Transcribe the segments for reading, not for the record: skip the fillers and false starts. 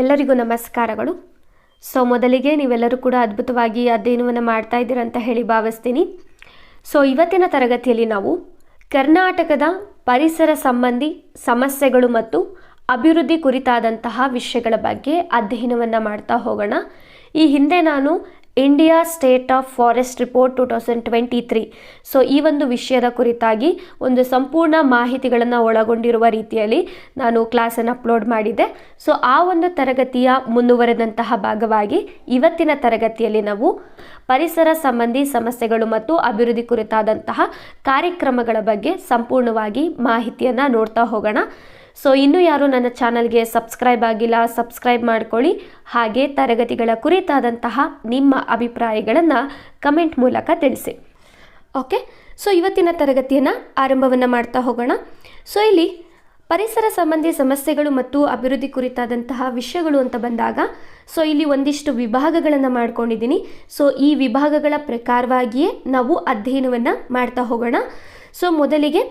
ಎಲ್ಲರಿಗೂ ನಮಸ್ಕಾರಗಳು. ಮೊದಲಿಗೆ ನೀವೆಲ್ಲರೂ ಕೂಡ ಅದ್ಭುತವಾಗಿ ಅಧ್ಯಯನವನ್ನು ಮಾಡ್ತಾ ಇದ್ದೀರಾ ಅಂತ ಹೇಳಿ ಭಾವಿಸ್ತೀನಿ. ಇವತ್ತಿನ ತರಗತಿಯಲ್ಲಿ ನಾವು ಕರ್ನಾಟಕದ ಪರಿಸರ ಸಂಬಂಧಿ ಸಮಸ್ಯೆಗಳು ಮತ್ತು ಅಭಿವೃದ್ಧಿ ಕುರಿತಾದಂತಹ ವಿಷಯಗಳ ಬಗ್ಗೆ ಅಧ್ಯಯನವನ್ನು ಮಾಡ್ತಾ ಹೋಗೋಣ. ಈ ಹಿಂದೆ ನಾನು India state of forest report 2023 ಈ ಒಂದು ವಿಷಯದ ಕುರಿತಾಗಿ ಒಂದು ಸಂಪೂರ್ಣ ಮಾಹಿತಿಗಳನ್ನು ಒಳಗೊಂಡಿರುವ ರೀತಿಯಲ್ಲಿ ನಾನು ಕ್ಲಾಸನ್ನು ಅಪ್ಲೋಡ್ ಮಾಡಿದ್ದೆ. ಆ ಒಂದು ತರಗತಿಯ ಮುಂದುವರೆದಂತಹ ಭಾಗವಾಗಿ ಇವತ್ತಿನ ತರಗತಿಯಲ್ಲಿ ನಾವು ಪರಿಸರ ಸಂಬಂಧಿ ಸಮಸ್ಯೆಗಳು ಮತ್ತು ಅಭಿವೃದ್ಧಿ ಕುರಿತಾದಂತಹ ಕಾರ್ಯಕ್ರಮಗಳ ಬಗ್ಗೆ ಸಂಪೂರ್ಣವಾಗಿ ಮಾಹಿತಿಯನ್ನು ನೋಡ್ತಾ ಹೋಗೋಣ. ಇನ್ನೂ ಯಾರು ನನ್ನ ಚಾನಲ್ಗೆ ಸಬ್ಸ್ಕ್ರೈಬ್ ಆಗಿಲ್ಲ, ಸಬ್ಸ್ಕ್ರೈಬ್ ಮಾಡ್ಕೊಳ್ಳಿ. ಹಾಗೆ ತರಗತಿಗಳ ಕುರಿತಾದಂತಹ ನಿಮ್ಮ ಅಭಿಪ್ರಾಯಗಳನ್ನು ಕಮೆಂಟ್ ಮೂಲಕ ತಿಳಿಸಿ. ಓಕೆ, ಇವತ್ತಿನ ತರಗತಿಯನ್ನು ಆರಂಭವನ್ನು ಮಾಡ್ತಾ ಹೋಗೋಣ. ಇಲ್ಲಿ ಪರಿಸರ ಸಂಬಂಧಿ ಸಮಸ್ಯೆಗಳು ಮತ್ತು ಅಭಿವೃದ್ಧಿ ಕುರಿತಾದಂತಹ ವಿಷಯಗಳು ಅಂತ ಬಂದಾಗ ಇಲ್ಲಿ ಒಂದಿಷ್ಟು ವಿಭಾಗಗಳನ್ನು ಮಾಡ್ಕೊಂಡಿದ್ದೀನಿ. ಈ ವಿಭಾಗಗಳ ಪ್ರಕಾರವಾಗಿಯೇ ನಾವು ಅಧ್ಯಯನವನ್ನು ಮಾಡ್ತಾ ಹೋಗೋಣ. ಮೊದಲಿಗೆ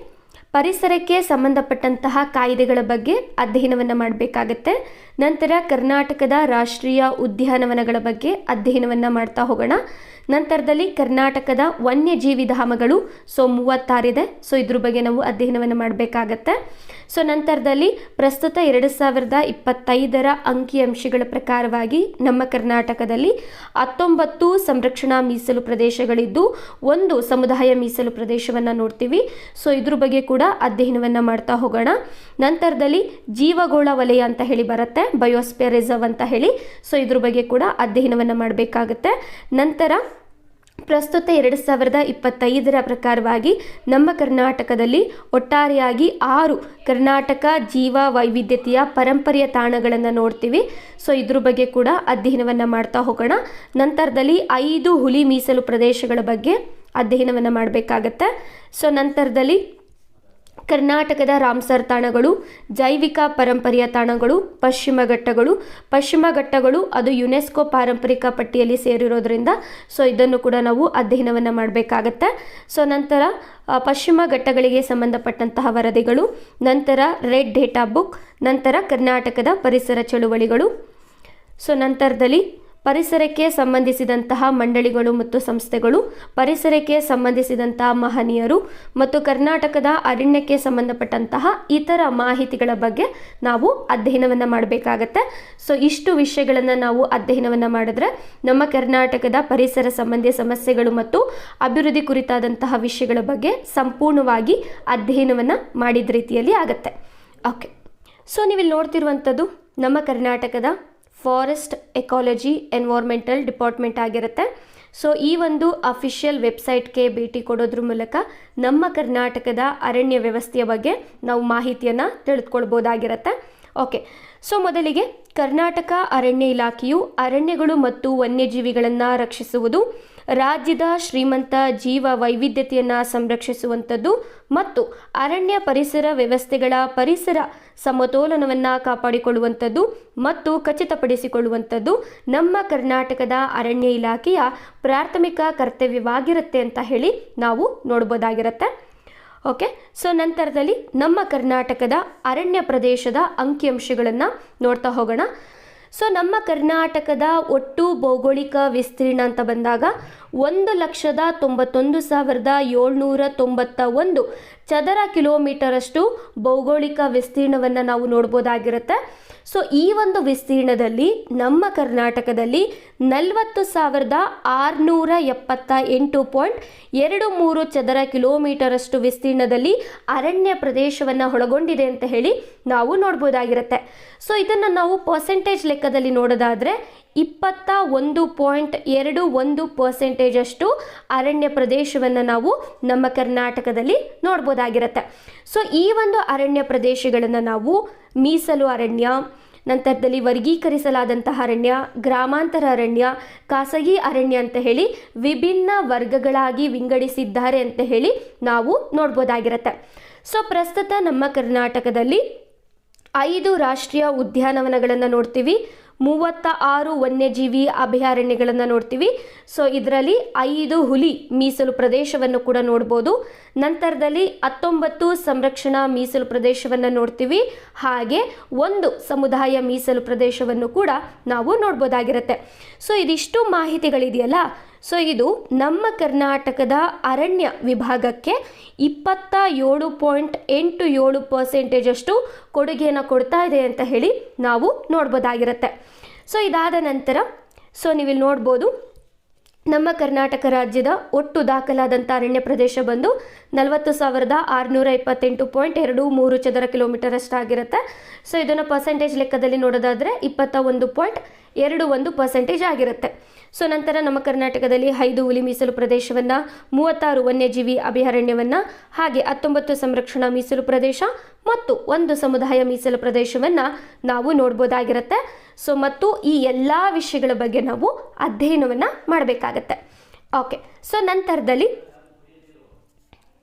ಪರಿಸರಕ್ಕೆ ಸಂಬಂಧಪಟ್ಟಂತಹ ಕಾಯ್ದೆಗಳ ಬಗ್ಗೆ ಅಧ್ಯಯನವನ್ನು ಮಾಡಬೇಕಾಗತ್ತೆ. ನಂತರ ಕರ್ನಾಟಕದ ರಾಷ್ಟ್ರೀಯ ಉದ್ಯಾನವನಗಳ ಬಗ್ಗೆ ಅಧ್ಯಯನವನ್ನು ಮಾಡ್ತಾ ಹೋಗೋಣ. ನಂತರದಲ್ಲಿ ಕರ್ನಾಟಕದ ವನ್ಯಜೀವಿ ಧಾಮಗಳು 36 ಇದೆ. ಇದ್ರ ಬಗ್ಗೆ ನಾವು ಅಧ್ಯಯನವನ್ನು ಮಾಡಬೇಕಾಗತ್ತೆ. ನಂತರದಲ್ಲಿ ಪ್ರಸ್ತುತ 2025ರ ಅಂಕಿಅಂಶಗಳ ಪ್ರಕಾರವಾಗಿ ನಮ್ಮ ಕರ್ನಾಟಕದಲ್ಲಿ 19 ಸಂರಕ್ಷಣಾ ಮೀಸಲು ಪ್ರದೇಶಗಳಿದ್ದು 1 ಸಮುದಾಯ ಮೀಸಲು ಪ್ರದೇಶವನ್ನು ನೋಡ್ತೀವಿ. ಇದ್ರ ಬಗ್ಗೆ ಕೂಡ ಅಧ್ಯಯನವನ್ನು ಮಾಡ್ತಾ ಹೋಗೋಣ. ನಂತರದಲ್ಲಿ ಜೀವಗೋಳ ವಲಯ ಅಂತ ಹೇಳಿ ಬರುತ್ತೆ, ಬಯೋಸ್ಫಿಯರ್ ರಿಸರ್ವ್ ಅಂತ ಹೇಳಿ. ಇದ್ರ ಬಗ್ಗೆ ಕೂಡ ಅಧ್ಯಯನವನ್ನು ಮಾಡಬೇಕಾಗುತ್ತೆ. ನಂತರ ಪ್ರಸ್ತುತ 2025ರ ಪ್ರಕಾರವಾಗಿ ನಮ್ಮ ಕರ್ನಾಟಕದಲ್ಲಿ ಒಟ್ಟಾರೆಯಾಗಿ 6 ಕರ್ನಾಟಕ ಜೀವ ವೈವಿಧ್ಯತೆಯ ಪರಂಪರೆಯ ತಾಣಗಳನ್ನು ನೋಡ್ತೀವಿ. ಇದ್ರ ಬಗ್ಗೆ ಕೂಡ ಅಧ್ಯಯನವನ್ನು ಮಾಡ್ತಾ ಹೋಗೋಣ. ನಂತರದಲ್ಲಿ 5 ಹುಲಿ ಮೀಸಲು ಪ್ರದೇಶಗಳ ಬಗ್ಗೆ ಅಧ್ಯಯನವನ್ನು ಮಾಡಬೇಕಾಗತ್ತೆ. ನಂತರದಲ್ಲಿ ಕರ್ನಾಟಕದ ರಾಮ್ಸರ್ ತಾಣಗಳು, ಜೈವಿಕ ಪರಂಪರೆಯ ತಾಣಗಳು, ಪಶ್ಚಿಮ ಘಟ್ಟಗಳು ಅದು ಯುನೆಸ್ಕೋ ಪಾರಂಪರಿಕ ಪಟ್ಟಿಯಲ್ಲಿ ಸೇರಿರೋದ್ರಿಂದ ಇದನ್ನು ಕೂಡ ನಾವು ಅಧ್ಯಯನವನ್ನು ಮಾಡಬೇಕಾಗತ್ತೆ. ನಂತರ ಪಶ್ಚಿಮ ಘಟ್ಟಗಳಿಗೆ ಸಂಬಂಧಪಟ್ಟಂತಹ ವರದಿಗಳು, ನಂತರ ರೆಡ್ ಡೇಟಾ ಬುಕ್, ನಂತರ ಕರ್ನಾಟಕದ ಪರಿಸರ ಚಳುವಳಿಗಳು. ನಂತರದಲ್ಲಿ ಪರಿಸರಕ್ಕೆ ಸಂಬಂಧಿಸಿದಂತಹ ಮಂಡಳಿಗಳು ಮತ್ತು ಸಂಸ್ಥೆಗಳು, ಪರಿಸರಕ್ಕೆ ಸಂಬಂಧಿಸಿದಂತಹ ಮಹನೀಯರು ಮತ್ತು ಕರ್ನಾಟಕದ ಅರಣ್ಯಕ್ಕೆ ಸಂಬಂಧಪಟ್ಟಂತಹ ಇತರ ಮಾಹಿತಿಗಳ ಬಗ್ಗೆ ನಾವು ಅಧ್ಯಯನವನ್ನು ಮಾಡಬೇಕಾಗತ್ತೆ. ಇಷ್ಟು ವಿಷಯಗಳನ್ನು ನಾವು ಅಧ್ಯಯನವನ್ನು ಮಾಡಿದ್ರೆ ನಮ್ಮ ಕರ್ನಾಟಕದ ಪರಿಸರ ಸಂಬಂಧಿ ಸಮಸ್ಯೆಗಳು ಮತ್ತು ಅಭಿವೃದ್ಧಿ ಕುರಿತಾದಂತಹ ವಿಷಯಗಳ ಬಗ್ಗೆ ಸಂಪೂರ್ಣವಾಗಿ ಅಧ್ಯಯನವನ್ನು ಮಾಡಿದ ರೀತಿಯಲ್ಲಿ ಆಗುತ್ತೆ. ಓಕೆ, ನೀವಿಲ್ಲಿ ನೋಡ್ತಿರುವಂಥದ್ದು ನಮ್ಮ ಕರ್ನಾಟಕದ ಫಾರೆಸ್ಟ್ ಎಕಾಲಜಿ ಎನ್ವೈರ್ಮೆಂಟಲ್ ಡಿಪಾರ್ಟ್ಮೆಂಟ್ ಆಗಿರುತ್ತೆ. ಈ ಒಂದು ಅಫಿಷಿಯಲ್ ವೆಬ್ಸೈಟ್ಗೆ ಭೇಟಿ ಕೊಡೋದ್ರ ಮೂಲಕ ನಮ್ಮ ಕರ್ನಾಟಕದ ಅರಣ್ಯ ವ್ಯವಸ್ಥೆಯ ಬಗ್ಗೆ ನಾವು ಮಾಹಿತಿಯನ್ನು ತಿಳಿದುಕೊಳ್ಬೋದಾಗಿರುತ್ತೆ. ಓಕೆ, ಮೊದಲಿಗೆ ಕರ್ನಾಟಕ ಅರಣ್ಯ ಇಲಾಖೆಯು ಅರಣ್ಯಗಳು ಮತ್ತು ವನ್ಯಜೀವಿಗಳನ್ನು ರಕ್ಷಿಸುವುದು, ರಾಜ್ಯದ ಶ್ರೀಮಂತ ಜೀವ ವೈವಿಧ್ಯತೆಯನ್ನು ಸಂರಕ್ಷಿಸುವಂಥದ್ದು ಮತ್ತು ಅರಣ್ಯ ಪರಿಸರ ವ್ಯವಸ್ಥೆಗಳ ಪರಿಸರ ಸಮತೋಲನವನ್ನು ಕಾಪಾಡಿಕೊಳ್ಳುವಂಥದ್ದು ಮತ್ತು ಖಚಿತಪಡಿಸಿಕೊಳ್ಳುವಂಥದ್ದು ನಮ್ಮ ಕರ್ನಾಟಕದ ಅರಣ್ಯ ಇಲಾಖೆಯ ಪ್ರಾಥಮಿಕ ಕರ್ತವ್ಯವಾಗಿರುತ್ತೆ ಅಂತ ಹೇಳಿ ನಾವು ನೋಡ್ಬೋದಾಗಿರುತ್ತೆ. ಓಕೆ, ನಂತರದಲ್ಲಿ ನಮ್ಮ ಕರ್ನಾಟಕದ ಅರಣ್ಯ ಪ್ರದೇಶದ ಅಂಕಿಅಂಶಗಳನ್ನು ನೋಡ್ತಾ ಹೋಗೋಣ. ನಮ್ಮ ಕರ್ನಾಟಕದ ಒಟ್ಟು ಭೌಗೋಳಿಕ ವಿಸ್ತೀರ್ಣ ಅಂತ ಬಂದಾಗ 1,91,791 ಚದರ ಕಿಲೋಮೀಟರ್ ಅಷ್ಟು ಭೌಗೋಳಿಕ ವಿಸ್ತೀರ್ಣವನ್ನು ನಾವು ನೋಡ್ಬೋದಾಗಿರುತ್ತೆ. ಈ ಒಂದು ವಿಸ್ತೀರ್ಣದಲ್ಲಿ ನಮ್ಮ ಕರ್ನಾಟಕದಲ್ಲಿ 40,678.23 ಚದರ ಕಿಲೋಮೀಟರ್ ಅಷ್ಟು ವಿಸ್ತೀರ್ಣದಲ್ಲಿ ಅರಣ್ಯ ಪ್ರದೇಶವನ್ನು ಒಳಗೊಂಡಿದೆ ಅಂತ ಹೇಳಿ ನಾವು ನೋಡ್ಬೋದಾಗಿರುತ್ತೆ. ಇದನ್ನು ನಾವು ಪರ್ಸೆಂಟೇಜ್ ಲೆಕ್ಕದಲ್ಲಿ ನೋಡೋದಾದರೆ 21.21% ಅಷ್ಟು ಅರಣ್ಯ ಪ್ರದೇಶವನ್ನು ನಾವು ನಮ್ಮ ಕರ್ನಾಟಕದಲ್ಲಿ ನೋಡ್ಬೋದಾಗಿರುತ್ತೆ. ಈ ಒಂದು ಅರಣ್ಯ ಪ್ರದೇಶಗಳನ್ನು ನಾವು ಮೀಸಲು ಅರಣ್ಯ, ನಂತರದಲ್ಲಿ ವರ್ಗೀಕರಿಸಲಾದಂತಹ ಅರಣ್ಯ, ಗ್ರಾಮಾಂತರ ಅರಣ್ಯ, ಖಾಸಗಿ ಅರಣ್ಯ ಅಂತ ಹೇಳಿ ವಿಭಿನ್ನ ವರ್ಗಗಳಾಗಿ ವಿಂಗಡಿಸಿದ್ದಾರೆ ಅಂತ ಹೇಳಿ ನಾವು ನೋಡ್ಬೋದಾಗಿರುತ್ತೆ. ಪ್ರಸ್ತುತ ನಮ್ಮ ಕರ್ನಾಟಕದಲ್ಲಿ 5 ರಾಷ್ಟ್ರೀಯ ಉದ್ಯಾನವನಗಳನ್ನು ನೋಡ್ತೀವಿ, 36 ವನ್ಯಜೀವಿ ಅಭಯಾರಣ್ಯಗಳನ್ನು ನೋಡ್ತೀವಿ. ಸೊ ಇದರಲ್ಲಿ 5 ಹುಲಿ ಮೀಸಲು ಪ್ರದೇಶವನ್ನು ಕೂಡ ನೋಡ್ಬೋದು. ನಂತರದಲ್ಲಿ 19 ಸಂರಕ್ಷಣಾ ಮೀಸಲು ಪ್ರದೇಶವನ್ನು ನೋಡ್ತೀವಿ. ಹಾಗೆ 1 ಸಮುದಾಯ ಮೀಸಲು ಪ್ರದೇಶವನ್ನು ಕೂಡ ನಾವು ನೋಡ್ಬೋದಾಗಿರುತ್ತೆ. ಸೊ ಇದಿಷ್ಟು ಮಾಹಿತಿಗಳಿದೆಯಲ್ಲ, ಸೊ ಇದು ನಮ್ಮ ಕರ್ನಾಟಕದ ಅರಣ್ಯ ವಿಭಾಗಕ್ಕೆ 27.87% ಅಷ್ಟು ಕೊಡುಗೆಯನ್ನು ಕೊಡ್ತಾ ಇದೆ ಅಂತ ಹೇಳಿ ನಾವು ನೋಡ್ಬೋದಾಗಿರುತ್ತೆ. ಸೊ ಇದಾದ ನಂತರ ಸೊ ನೀವಿಲ್ಲಿ ನೋಡ್ಬೋದು, ನಮ್ಮ ಕರ್ನಾಟಕ ರಾಜ್ಯದ ಒಟ್ಟು ದಾಖಲಾದಂಥ ಅರಣ್ಯ ಪ್ರದೇಶ ಬಂದು 40,628.23 ಚದರ ಕಿಲೋಮೀಟರ್ ಅಷ್ಟಾಗಿರುತ್ತೆ. ಸೊ ಇದನ್ನು ಪರ್ಸೆಂಟೇಜ್ ಲೆಕ್ಕದಲ್ಲಿ ನೋಡೋದಾದರೆ 21.21% ಆಗಿರುತ್ತೆ. ಸೊ ನಂತರ ನಮ್ಮ ಕರ್ನಾಟಕದಲ್ಲಿ 5 ಹುಲಿ ಮೀಸಲು ಪ್ರದೇಶವನ್ನು, 36 ವನ್ಯಜೀವಿ ಅಭಯಾರಣ್ಯವನ್ನು, ಹಾಗೆ 19 ಸಂರಕ್ಷಣಾ ಮೀಸಲು ಪ್ರದೇಶ ಮತ್ತು 1 ಸಮುದಾಯ ಮೀಸಲು ಪ್ರದೇಶವನ್ನು ನಾವು ನೋಡ್ಬೋದಾಗಿರುತ್ತೆ. ಸೊ ಮತ್ತು ಈ ಎಲ್ಲ ವಿಷಯಗಳ ಬಗ್ಗೆ ನಾವು ಅಧ್ಯಯನವನ್ನು ಮಾಡಬೇಕಾಗತ್ತೆ. ಓಕೆ, ಸೊ ನಂತರದಲ್ಲಿ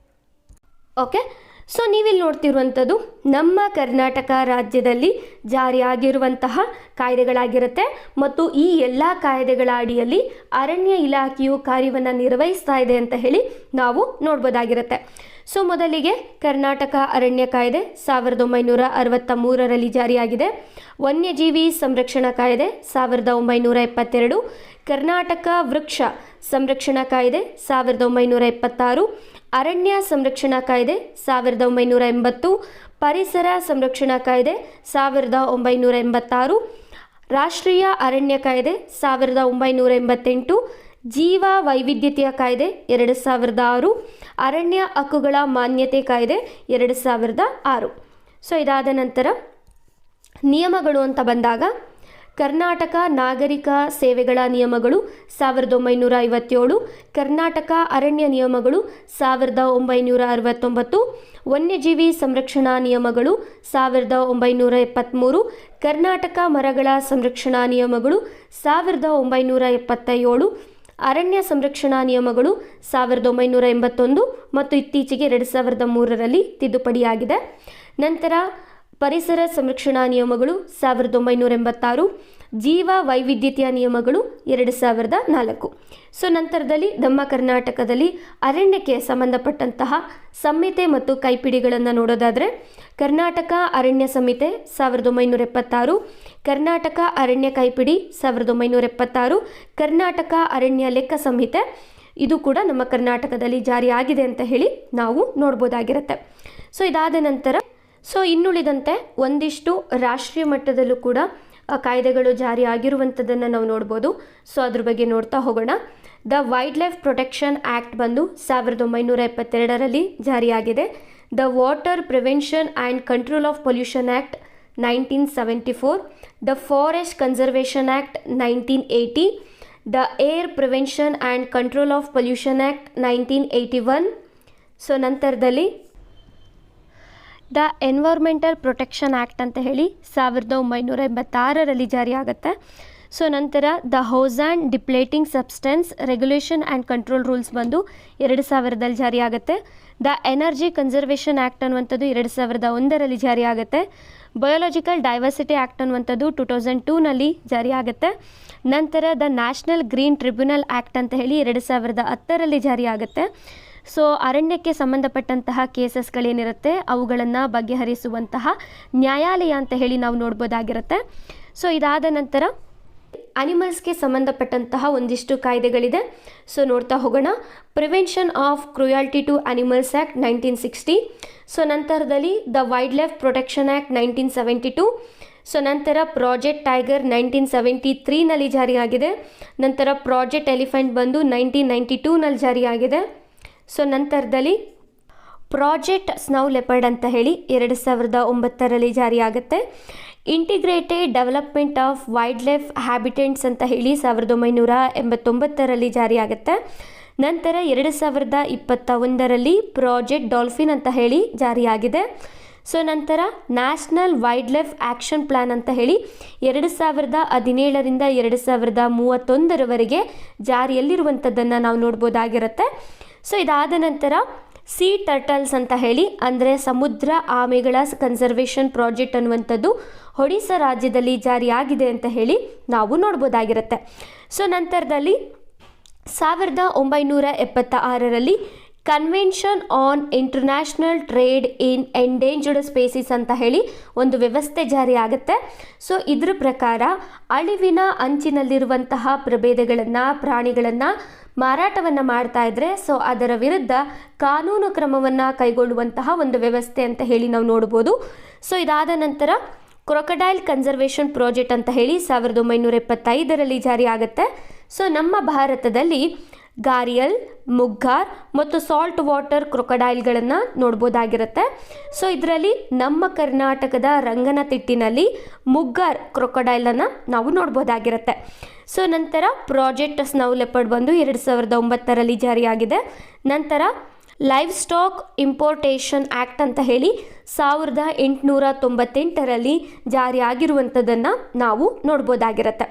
ಸೊ ನೀವಿಲ್ಲಿ ನೋಡ್ತಿರುವಂಥದ್ದು ನಮ್ಮ ಕರ್ನಾಟಕ ರಾಜ್ಯದಲ್ಲಿ ಜಾರಿಯಾಗಿರುವಂತಹ ಕಾಯ್ದೆಗಳಾಗಿರುತ್ತೆ ಮತ್ತು ಈ ಎಲ್ಲ ಕಾಯ್ದೆಗಳ ಅಡಿಯಲ್ಲಿ ಅರಣ್ಯ ಇಲಾಖೆಯು ಕಾರ್ಯವನ್ನು ನಿರ್ವಹಿಸ್ತಾ ಇದೆ ಅಂತ ಹೇಳಿ ನಾವು ನೋಡ್ಬೋದಾಗಿರುತ್ತೆ. ಸೊ ಮೊದಲಿಗೆ ಕರ್ನಾಟಕ ಅರಣ್ಯ ಕಾಯ್ದೆ 1963ರಲ್ಲಿ ಜಾರಿಯಾಗಿದೆ. ವನ್ಯಜೀವಿ ಸಂರಕ್ಷಣಾ ಕಾಯ್ದೆ 1972, ಕರ್ನಾಟಕ ವೃಕ್ಷ ಸಂರಕ್ಷಣಾ ಕಾಯ್ದೆ 1976, ಅರಣ್ಯ ಸಂರಕ್ಷಣಾ ಕಾಯ್ದೆ 1980, ಪರಿಸರ ಸಂರಕ್ಷಣಾ ಕಾಯ್ದೆ 1986, ರಾಷ್ಟ್ರೀಯ ಅರಣ್ಯ ಕಾಯ್ದೆ 1988, ಜೀವ ವೈವಿಧ್ಯತೆಯ ಕಾಯ್ದೆ 2006, ಅರಣ್ಯ ಹಕ್ಕುಗಳ ಮಾನ್ಯತೆ ಕಾಯ್ದೆ 2006. ಸೊ ಇದಾದ ನಂತರ ನಿಯಮಗಳು ಅಂತ ಬಂದಾಗ ಕರ್ನಾಟಕ ನಾಗರಿಕ ಸೇವೆಗಳ ನಿಯಮಗಳು 1957, ಕರ್ನಾಟಕ ಅರಣ್ಯ ನಿಯಮಗಳು 1969, ವನ್ಯಜೀವಿ ಸಂರಕ್ಷಣಾ ನಿಯಮಗಳು 1973, ಕರ್ನಾಟಕ ಮರಗಳ ಸಂರಕ್ಷಣಾ ನಿಯಮಗಳು 1977, ಅರಣ್ಯ ಸಂರಕ್ಷಣಾ ನಿಯಮಗಳು 1981 ಮತ್ತು ಇತ್ತೀಚೆಗೆ 2003ರಲ್ಲಿ ತಿದ್ದುಪಡಿಯಾಗಿದೆ. ನಂತರ ಪರಿಸರ ಸಂರಕ್ಷಣಾ ನಿಯಮಗಳು 1986, ಜೀವ ವೈವಿಧ್ಯತೆಯ ನಿಯಮಗಳು 2004. ಸೊ ನಂತರದಲ್ಲಿ ನಮ್ಮ ಕರ್ನಾಟಕದಲ್ಲಿ ಅರಣ್ಯಕ್ಕೆ ಸಂಬಂಧಪಟ್ಟಂತಹ ಸಂಹಿತೆ ಮತ್ತು ಕೈಪಿಡಿಗಳನ್ನು ನೋಡೋದಾದರೆ ಕರ್ನಾಟಕ ಅರಣ್ಯ ಸಂಹಿತೆ 1976, ಕರ್ನಾಟಕ ಅರಣ್ಯ ಕೈಪಿಡಿ 1976, ಕರ್ನಾಟಕ ಅರಣ್ಯ ಲೆಕ್ಕ ಸಂಹಿತೆ ಇದು ಕೂಡ ನಮ್ಮ ಕರ್ನಾಟಕದಲ್ಲಿ ಜಾರಿಯಾಗಿದೆ ಅಂತ ಹೇಳಿ ನಾವು ನೋಡ್ಬೋದಾಗಿರುತ್ತೆ. ಸೊ ಇದಾದ ನಂತರ ಸೊ ಇನ್ನುಳಿದಂತೆ ಒಂದಿಷ್ಟು ರಾಷ್ಟ್ರೀಯ ಮಟ್ಟದಲ್ಲೂ ಕೂಡ ಕಾಯ್ದೆಗಳು ಜಾರಿಯಾಗಿರುವಂಥದ್ದನ್ನು ನಾವು ನೋಡ್ಬೋದು. ಸೊ ಅದ್ರ ಬಗ್ಗೆ ನೋಡ್ತಾ ಹೋಗೋಣ. The wild life protection act ಬಂದು 1972ರಲ್ಲಿ ಜಾರಿಯಾಗಿದೆ. The water prevention and control of pollution act 1974, the forest conservation act 1980, the air prevention and control of pollution act 1981. So ನಂತರದಲ್ಲಿ ದ ಎನ್ವೈರ್ಮೆಂಟಲ್ ಪ್ರೊಟೆಕ್ಷನ್ ಆ್ಯಕ್ಟ್ ಅಂತ ಹೇಳಿ 1986ರಲ್ಲಿ ಜಾರಿಯಾಗುತ್ತೆ. ಸೊ ನಂತರ the house and depleting substance regulation and control rules ಬಂದು 2000ರಲ್ಲಿ ಜಾರಿಯಾಗುತ್ತೆ. The energy conservation act ಅನ್ನುವಂಥದ್ದು 2001ರಲ್ಲಿ ಜಾರಿಯಾಗುತ್ತೆ. ಬಯೋಲಾಜಿಕಲ್ ಡೈವರ್ಸಿಟಿ ಆ್ಯಕ್ಟ್ ಅನ್ನುವಂಥದ್ದು 2002ನಲ್ಲಿ ಜಾರಿಯಾಗುತ್ತೆ. ನಂತರ the national green tribunal act ಅಂತ ಹೇಳಿ 2010ರಲ್ಲಿ ಜಾರಿಯಾಗುತ್ತೆ. ಸೊ ಅರಣ್ಯಕ್ಕೆ ಸಂಬಂಧಪಟ್ಟಂತಹ ಕೇಸಸ್ಗಳೇನಿರುತ್ತೆ ಅವುಗಳನ್ನು ಬಗೆಹರಿಸುವಂತಹ ನ್ಯಾಯಾಲಯ ಅಂತ ಹೇಳಿ ನಾವು ನೋಡ್ಬೋದಾಗಿರುತ್ತೆ. ಸೊ ಇದಾದ ನಂತರ ಅನಿಮಲ್ಸ್ಗೆ ಸಂಬಂಧಪಟ್ಟಂತಹ ಒಂದಿಷ್ಟು ಕಾಯ್ದೆಗಳಿದೆ. ಸೊ ನೋಡ್ತಾ ಹೋಗೋಣ. Prevention of cruelty to animals act 1960. So ನಂತರದಲ್ಲಿ the wild life protection act 1972. So ನಂತರ ಪ್ರಾಜೆಕ್ಟ್ ಟೈಗರ್ 1973ನಲ್ಲಿ ಜಾರಿಯಾಗಿದೆ. ನಂತರ ಪ್ರಾಜೆಕ್ಟ್ ಎಲಿಫೆಂಟ್ ಬಂದು 1992ನಲ್ಲಿ ಜಾರಿಯಾಗಿದೆ. ಸೊ ನಂತರದಲ್ಲಿ ಪ್ರಾಜೆಕ್ಟ್ ಸ್ನೌ ಲೆಪರ್ಡ್ ಅಂತ ಹೇಳಿ 2009ರಲ್ಲಿ ಜಾರಿಯಾಗುತ್ತೆ. Integrated development of wild life habitants ಅಂತ ಹೇಳಿ 1989ರಲ್ಲಿ ಜಾರಿಯಾಗುತ್ತೆ. ನಂತರ 2021ರಲ್ಲಿ ಪ್ರಾಜೆಕ್ಟ್ ಡಾಲ್ಫಿನ್ ಅಂತ ಹೇಳಿ ಜಾರಿಯಾಗಿದೆ. ಸೊ ನಂತರ national wild life action plan ಅಂತ ಹೇಳಿ 2017ರಿಂದ 2031ರವರೆಗೆ ಜಾರಿಯಲ್ಲಿರುವಂಥದ್ದನ್ನು ನಾವು ನೋಡ್ಬೋದಾಗಿರುತ್ತೆ. ಸೊ ಇದಾದ ನಂತರ ಸೀ ಟರ್ಟಲ್ಸ್ ಅಂತ ಹೇಳಿ ಅಂದರೆ ಸಮುದ್ರ ಆಮೆಗಳ ಕನ್ಸರ್ವೇಷನ್ ಪ್ರಾಜೆಕ್ಟ್ ಅನ್ನುವಂಥದ್ದು ಒಡಿಶಾ ರಾಜ್ಯದಲ್ಲಿ ಜಾರಿಯಾಗಿದೆ ಅಂತ ಹೇಳಿ ನಾವು ನೋಡ್ಬೋದಾಗಿರುತ್ತೆ. ಸೊ ನಂತರದಲ್ಲಿ 1976ರಲ್ಲಿ convention on international trade in endangered species ಅಂತ ಹೇಳಿ ಒಂದು ವ್ಯವಸ್ಥೆ ಜಾರಿಯಾಗುತ್ತೆ. ಸೊ ಇದ್ರ ಪ್ರಕಾರ ಅಳಿವಿನ ಅಂಚಿನಲ್ಲಿರುವಂತಹ ಪ್ರಭೇದಗಳನ್ನು, ಪ್ರಾಣಿಗಳನ್ನು ಮಾರಾಟವನ್ನು ಮಾಡ್ತಾ ಇದ್ರೆ ಸೊ ಅದರ ವಿರುದ್ಧ ಕಾನೂನು ಕ್ರಮವನ್ನು ಕೈಗೊಳ್ಳುವಂತಹ ಒಂದು ವ್ಯವಸ್ಥೆ ಅಂತ ಹೇಳಿ ನಾವು ನೋಡ್ಬೋದು. ಸೊ ಇದಾದ ನಂತರ ಕ್ರೊಕೊಡೈಲ್ ಕನ್ಸರ್ವೇಷನ್ ಪ್ರಾಜೆಕ್ಟ್ ಅಂತ ಹೇಳಿ 1975ರಲ್ಲಿ ಜಾರಿಯಾಗುತ್ತೆ. ಸೊ ನಮ್ಮ ಭಾರತದಲ್ಲಿ ಗಾರಿಯಲ್, ಮುಗ್ಗಾರ್ ಮತ್ತು ಸಾಲ್ಟ್ ವಾಟರ್ ಕ್ರೊಕೊಡೈಲ್ಗಳನ್ನು ನೋಡ್ಬೋದಾಗಿರುತ್ತೆ. ಸೊ ಇದರಲ್ಲಿ ನಮ್ಮ ಕರ್ನಾಟಕದ ರಂಗನತಿಟ್ಟಿನಲ್ಲಿ ಮುಗ್ಗಾರ್ ಕ್ರೊಕೊಡೈಲನ್ನು ನಾವು ನೋಡ್ಬೋದಾಗಿರುತ್ತೆ. ಸೊ ನಂತರ ಪ್ರಾಜೆಕ್ಟ್ ಸ್ನೌ ಲೆಪರ್ಡ್ ಬಂದು 2009ರಲ್ಲಿ ಜಾರಿಯಾಗಿದೆ. ನಂತರ ಲೈವ್ ಸ್ಟಾಕ್ ಇಂಪೋರ್ಟೇಷನ್ ಆ್ಯಕ್ಟ್ ಅಂತ ಹೇಳಿ 1898ರಲ್ಲಿ ಜಾರಿಯಾಗಿರುವಂಥದ್ದನ್ನು ನಾವು ನೋಡ್ಬೋದಾಗಿರುತ್ತೆ.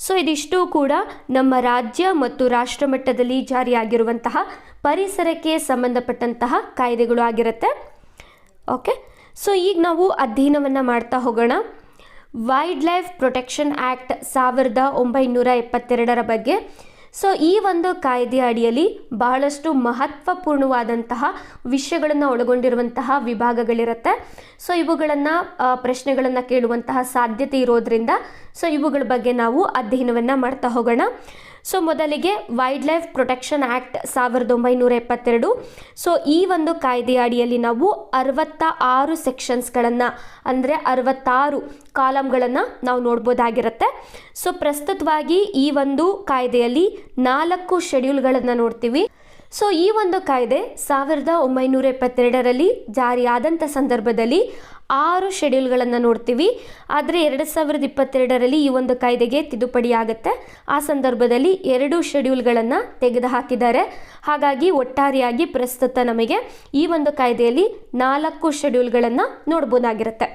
ಸೊ ಇದಿಷ್ಟು ಕೂಡ ನಮ್ಮ ರಾಜ್ಯ ಮತ್ತು ರಾಷ್ಟ್ರ ಮಟ್ಟದಲ್ಲಿ ಜಾರಿಯಾಗಿರುವಂತಹ ಪರಿಸರಕ್ಕೆ ಸಂಬಂಧಪಟ್ಟಂತಹ ಕಾಯ್ದೆಗಳು ಆಗಿರುತ್ತೆ. ಓಕೆ, ಸೊ ಈಗ ನಾವು ಅಧ್ಯಯನವನ್ನು ಮಾಡ್ತಾ ಹೋಗೋಣ. ವೈಲ್ಡ್ ಲೈಫ್ ಪ್ರೊಟೆಕ್ಷನ್ ಆ್ಯಕ್ಟ್ 1972ರ ಬಗ್ಗೆ. ಸೊ ಈ ಒಂದು ಕಾಯ್ದೆಯ ಅಡಿಯಲ್ಲಿ ಬಹಳಷ್ಟು ಮಹತ್ವಪೂರ್ಣವಾದಂತಹ ವಿಷಯಗಳನ್ನು ಒಳಗೊಂಡಿರುವಂತಹ ವಿಭಾಗಗಳಿರುತ್ತೆ. ಸೊ ಇವುಗಳನ್ನು ಪ್ರಶ್ನೆಗಳನ್ನು ಕೇಳುವಂತಹ ಸಾಧ್ಯತೆ ಇರೋದ್ರಿಂದ ಸೊ ಇವುಗಳ ಬಗ್ಗೆ ನಾವು ಅಧ್ಯಯನವನ್ನು ಮಾಡ್ತಾ ಹೋಗೋಣ. ಸೊ ಮೊದಲಿಗೆ wild life protection act 1972. So ಈ ಒಂದು ಕಾಯ್ದೆಯ ಅಡಿಯಲ್ಲಿ ನಾವು 66 ಸೆಕ್ಷನ್ಸ್ಗಳನ್ನು ಅಂದರೆ 66 ಕಾಲಮ್ಗಳನ್ನು ನಾವು ನೋಡ್ಬೋದಾಗಿರುತ್ತೆ. ಸೊ ಪ್ರಸ್ತುತವಾಗಿ ಈ ಒಂದು ಕಾಯ್ದೆಯಲ್ಲಿ 4 ಶೆಡ್ಯೂಲ್ಗಳನ್ನು ನೋಡ್ತೀವಿ. ಸೊ ಈ ಒಂದು ಕಾಯ್ದೆ 1972ರಲ್ಲಿ ಜಾರಿಯಾದಂಥ ಸಂದರ್ಭದಲ್ಲಿ 6 ಶೆಡ್ಯೂಲ್ಗಳನ್ನು ನೋಡ್ತೀವಿ. ಆದರೆ 2022ರಲ್ಲಿ ಈ ಒಂದು ಕಾಯ್ದೆಗೆ ತಿದ್ದುಪಡಿ ಆಗುತ್ತೆ. ಆ ಸಂದರ್ಭದಲ್ಲಿ 2 ಶೆಡ್ಯೂಲ್ಗಳನ್ನು ತೆಗೆದುಹಾಕಿದ್ದಾರೆ. ಹಾಗಾಗಿ ಒಟ್ಟಾರೆಯಾಗಿ ಪ್ರಸ್ತುತ ನಮಗೆ ಈ ಒಂದು ಕಾಯ್ದೆಯಲ್ಲಿ 4 ಶೆಡ್ಯೂಲ್ಗಳನ್ನು ನೋಡ್ಬೋದಾಗಿರುತ್ತೆ.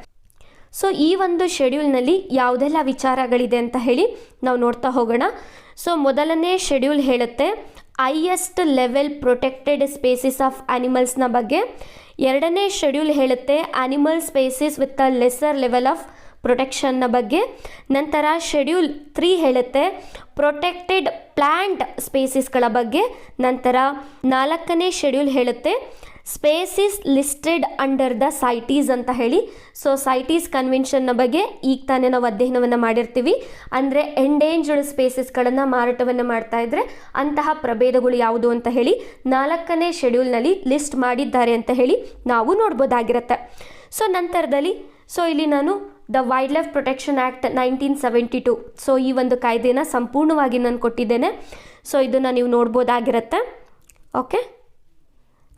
ಸೊ ಈ ಒಂದು ಶೆಡ್ಯೂಲ್ನಲ್ಲಿ ಯಾವುದೆಲ್ಲ ವಿಚಾರಗಳಿದೆ ಅಂತ ಹೇಳಿ ನಾವು ನೋಡ್ತಾ ಹೋಗೋಣ. ಸೊ ಮೊದಲನೇ ಶೆಡ್ಯೂಲ್ ಹೇಳುತ್ತೆ highest level protected species of ಅನಿಮಲ್ಸ್ನ ಬಗ್ಗೆ. ಎರಡನೇ ಶೆಡ್ಯೂಲ್ ಹೇಳುತ್ತೆ animal species with a lesser level of ಪ್ರೊಟೆಕ್ಷನ್ನ ಬಗ್ಗೆ. ನಂತರ ಶೆಡ್ಯೂಲ್ 3 ಹೇಳುತ್ತೆ ಪ್ರೊಟೆಕ್ಟೆಡ್ ಪ್ಲ್ಯಾಂಟ್ ಸ್ಪೇಸಿಸ್ಗಳ ಬಗ್ಗೆ. ನಂತರ 4ನೇ ಶೆಡ್ಯೂಲ್ ಹೇಳುತ್ತೆ ಸ್ಪೇಸಿಸ್ ಲಿಸ್ಟೆಡ್ ಅಂಡರ್ ದ ಸೈಟೀಸ್ ಅಂತ ಹೇಳಿ. ಸೊ ಸೈಟೀಸ್ ಕನ್ವೆನ್ಷನ್ನ ಬಗ್ಗೆ ಈಗ ತಾನೇ ನಾವು ಅಧ್ಯಯನವನ್ನು ಮಾಡಿರ್ತೀವಿ. ಅಂದರೆ ಎಂಡೇಂಜರ್ಡ್ ಸ್ಪೇಸಿಸ್ಗಳನ್ನು ಮಾರಾಟವನ್ನು ಮಾಡ್ತಾ ಇದ್ರೆ ಅಂತಹ ಪ್ರಭೇದಗಳು ಯಾವುದು ಅಂತ ಹೇಳಿ 4ನೇ ಶೆಡ್ಯೂಲ್ನಲ್ಲಿ ಲಿಸ್ಟ್ ಮಾಡಿದ್ದಾರೆ ಅಂತ ಹೇಳಿ ನಾವು ನೋಡ್ಬೋದಾಗಿರುತ್ತೆ. ಸೊ ನಂತರದಲ್ಲಿ ಸೊ ಇಲ್ಲಿ ನಾನು the wild life protection act 1972 so ಈ ಒಂದು ಕಾಯ್ದೆನ ಸಂಪೂರ್ಣವಾಗಿ ನಾನು ಕೊಟ್ಟಿದ್ದೇನೆ. ಸೊ ಇದನ್ನು ನೀವು ನೋಡ್ಬೋದಾಗಿರುತ್ತೆ. ಓಕೆ,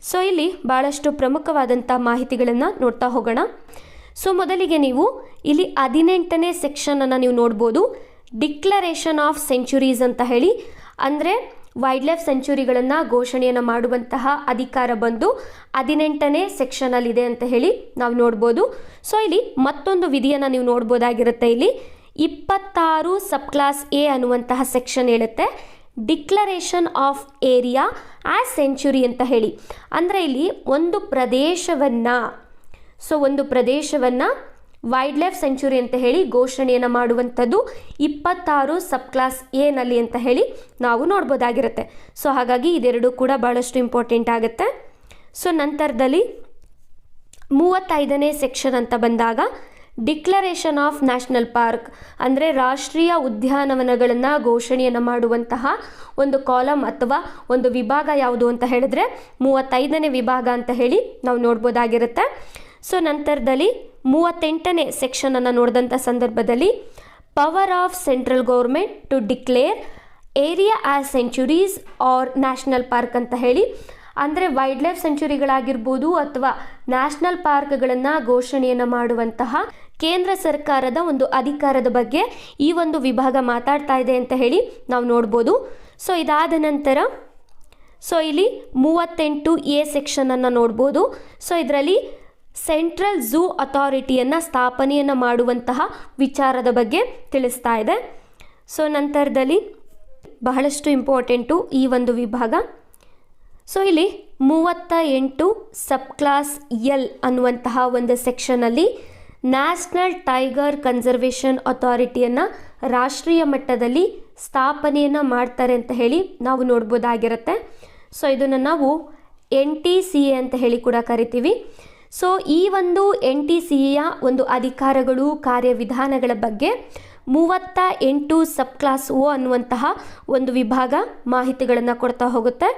ಸೊ ಇಲ್ಲಿ ಭಾಳಷ್ಟು ಪ್ರಮುಖವಾದಂಥ ಮಾಹಿತಿಗಳನ್ನು ನೋಡ್ತಾ ಹೋಗೋಣ. ಸೊ ಮೊದಲಿಗೆ ನೀವು ಇಲ್ಲಿ 18ನೇ ಸೆಕ್ಷನನ್ನು ನೀವು ನೋಡ್ಬೋದು. ಡಿಕ್ಲರೇಷನ್ ಆಫ್ ಸೆಂಚುರೀಸ್ ಅಂತ ಹೇಳಿ, ಅಂದರೆ ವೈಲ್ಡ್ ಲೈಫ್ ಸೆಂಚುರಿಗಳನ್ನು ಘೋಷಣೆಯನ್ನು ಮಾಡುವಂತಹ ಅಧಿಕಾರ ಬಂದು 18ನೇ ಸೆಕ್ಷನಲ್ಲಿದೆ ಅಂತ ಹೇಳಿ ನಾವು ನೋಡ್ಬೋದು. ಸೊ ಇಲ್ಲಿ ಮತ್ತೊಂದು ವಿಧಿಯನ್ನು ನೀವು ನೋಡ್ಬೋದಾಗಿರುತ್ತೆ. ಇಲ್ಲಿ 26 ಸಬ್ ಕ್ಲಾಸ್ ಎ ಅನ್ನುವಂತಹ ಸೆಕ್ಷನ್ ಹೇಳುತ್ತೆ declaration of area as century ಅಂತ ಹೇಳಿ. ಅಂದರೆ ಇಲ್ಲಿ ಒಂದು ಪ್ರದೇಶವನ್ನು ವೈಲ್ಡ್ ಲೈಫ್ ಸೆಂಚುರಿ ಅಂತ ಹೇಳಿ ಘೋಷಣೆಯನ್ನು ಮಾಡುವಂಥದ್ದು 26 ಸಬ್ ಕ್ಲಾಸ್ ಎ ನಲ್ಲಿ ಅಂತ ಹೇಳಿ ನಾವು ನೋಡ್ಬೋದಾಗಿರುತ್ತೆ. ಸೊ ಹಾಗಾಗಿ ಇದೆರಡು ಕೂಡ ಭಾಳಷ್ಟು ಇಂಪಾರ್ಟೆಂಟ್ ಆಗುತ್ತೆ. ಸೊ ನಂತರದಲ್ಲಿ 35ನೇ ಸೆಕ್ಷನ್ ಅಂತ ಬಂದಾಗ ಡಿಕ್ಲರೇಷನ್ ಆಫ್ ನ್ಯಾಷನಲ್ ಪಾರ್ಕ್, ಅಂದರೆ ರಾಷ್ಟ್ರೀಯ ಉದ್ಯಾನವನಗಳನ್ನು ಘೋಷಣೆಯನ್ನು ಮಾಡುವಂತಹ ಒಂದು ಕಾಲಮ್ ಅಥವಾ ಒಂದು ವಿಭಾಗ ಯಾವುದು ಅಂತ ಹೇಳಿದ್ರೆ 35ನೇ ವಿಭಾಗ ಅಂತ ಹೇಳಿ ನಾವು ನೋಡ್ಬೋದಾಗಿರುತ್ತೆ. ಸೊ ನಂತರದಲ್ಲಿ 38ನೇ ಸೆಕ್ಷನನ್ನು ನೋಡಿದಂಥ ಸಂದರ್ಭದಲ್ಲಿ power of central government to declare area as sanctuaries or national park ಅಂತ ಹೇಳಿ, ಅಂದರೆ ವೈಲ್ಡ್ ಲೈಫ್ ಸೆಂಚುರಿಗಳಾಗಿರ್ಬೋದು ಅಥವಾ ನ್ಯಾಷನಲ್ ಪಾರ್ಕ್ಗಳನ್ನು ಘೋಷಣೆಯನ್ನು ಮಾಡುವಂತಹ ಕೇಂದ್ರ ಸರ್ಕಾರದ ಒಂದು ಅಧಿಕಾರದ ಬಗ್ಗೆ ಈ ಒಂದು ವಿಭಾಗ ಮಾತಾಡ್ತಾ ಇದೆ ಅಂತ ಹೇಳಿ ನಾವು ನೋಡ್ಬೋದು. ಸೊ ಇದಾದ ನಂತರ ಸೊ ಇಲ್ಲಿ 38A ಸೆಕ್ಷನನ್ನು ನೋಡ್ಬೋದು. ಸೊ ಇದರಲ್ಲಿ ಸೆಂಟ್ರಲ್ ಝೂ ಅಥಾರಿಟಿಯನ್ನು ಸ್ಥಾಪನೆಯನ್ನು ಮಾಡುವಂತಹ ವಿಚಾರದ ಬಗ್ಗೆ ತಿಳಿಸ್ತಾ ಇದೆ. ಸೊ ನಂತರದಲ್ಲಿ ಬಹಳಷ್ಟು ಇಂಪಾರ್ಟೆಂಟು ಈ ಒಂದು ವಿಭಾಗ. ಸೊ ಇಲ್ಲಿ 38 ಸಬ್ ಕ್ಲಾಸ್ ಎಲ್ ಅನ್ನುವಂತಹ ಒಂದು ಸೆಕ್ಷನಲ್ಲಿ ನ್ಯಾಷನಲ್ ಟೈಗರ್ ಕನ್ಸರ್ವೇಷನ್ ಅಥಾರಿಟಿಯನ್ನು ರಾಷ್ಟ್ರೀಯ ಮಟ್ಟದಲ್ಲಿ ಸ್ಥಾಪನೆಯನ್ನು ಮಾಡ್ತಾರೆ ಅಂತ ಹೇಳಿ ನಾವು ನೋಡ್ಬೋದಾಗಿರುತ್ತೆ. ಸೊ ಇದನ್ನು ನಾವು NTCA ಅಂತ ಹೇಳಿ ಕೂಡ ಕರಿತೀವಿ. ಸೊ ಈ ಒಂದು NTCAಯ ಒಂದು ಅಧಿಕಾರಗಳು, ಕಾರ್ಯವಿಧಾನಗಳ ಬಗ್ಗೆ 38 ಸಬ್ ಕ್ಲಾಸ್ O ಅನ್ನುವಂತಹ ಒಂದು ವಿಭಾಗ ಮಾಹಿತಿಗಳನ್ನು ಕೊಡ್ತಾ ಹೋಗುತ್ತೆ.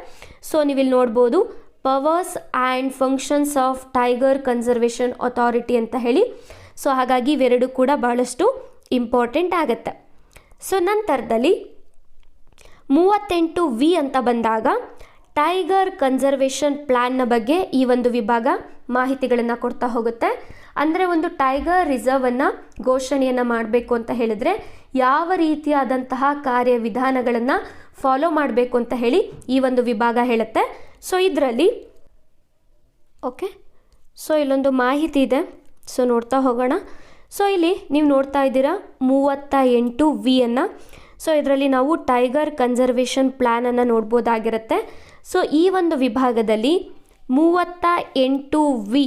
ಸೊ ನೀವಿಲ್ಲಿ ನೋಡ್ಬೋದು powers and functions of tiger conservation authority ಅಂತ ಹೇಳಿ. ಸೊ ಹಾಗಾಗಿ ಇವೆರಡು ಕೂಡ ಭಾಳಷ್ಟು ಇಂಪಾರ್ಟೆಂಟ್ ಆಗುತ್ತೆ. ಸೊ ನಂತರದಲ್ಲಿ 38V ಅಂತ ಬಂದಾಗ ಟೈಗರ್ ಕನ್ಸರ್ವೇಷನ್ ಪ್ಲ್ಯಾನ್ನ ಬಗ್ಗೆ ಈ ಒಂದು ವಿಭಾಗ ಮಾಹಿತಿಗಳನ್ನು ಕೊಡ್ತಾ ಹೋಗುತ್ತೆ. ಅಂದರೆ ಒಂದು ಟೈಗರ್ ರಿಸರ್ವನ್ನು ಘೋಷಣೆಯನ್ನು ಮಾಡಬೇಕು ಅಂತ ಹೇಳಿದ್ರೆ ಯಾವ ರೀತಿಯಾದಂತಹ ಕಾರ್ಯವಿಧಾನಗಳನ್ನು ಫಾಲೋ ಮಾಡಬೇಕು ಅಂತ ಹೇಳಿ ಈ ಒಂದು ವಿಭಾಗ ಹೇಳುತ್ತೆ. ಸೊ ಇದರಲ್ಲಿ ಸೊ ಇಲ್ಲೊಂದು ಮಾಹಿತಿ ಇದೆ. ಸೊ ನೋಡ್ತಾ ಹೋಗೋಣ. ಸೊ ಇಲ್ಲಿ ನೀವು ನೋಡ್ತಾ ಇದ್ದೀರಾ 38V ಅನ್ನು. ಸೊ ಇದರಲ್ಲಿ ನಾವು ಟೈಗರ್ ಕನ್ಸರ್ವೇಷನ್ ಪ್ಲ್ಯಾನನ್ನು ನೋಡ್ಬೋದಾಗಿರುತ್ತೆ. ಸೊ ಈ ಒಂದು ವಿಭಾಗದಲ್ಲಿ 38V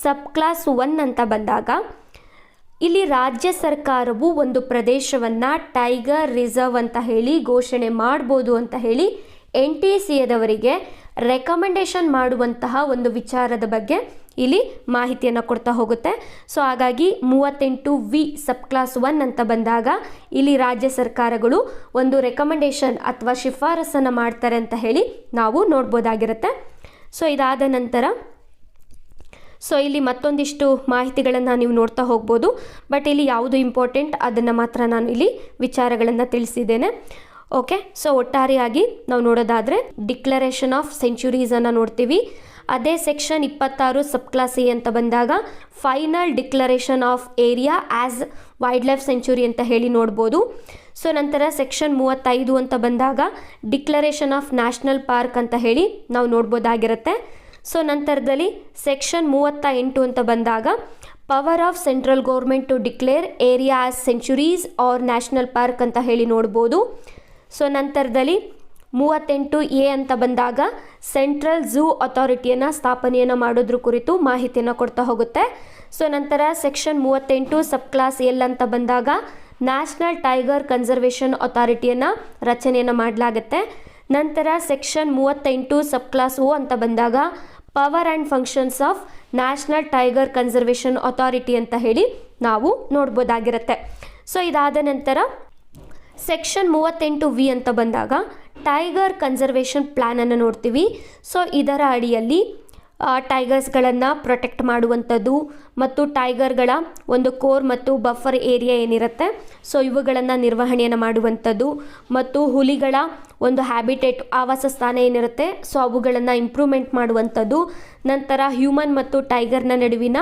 ಸಬ್ ಕ್ಲಾಸ್ 1 ಅಂತ ಬಂದಾಗ ಇಲ್ಲಿ ರಾಜ್ಯ ಸರ್ಕಾರವು ಒಂದು ಪ್ರದೇಶವನ್ನು ಟೈಗರ್ ರಿಸರ್ವ್ ಅಂತ ಹೇಳಿ ಘೋಷಣೆ ಮಾಡ್ಬೋದು ಅಂತ ಹೇಳಿ NTCAದವರಿಗೆ ರೆಕಮೆಂಡೇಶನ್ ಮಾಡುವಂತಹ ಒಂದು ವಿಚಾರದ ಬಗ್ಗೆ ಇಲ್ಲಿ ಮಾಹಿತಿಯನ್ನು ಕೊಡ್ತಾ ಹೋಗುತ್ತೆ. ಸೊ ಹಾಗಾಗಿ 38V ಸಬ್ ಕ್ಲಾಸ್ 1 ಅಂತ ಬಂದಾಗ ಇಲ್ಲಿ ರಾಜ್ಯ ಸರ್ಕಾರಗಳು ಒಂದು ರೆಕಮೆಂಡೇಶನ್ ಅಥವಾ ಶಿಫಾರಸನ್ನು ಮಾಡ್ತಾರೆ ಅಂತ ಹೇಳಿ ನಾವು ನೋಡ್ಬೋದಾಗಿರುತ್ತೆ. ಸೊ ಇದಾದ ನಂತರ ಸೊ ಇಲ್ಲಿ ಮತ್ತೊಂದಿಷ್ಟು ಮಾಹಿತಿಗಳನ್ನು ನೀವು ನೋಡ್ತಾ ಹೋಗ್ಬೋದು. ಬಟ್ ಇಲ್ಲಿ ಯಾವುದು ಇಂಪಾರ್ಟೆಂಟ್ ಅದನ್ನು ಮಾತ್ರ ನಾನು ಇಲ್ಲಿ ವಿಚಾರಗಳನ್ನು ತಿಳಿಸಿದ್ದೇನೆ. ಸೊ ಒಟ್ಟಾರೆಯಾಗಿ ನಾವು ನೋಡೋದಾದರೆ ಡಿಕ್ಲರೇಷನ್ ಆಫ್ ಸೆಂಚುರೀಸನ್ನು ನೋಡ್ತೀವಿ. ಅದೇ ಸೆಕ್ಷನ್ 26 ಸಬ್ ಕ್ಲಾಸ್ A ಅಂತ ಬಂದಾಗ final declaration of area as wild life century ಅಂತ ಹೇಳಿ ನೋಡ್ಬೋದು. ಸೊ ನಂತರ ಸೆಕ್ಷನ್ 35 ಅಂತ ಬಂದಾಗ ಡಿಕ್ಲರೇಷನ್ ಆಫ್ ನ್ಯಾಷನಲ್ ಪಾರ್ಕ್ ಅಂತ ಹೇಳಿ ನಾವು ನೋಡ್ಬೋದಾಗಿರುತ್ತೆ. ಸೊ ನಂತರದಲ್ಲಿ ಸೆಕ್ಷನ್ 38 ಅಂತ ಬಂದಾಗ power of central government to declare area as sanctuaries or national park ಅಂತ ಹೇಳಿ ನೋಡ್ಬೋದು. ಸೊ ನಂತರದಲ್ಲಿ 38A ಅಂತ ಬಂದಾಗ ಸೆಂಟ್ರಲ್ ಝೂ ಅಥಾರಿಟಿಯನ್ನು ಸ್ಥಾಪನೆಯನ್ನು ಮಾಡೋದ್ರ ಕುರಿತು ಮಾಹಿತಿಯನ್ನು ಕೊಡ್ತಾ ಹೋಗುತ್ತೆ. ಸೊ ನಂತರ ಸೆಕ್ಷನ್ 38 ಸಬ್ ಕ್ಲಾಸ್ L ಅಂತ ಬಂದಾಗ ನ್ಯಾಷನಲ್ ಟೈಗರ್ ಕನ್ಸರ್ವೇಷನ್ ಅಥಾರಿಟಿಯನ್ನು ರಚನೆಯನ್ನು ಮಾಡಲಾಗುತ್ತೆ. ನಂತರ ಸೆಕ್ಷನ್ 38 ಸಬ್ ಕ್ಲಾಸ್ O ಅಂತ ಬಂದಾಗ power and functions of national tiger conservation authority ಅಂತ ಹೇಳಿ ನಾವು ನೋಡ್ಬೋದಾಗಿರುತ್ತೆ. ಸೊ ಇದಾದ ನಂತರ ಸೆಕ್ಷನ್ 38V ಅಂತ ಬಂದಾಗ ಟೈಗರ್ ಕನ್ಸರ್ವೇಷನ್ ಪ್ಲ್ಯಾನನ್ನು ನೋಡ್ತೀವಿ. ಸೊ ಇದರ ಅಡಿಯಲ್ಲಿ ಟೈಗರ್ಸ್ಗಳನ್ನು ಪ್ರೊಟೆಕ್ಟ್ ಮಾಡುವಂಥದ್ದು ಮತ್ತು ಟೈಗರ್ಗಳ ಒಂದು ಕೋರ್ ಮತ್ತು ಬಫರ್ ಏರಿಯಾ ಏನಿರುತ್ತೆ ಸೊ ಇವುಗಳನ್ನು ನಿರ್ವಹಣೆಯನ್ನು ಮಾಡುವಂಥದ್ದು ಮತ್ತು ಹುಲಿಗಳ ಒಂದು ಹ್ಯಾಬಿಟೇಟ್ ಆವಾಸ ಸ್ಥಾನ ಏನಿರುತ್ತೆ ಸೊ ಅವುಗಳನ್ನು ಇಂಪ್ರೂವ್ಮೆಂಟ್ ಮಾಡುವಂಥದ್ದು, ನಂತರ ಹ್ಯೂಮನ್ ಮತ್ತು ಟೈಗರ್ನ ನಡುವಿನ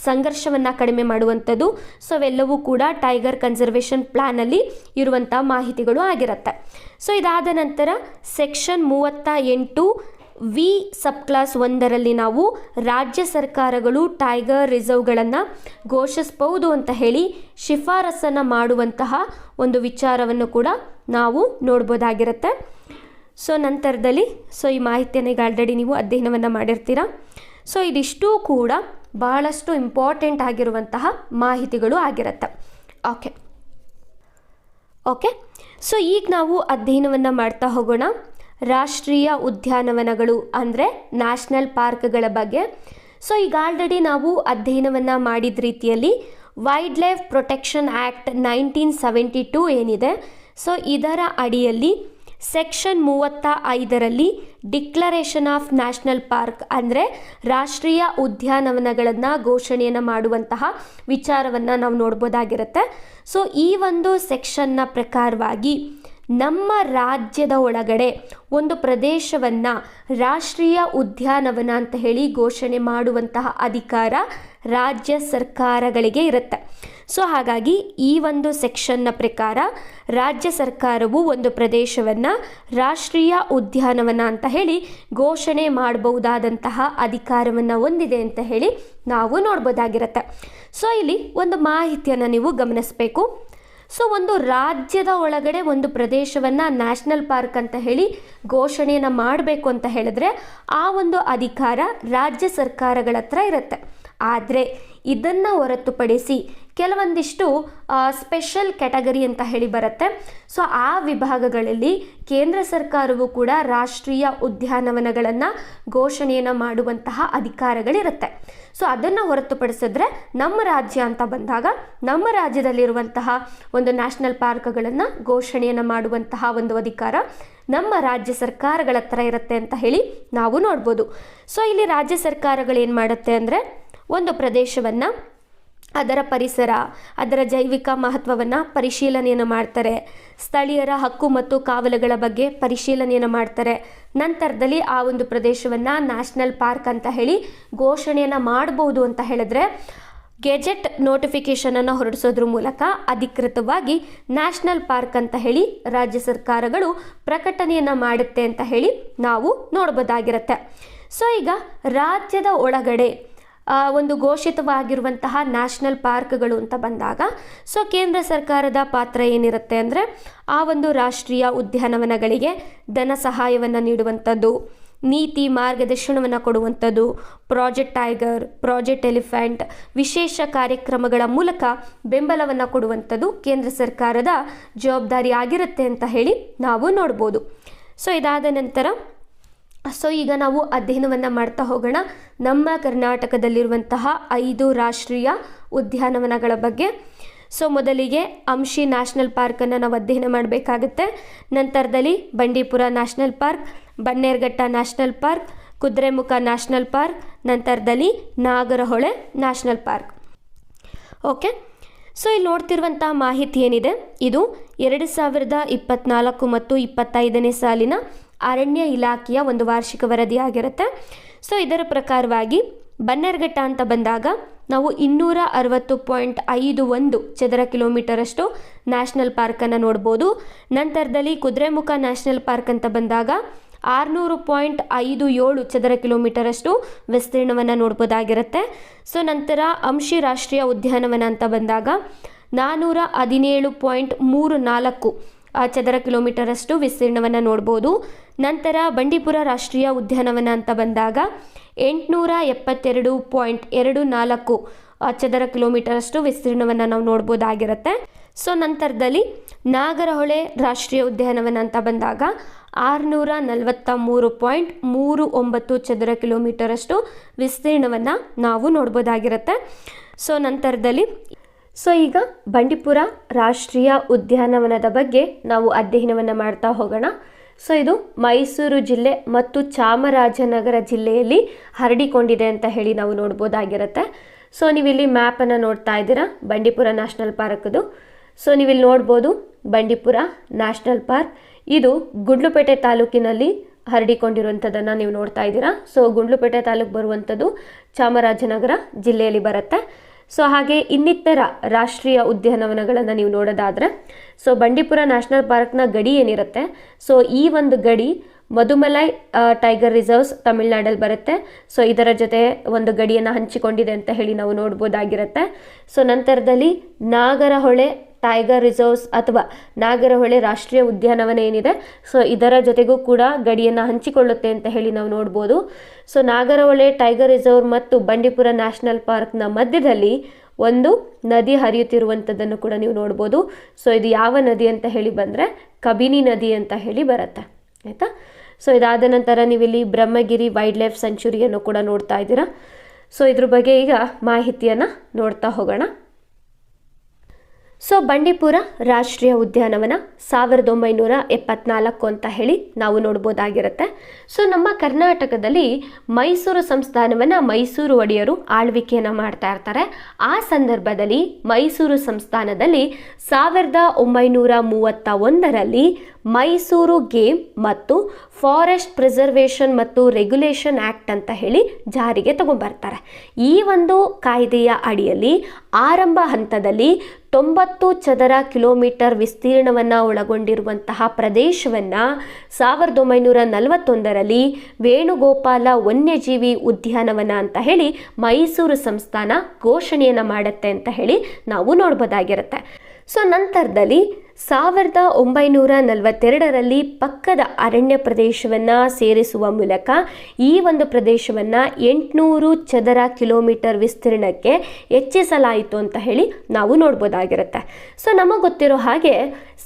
ಸಂಘರ್ಷವನ್ನು ಕಡಿಮೆ ಮಾಡುವಂಥದ್ದು. ಸೊ ಅವೆಲ್ಲವೂ ಕೂಡ ಟೈಗರ್ ಕನ್ಸರ್ವೇಷನ್ ಪ್ಲ್ಯಾನಲ್ಲಿ ಇರುವಂಥ ಮಾಹಿತಿಗಳು ಆಗಿರುತ್ತೆ. ಸೊ ಇದಾದ ನಂತರ ಸೆಕ್ಷನ್ 38V ಸಬ್ ಕ್ಲಾಸ್ 1ರಲ್ಲಿ ನಾವು ರಾಜ್ಯ ಸರ್ಕಾರಗಳು ಟೈಗರ್ ರಿಸರ್ವ್ಗಳನ್ನು ಘೋಷಿಸಬಹುದು ಅಂತ ಹೇಳಿ ಶಿಫಾರಸನ್ನು ಮಾಡುವಂತಹ ಒಂದು ವಿಚಾರವನ್ನು ಕೂಡ ನಾವು ನೋಡ್ಬೋದಾಗಿರುತ್ತೆ. ಸೊ ನಂತರದಲ್ಲಿ ಈ ಮಾಹಿತಿಯನ್ನು ಈಗ ಆಲ್ರೆಡಿ ನೀವು ಅಧ್ಯಯನವನ್ನು ಮಾಡಿರ್ತೀರ. ಸೊ ಇದಿಷ್ಟೂ ಕೂಡ ಬಹಳಷ್ಟು ಇಂಪಾರ್ಟೆಂಟ್ ಆಗಿರುವಂತಹ ಮಾಹಿತಿಗಳು ಆಗಿರುತ್ತೆ. ಓಕೆ ಸೊ ಈಗ ನಾವು ಅಧ್ಯಯನವನ್ನು ಮಾಡ್ತಾ ಹೋಗೋಣ ರಾಷ್ಟ್ರೀಯ ಉದ್ಯಾನವನಗಳು ಅಂದರೆ ನ್ಯಾಷನಲ್ ಪಾರ್ಕ್ಗಳ ಬಗ್ಗೆ. ಸೊ ಈಗ ಆಲ್ರೆಡಿ ನಾವು ಅಧ್ಯಯನವನ್ನು ಮಾಡಿದ ರೀತಿಯಲ್ಲಿ ವೈಲ್ಡ್ ಲೈಫ್ ಪ್ರೊಟೆಕ್ಷನ್ ಆ್ಯಕ್ಟ್ 1972 ಏನಿದೆ ಸೊ ಇದರ ಅಡಿಯಲ್ಲಿ ಸೆಕ್ಷನ್ 35ರಲ್ಲಿ ಡಿಕ್ಲರೇಷನ್ ಆಫ್ ನ್ಯಾಷನಲ್ ಪಾರ್ಕ್ ಅಂದರೆ ರಾಷ್ಟ್ರೀಯ ಉದ್ಯಾನವನಗಳನ್ನು ಘೋಷಣೆಯನ್ನು ಮಾಡುವಂತಹ ವಿಚಾರವನ್ನು ನಾವು ನೋಡ್ಬೋದಾಗಿರುತ್ತೆ. ಸೊ ಈ ಒಂದು ಸೆಕ್ಷನ್ನ ಪ್ರಕಾರವಾಗಿ ನಮ್ಮ ರಾಜ್ಯದ ಒಳಗಡೆ ಒಂದು ಪ್ರದೇಶವನ್ನು ರಾಷ್ಟ್ರೀಯ ಉದ್ಯಾನವನ ಅಂತ ಹೇಳಿ ಘೋಷಣೆ ಮಾಡುವಂತಹ ಅಧಿಕಾರ ರಾಜ್ಯ ಸರ್ಕಾರಗಳಿಗೆ ಇರುತ್ತೆ. ಸೊ ಹಾಗಾಗಿ ಈ ಒಂದು ಸೆಕ್ಷನ್ನ ಪ್ರಕಾರ ರಾಜ್ಯ ಸರ್ಕಾರವು ಒಂದು ಪ್ರದೇಶವನ್ನು ರಾಷ್ಟ್ರೀಯ ಉದ್ಯಾನವನ ಅಂತ ಹೇಳಿ ಘೋಷಣೆ ಮಾಡಬಹುದಾದಂತಹ ಅಧಿಕಾರವನ್ನು ಹೊಂದಿದೆ ಅಂತ ಹೇಳಿ ನಾವು ನೋಡ್ಬೋದಾಗಿರುತ್ತೆ. ಸೊ ಇಲ್ಲಿ ಒಂದು ಮಾಹಿತಿಯನ್ನು ನೀವು ಗಮನಿಸಬೇಕು. ಸೊ ಒಂದು ರಾಜ್ಯದ ಒಳಗಡೆ ಒಂದು ಪ್ರದೇಶವನ್ನು ನ್ಯಾಷನಲ್ ಪಾರ್ಕ್ ಅಂತ ಹೇಳಿ ಘೋಷಣೆಯನ್ನು ಮಾಡಬೇಕು ಅಂತ ಹೇಳಿದ್ರೆ ಆ ಒಂದು ಅಧಿಕಾರ ರಾಜ್ಯ ಸರ್ಕಾರಗಳ ಹತ್ರ ಇರುತ್ತೆ. ಆದರೆ ಇದನ್ನು ಹೊರತುಪಡಿಸಿ ಕೆಲವೊಂದಿಷ್ಟು ಸ್ಪೆಷಲ್ ಕ್ಯಾಟಗರಿ ಅಂತ ಹೇಳಿ ಬರುತ್ತೆ. ಸೊ ಆ ವಿಭಾಗಗಳಲ್ಲಿ ಕೇಂದ್ರ ಸರ್ಕಾರವು ಕೂಡ ರಾಷ್ಟ್ರೀಯ ಉದ್ಯಾನವನಗಳನ್ನು ಘೋಷಣೆಯನ್ನು ಮಾಡುವಂತಹ ಅಧಿಕಾರಗಳಿರುತ್ತೆ. ಸೊ ಅದನ್ನು ಹೊರತುಪಡಿಸಿದ್ರೆ ನಮ್ಮ ರಾಜ್ಯ ಅಂತ ಬಂದಾಗ ನಮ್ಮ ರಾಜ್ಯದಲ್ಲಿರುವಂತಹ ಒಂದು ನ್ಯಾಷನಲ್ ಪಾರ್ಕ್ಗಳನ್ನು ಘೋಷಣೆಯನ್ನು ಮಾಡುವಂತಹ ಒಂದು ಅಧಿಕಾರ ನಮ್ಮ ರಾಜ್ಯ ಸರ್ಕಾರಗಳ ಹತ್ರ ಇರುತ್ತೆ ಅಂತ ಹೇಳಿ ನಾವು ನೋಡ್ಬೋದು. ಸೊ ಇಲ್ಲಿ ರಾಜ್ಯ ಸರ್ಕಾರಗಳೇನು ಮಾಡುತ್ತೆ ಅಂದರೆ ಒಂದು ಪ್ರದೇಶವನ್ನು ಅದರ ಪರಿಸರ, ಅದರ ಜೈವಿಕ ಮಹತ್ವವನ್ನು ಪರಿಶೀಲನೆಯನ್ನು ಮಾಡ್ತಾರೆ. ಸ್ಥಳೀಯರ ಹಕ್ಕು ಮತ್ತು ಕಾವಲುಗಳ ಬಗ್ಗೆ ಪರಿಶೀಲನೆಯನ್ನು ಮಾಡ್ತಾರೆ. ನಂತರದಲ್ಲಿ ಆ ಒಂದು ಪ್ರದೇಶವನ್ನು ನ್ಯಾಷನಲ್ ಪಾರ್ಕ್ ಅಂತ ಹೇಳಿ ಘೋಷಣೆಯನ್ನು ಮಾಡ್ಬೋದು ಅಂತ ಹೇಳಿದ್ರೆ ಗೆಜೆಟ್ ನೋಟಿಫಿಕೇಷನನ್ನು ಹೊರಡಿಸೋದ್ರ ಮೂಲಕ ಅಧಿಕೃತವಾಗಿ ನ್ಯಾಷನಲ್ ಪಾರ್ಕ್ ಅಂತ ಹೇಳಿ ರಾಜ್ಯ ಸರ್ಕಾರಗಳು ಪ್ರಕಟಣೆಯನ್ನು ಮಾಡುತ್ತೆ ಅಂತ ಹೇಳಿ ನಾವು ನೋಡ್ಬೋದಾಗಿರುತ್ತೆ. ಸೊ ಈಗ ರಾಜ್ಯದ ಒಳಗಡೆ ಒಂದು ಘೋಷಿತವಾಗಿರುವಂತಹ ನ್ಯಾಷನಲ್ ಪಾರ್ಕ್ಗಳು ಅಂತ ಬಂದಾಗ ಸೊ ಕೇಂದ್ರ ಸರ್ಕಾರದ ಪಾತ್ರ ಏನಿರುತ್ತೆ ಅಂದರೆ ಆ ಒಂದು ರಾಷ್ಟ್ರೀಯ ಉದ್ಯಾನವನಗಳಿಗೆ ಧನ ಸಹಾಯವನ್ನು ನೀಡುವಂಥದ್ದು, ನೀತಿ ಮಾರ್ಗದರ್ಶನವನ್ನು ಕೊಡುವಂಥದ್ದು, ಪ್ರಾಜೆಕ್ಟ್ ಟೈಗರ್, ಪ್ರಾಜೆಕ್ಟ್ ಎಲಿಫೆಂಟ್ ವಿಶೇಷ ಕಾರ್ಯಕ್ರಮಗಳ ಮೂಲಕ ಬೆಂಬಲವನ್ನು ಕೊಡುವಂಥದ್ದು ಕೇಂದ್ರ ಸರ್ಕಾರದ ಜವಾಬ್ದಾರಿ ಆಗಿರುತ್ತೆ ಅಂತ ಹೇಳಿ ನಾವು ನೋಡ್ಬೋದು. ಸೊ ಇದಾದ ನಂತರ ಈಗ ನಾವು ಅಧ್ಯಯನವನ್ನು ಮಾಡ್ತಾ ಹೋಗೋಣ ನಮ್ಮ ಕರ್ನಾಟಕದಲ್ಲಿರುವಂತಹ 5 ರಾಷ್ಟ್ರೀಯ ಉದ್ಯಾನವನಗಳ ಬಗ್ಗೆ. ಸೊ ಮೊದಲಿಗೆ ಅಂಶಿ ನ್ಯಾಷನಲ್ ಪಾರ್ಕನ್ನು ನಾವು ಅಧ್ಯಯನ ಮಾಡಬೇಕಾಗುತ್ತೆ. ನಂತರದಲ್ಲಿ Bandipur national park, Bannerghatta national park, Kudremukh national park, ನಂತರದಲ್ಲಿ Nagarhole national park. Okay, so ಇಲ್ಲಿ ನೋಡ್ತಿರುವಂಥ ಮಾಹಿತಿ ಏನಿದೆ ಇದು 2024 ಮತ್ತು 25ನೇ ಸಾಲಿನ ಅರಣ್ಯ ಇಲಾಖೆಯ ಒಂದು ವಾರ್ಷಿಕ ವರದಿಯಾಗಿರುತ್ತೆ. ಸೊ ಇದರ ಪ್ರಕಾರವಾಗಿ ಬನ್ನೇರುಘಟ್ಟ ಅಂತ ಬಂದಾಗ ನಾವು 260.51 ಚದರ ಕಿಲೋಮೀಟರಷ್ಟು ನ್ಯಾಷನಲ್ ಪಾರ್ಕನ್ನು ನೋಡ್ಬೋದು. ನಂತರದಲ್ಲಿ ಕುದುರೆಮುಖ ನ್ಯಾಷನಲ್ ಪಾರ್ಕ್ ಅಂತ ಬಂದಾಗ 600.57 ಚದರ ಕಿಲೋಮೀಟರಷ್ಟು ವಿಸ್ತೀರ್ಣವನ್ನು ನೋಡ್ಬೋದಾಗಿರುತ್ತೆ. ಸೊ ನಂತರ ಅಂಶಿ ರಾಷ್ಟ್ರೀಯ ಉದ್ಯಾನವನ ಅಂತ ಬಂದಾಗ 417.34 ಚದರ ಕಿಲೋಮೀಟರಷ್ಟು ವಿಸ್ತೀರ್ಣವನ್ನು ನೋಡ್ಬೋದು. ನಂತರ ಬಂಡೀಪುರ ರಾಷ್ಟ್ರೀಯ ಉದ್ಯಾನವನ ಅಂತ ಬಂದಾಗ 872.24 ಚದರ ಕಿಲೋಮೀಟರಷ್ಟು ವಿಸ್ತೀರ್ಣವನ್ನು ನಾವು ನೋಡ್ಬೋದಾಗಿರುತ್ತೆ. ಸೊ ನಂತರದಲ್ಲಿ ನಾಗರಹೊಳೆ ರಾಷ್ಟ್ರೀಯ ಉದ್ಯಾನವನ ಅಂತ ಬಂದಾಗ 643.39 ಚದರ ಕಿಲೋಮೀಟರಷ್ಟು ವಿಸ್ತೀರ್ಣವನ್ನು ನಾವು ನೋಡ್ಬೋದಾಗಿರುತ್ತೆ. ಸೊ ನಂತರದಲ್ಲಿ ಈಗ ಬಂಡೀಪುರ ರಾಷ್ಟ್ರೀಯ ಉದ್ಯಾನವನದ ಬಗ್ಗೆ ನಾವು ಅಧ್ಯಯನವನ್ನು ಮಾಡ್ತಾ ಹೋಗೋಣ. ಸೊ ಇದು ಮೈಸೂರು ಜಿಲ್ಲೆ ಮತ್ತು ಚಾಮರಾಜನಗರ ಜಿಲ್ಲೆಯಲ್ಲಿ ಹರಡಿಕೊಂಡಿದೆ ಅಂತ ಹೇಳಿ ನಾವು ನೋಡ್ಬೋದಾಗಿರುತ್ತೆ. ಸೊ ನೀವಿಲ್ಲಿ ಮ್ಯಾಪನ್ನು ನೋಡ್ತಾ ಇದ್ದೀರಾ ಬಂಡೀಪುರ ನ್ಯಾಷನಲ್ ಪಾರ್ಕ್ದು. ಸೊ ನೀವಿಲ್ಲಿ ನೋಡ್ಬೋದು ಬಂಡೀಪುರ ನ್ಯಾಷನಲ್ ಪಾರ್ಕ್ ಇದು ಗುಂಡ್ಲುಪೇಟೆ ತಾಲೂಕಿನಲ್ಲಿ ಹರಡಿಕೊಂಡಿರುವಂಥದ್ದನ್ನು ನೀವು ನೋಡ್ತಾ ಇದ್ದೀರಾ. ಸೊ ಗುಂಡ್ಲುಪೇಟೆ ತಾಲೂಕು ಬರುವಂಥದ್ದು ಚಾಮರಾಜನಗರ ಜಿಲ್ಲೆಯಲ್ಲಿ ಬರುತ್ತೆ. ಸೊ ಹಾಗೆ ಇನ್ನಿತರ ರಾಷ್ಟ್ರೀಯ ಉದ್ಯಾನವನಗಳನ್ನು ನೀವು ನೋಡೋದಾದರೆ ಸೊ ಬಂಡೀಪುರ ನ್ಯಾಷನಲ್ ಪಾರ್ಕ್ನ ಗಡಿ ಏನಿರುತ್ತೆ ಸೊ ಈ ಒಂದು ಗಡಿ ಮಧುಮಲೈ ಟೈಗರ್ ರಿಸರ್ವ್ಸ್ ತಮಿಳ್ನಾಡಲ್ಲಿ ಬರುತ್ತೆ. ಸೊ ಇದರ ಜೊತೆ ಒಂದು ಗಡಿಯನ್ನು ಹಂಚಿಕೊಂಡಿದೆ ಅಂತ ಹೇಳಿ ನಾವು ನೋಡ್ಬೋದಾಗಿರುತ್ತೆ. ಸೊ ನಂತರದಲ್ಲಿ ನಾಗರಹೊಳೆ ಟೈಗರ್ ರಿಸರ್ವ್ಸ್ ಅಥವಾ ನಾಗರಹೊಳೆ ರಾಷ್ಟ್ರೀಯ ಉದ್ಯಾನವನ ಏನಿದೆ ಸೊ ಇದರ ಜೊತೆಗೂ ಕೂಡ ಗಡಿಯನ್ನು ಹಂಚಿಕೊಳ್ಳುತ್ತೆ ಅಂತ ಹೇಳಿ ನಾವು ನೋಡ್ಬೋದು. ಸೊ ನಾಗರಹೊಳೆ ಟೈಗರ್ ರಿಸರ್ವ್ ಮತ್ತು ಬಂಡೀಪುರ ನ್ಯಾಷನಲ್ ಪಾರ್ಕ್ನ ಮಧ್ಯದಲ್ಲಿ ಒಂದು ನದಿ ಹರಿಯುತ್ತಿರುವಂಥದ್ದನ್ನು ಕೂಡ ನೀವು ನೋಡ್ಬೋದು. ಸೊ ಇದು ಯಾವ ನದಿ ಅಂತ ಹೇಳಿ ಬಂದರೆ ಕಬಿನಿ ನದಿ ಅಂತ ಹೇಳಿ ಬರುತ್ತೆ, ಆಯಿತಾ. ಸೊ ಇದಾದ ನಂತರ ನೀವಿಲ್ಲಿ ಬ್ರಹ್ಮಗಿರಿ ವೈಲ್ಡ್ ಲೈಫ್ ಸೆಂಚುರಿಯನ್ನು ಕೂಡ ನೋಡ್ತಾ ಇದ್ದೀರಾ. ಸೊ ಇದ್ರ ಬಗ್ಗೆ ಈಗ ಮಾಹಿತಿಯನ್ನು ನೋಡ್ತಾ ಹೋಗೋಣ. ಸೊ ಬಂಡೀಪುರ ರಾಷ್ಟ್ರೀಯ ಉದ್ಯಾನವನ 1974 ಅಂತ ಹೇಳಿ ನಾವು ನೋಡ್ಬೋದಾಗಿರುತ್ತೆ. ಸೊ ನಮ್ಮ ಕರ್ನಾಟಕದಲ್ಲಿ ಮೈಸೂರು ಸಂಸ್ಥಾನವನ್ನು ಮೈಸೂರು ಒಡೆಯರು ಆಳ್ವಿಕೆಯನ್ನು ಮಾಡ್ತಾ ಇರ್ತಾರೆ. ಆ ಸಂದರ್ಭದಲ್ಲಿ ಮೈಸೂರು ಸಂಸ್ಥಾನದಲ್ಲಿ 1931ರಲ್ಲಿ ಮೈಸೂರು ಗೇಮ್ ಮತ್ತು ಫಾರೆಸ್ಟ್ ಪ್ರಿಸರ್ವೇಷನ್ ಮತ್ತು ರೆಗ್ಯುಲೇಷನ್ ಆ್ಯಕ್ಟ್ ಅಂತ ಹೇಳಿ ಜಾರಿಗೆ ತಗೊಂಡ್ಬರ್ತಾರೆ. ಈ ಒಂದು ಕಾಯ್ದೆಯ ಅಡಿಯಲ್ಲಿ ಆರಂಭ ಹಂತದಲ್ಲಿ 90 ಚದರ ಕಿಲೋಮೀಟರ್ ವಿಸ್ತೀರ್ಣವನ್ನು ಒಳಗೊಂಡಿರುವಂತಹ ಪ್ರದೇಶವನ್ನು 1941ರಲ್ಲಿ ವೇಣುಗೋಪಾಲ ವನ್ಯಜೀವಿ ಉದ್ಯಾನವನ ಅಂತ ಹೇಳಿ ಮೈಸೂರು ಸಂಸ್ಥಾನ ಘೋಷಣೆಯನ್ನು ಮಾಡುತ್ತೆ ಅಂತ ಹೇಳಿ ನಾವು ನೋಡ್ಬೋದಾಗಿರುತ್ತೆ. ಸೊ ನಂತರದಲ್ಲಿ 1942ರಲ್ಲಿ ಪಕ್ಕದ ಅರಣ್ಯ ಪ್ರದೇಶವನ್ನು ಸೇರಿಸುವ ಮೂಲಕ ಈ ಒಂದು ಪ್ರದೇಶವನ್ನು 800 ಚದರ ಕಿಲೋಮೀಟರ್ ವಿಸ್ತೀರ್ಣಕ್ಕೆ ಹೆಚ್ಚಿಸಲಾಯಿತು ಅಂತ ಹೇಳಿ ನಾವು ನೋಡ್ಬೋದಾಗಿರುತ್ತೆ. ಸೊ ನಮಗೆ ಗೊತ್ತಿರೋ ಹಾಗೆ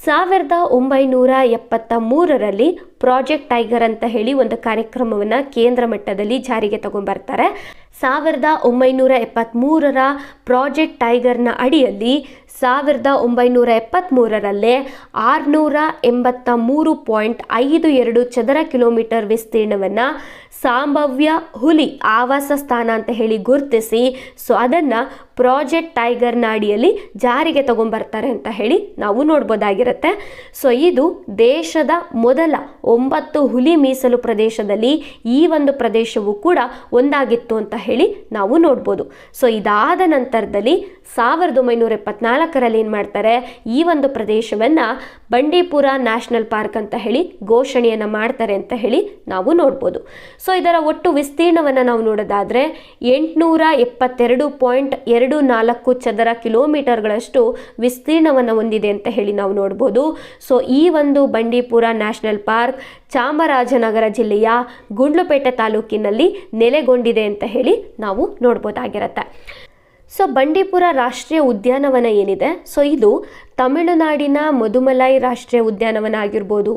1973ರಲ್ಲಿ ಪ್ರಾಜೆಕ್ಟ್ ಟೈಗರ್ ಅಂತ ಹೇಳಿ ಒಂದು ಕಾರ್ಯಕ್ರಮವನ್ನು ಕೇಂದ್ರ ಮಟ್ಟದಲ್ಲಿ ಜಾರಿಗೆ ತಗೊಂಡ್ಬರ್ತಾರೆ. 1973ರ ಪ್ರಾಜೆಕ್ಟ್ ಟೈಗರ್ನ ಅಡಿಯಲ್ಲಿ 1973ರಲ್ಲೇ 683.52 ಚದರ ಕಿಲೋಮೀಟರ್ ವಿಸ್ತೀರ್ಣವನ್ನು ಸಂಭಾವ್ಯ ಹುಲಿ ಆವಾಸ ಸ್ಥಾನ ಅಂತ ಹೇಳಿ ಗುರುತಿಸಿ ಸೊ ಅದನ್ನು ಪ್ರಾಜೆಕ್ಟ್ ಟೈಗರ್ನ ಅಡಿಯಲ್ಲಿ ಜಾರಿಗೆ ತಗೊಂಡ್ಬರ್ತಾರೆ ಅಂತ ಹೇಳಿ ನಾವು ನೋಡ್ಬೋದಾಗಿರುತ್ತೆ. ಸೊ ಇದು ದೇಶದ ಮೊದಲ 9 ಹುಲಿ ಮೀಸಲು ಪ್ರದೇಶದಲ್ಲಿ ಈ ಒಂದು ಪ್ರದೇಶವು ಕೂಡ ಒಂದಾಗಿತ್ತು ಅಂತ ಹೇಳಿ ನಾವು ನೋಡ್ಬೋದು. ಸೊ ಇದಾದ ನಂತರದಲ್ಲಿ 1974ರಲ್ಲಿ ಏನು ಮಾಡ್ತಾರೆ, ಈ ಒಂದು ಪ್ರದೇಶವನ್ನು ಬಂಡೀಪುರ ನ್ಯಾಷನಲ್ ಪಾರ್ಕ್ ಅಂತ ಹೇಳಿ ಘೋಷಣೆಯನ್ನು ಮಾಡ್ತಾರೆ ಅಂತ ಹೇಳಿ ನಾವು ನೋಡ್ಬೋದು. ಸೊ ಇದರ ಒಟ್ಟು ವಿಸ್ತೀರ್ಣವನ್ನು ನಾವು ನೋಡೋದಾದರೆ 872.24 ಚದರ ಕಿಲೋಮೀಟರ್ಗಳಷ್ಟು ವಿಸ್ತೀರ್ಣವನ್ನು ಹೊಂದಿದೆ ಅಂತ ಹೇಳಿ ನಾವು ನೋಡ್ಬೋದು. ಸೊ ಈ ಒಂದು ಬಂಡೀಪುರ ನ್ಯಾಷನಲ್ ಪಾರ್ಕ್ ಚಾಮರಾಜನಗರ ಜಿಲ್ಲೆಯ ಗುಂಡ್ಲುಪೇಟೆ ತಾಲೂಕಿನಲ್ಲಿ ನೆಲೆಗೊಂಡಿದೆ ಅಂತ ಹೇಳಿ ನಾವು ನೋಡ್ಬೋದಾಗಿರುತ್ತೆ. ಸೊ ಬಂಡೀಪುರ ರಾಷ್ಟ್ರೀಯ ಉದ್ಯಾನವನ ಏನಿದೆ, ಸೊ ಇದು ತಮಿಳುನಾಡಿನ ಮಧುಮಲೈ ರಾಷ್ಟ್ರೀಯ ಉದ್ಯಾನವನ ಆಗಿರ್ಬೋದು,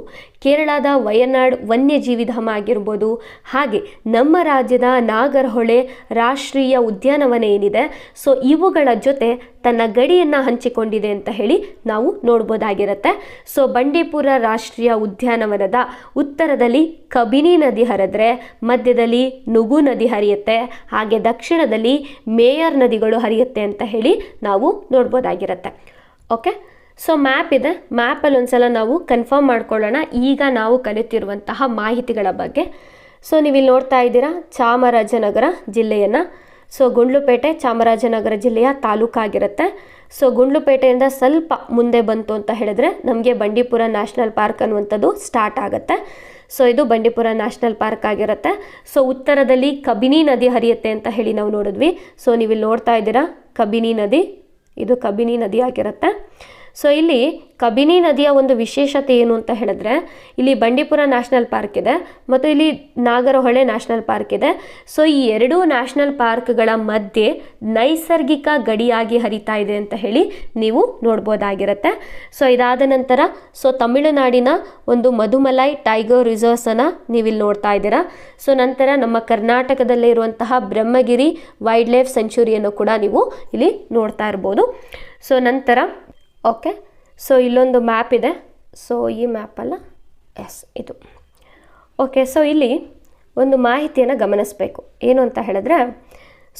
ಕೇರಳದ ವಯನಾಡ್ ವನ್ಯಜೀವಿಧಾಮ ಆಗಿರ್ಬೋದು, ಹಾಗೆ ನಮ್ಮ ರಾಜ್ಯದ ನಾಗರಹೊಳೆ ರಾಷ್ಟ್ರೀಯ ಉದ್ಯಾನವನ ಏನಿದೆ, ಸೊ ಇವುಗಳ ಜೊತೆ ತನ್ನ ಗಡಿಯನ್ನು ಹಂಚಿಕೊಂಡಿದೆ ಅಂತ ಹೇಳಿ ನಾವು ನೋಡ್ಬೋದಾಗಿರುತ್ತೆ. ಸೊ ಬಂಡೀಪುರ ರಾಷ್ಟ್ರೀಯ ಉದ್ಯಾನವನದ ಉತ್ತರದಲ್ಲಿ ಕಬಿನಿ ನದಿ ಹರಿದ್ರೆ, ಮಧ್ಯದಲ್ಲಿ ನುಗು ನದಿ ಹರಿಯುತ್ತೆ, ಹಾಗೆ ದಕ್ಷಿಣದಲ್ಲಿ ಮೇಯರ್ ನದಿಗಳು ಹರಿಯುತ್ತೆ ಅಂತ ಹೇಳಿ ನಾವು ನೋಡ್ಬೋದಾಗಿರುತ್ತೆ. ಓಕೆ, ಸೊ ಮ್ಯಾಪ್ ಇದೆ, ಮ್ಯಾಪಲ್ಲಿ ಒಂದ್ಸಲ ನಾವು ಕನ್ಫರ್ಮ್ ಮಾಡ್ಕೊಳ್ಳೋಣ ಈಗ ನಾವು ಕಲಿತಿರುವಂತಹ ಮಾಹಿತಿಗಳ ಬಗ್ಗೆ. ಸೊ ನೀವಿಲ್ಲಿ ನೋಡ್ತಾ ಇದ್ದೀರಾ ಚಾಮರಾಜನಗರ ಜಿಲ್ಲೆಯನ್ನು. ಸೊ ಗುಂಡ್ಲುಪೇಟೆ ಚಾಮರಾಜನಗರ ಜಿಲ್ಲೆಯ ತಾಲೂಕಾಗಿರುತ್ತೆ. ಸೊ ಗುಂಡ್ಲುಪೇಟೆಯಿಂದ ಸ್ವಲ್ಪ ಮುಂದೆ ಬಂತು ಅಂತ ಹೇಳಿದ್ರೆ ನಮಗೆ ಬಂಡೀಪುರ ನ್ಯಾಷನಲ್ ಪಾರ್ಕ್ ಅನ್ನುವಂಥದ್ದು ಸ್ಟಾರ್ಟ್ ಆಗುತ್ತೆ. ಸೊ ಇದು ಬಂಡೀಪುರ ನ್ಯಾಷನಲ್ ಪಾರ್ಕ್ ಆಗಿರುತ್ತೆ. ಸೊ ಉತ್ತರದಲ್ಲಿ ಕಬಿನಿ ನದಿ ಹರಿಯುತ್ತೆ ಅಂತ ಹೇಳಿ ನಾವು ನೋಡಿದ್ವಿ. ಸೊ ನೀವಿಲ್ಲಿ ನೋಡ್ತಾ ಇದ್ದೀರಾ ಕಬಿನಿ ನದಿ, ಇದು ಕಬಿನಿ ನದಿ ಆಗಿರುತ್ತೆ. ಸೊ ಇಲ್ಲಿ ಕಬಿನಿ ನದಿಯ ಒಂದು ವಿಶೇಷತೆ ಏನು ಅಂತ ಹೇಳಿದ್ರೆ, ಇಲ್ಲಿ ಬಂಡೀಪುರ ನ್ಯಾಷನಲ್ ಪಾರ್ಕ್ ಇದೆ ಮತ್ತು ಇಲ್ಲಿ ನಾಗರಹೊಳೆ ನ್ಯಾಷನಲ್ ಪಾರ್ಕ್ ಇದೆ. ಸೊ ಈ ಎರಡೂ ನ್ಯಾಷನಲ್ ಪಾರ್ಕ್ಗಳ ಮಧ್ಯೆ ನೈಸರ್ಗಿಕ ಗಡಿಯಾಗಿ ಹರಿತಾ ಇದೆ ಅಂತ ಹೇಳಿ ನೀವು ನೋಡ್ಬೋದಾಗಿರುತ್ತೆ. ಸೊ ಇದಾದ ನಂತರ ಸೊ ತಮಿಳುನಾಡಿನ ಒಂದು ಮಧುಮಲೈ ಟೈಗರ್ ರಿಸರ್ವ್ಸನ್ನು ನೀವಿಲ್ಲಿ ನೋಡ್ತಾ ಇದ್ದೀರಾ. ಸೊ ನಂತರ ನಮ್ಮ ಕರ್ನಾಟಕದಲ್ಲೇ ಇರುವಂತಹ ಬ್ರಹ್ಮಗಿರಿ ವೈಲ್ಡ್ ಲೈಫ್ ಸೆಂಚುರಿಯನ್ನು ಕೂಡ ನೀವು ಇಲ್ಲಿ ನೋಡ್ತಾ ಇರ್ಬೋದು. ಸೊ ನಂತರ ಓಕೆ, ಸೊ ಇಲ್ಲೊಂದು ಮ್ಯಾಪ್ ಇದೆ. ಸೊ ಈ ಮ್ಯಾಪಲ್ಲ, ಎಸ್ ಇದು ಓಕೆ. ಸೊ ಇಲ್ಲಿ ಒಂದು ಮಾಹಿತಿಯನ್ನು ಗಮನಿಸಬೇಕು, ಏನು ಅಂತ ಹೇಳಿದ್ರೆ,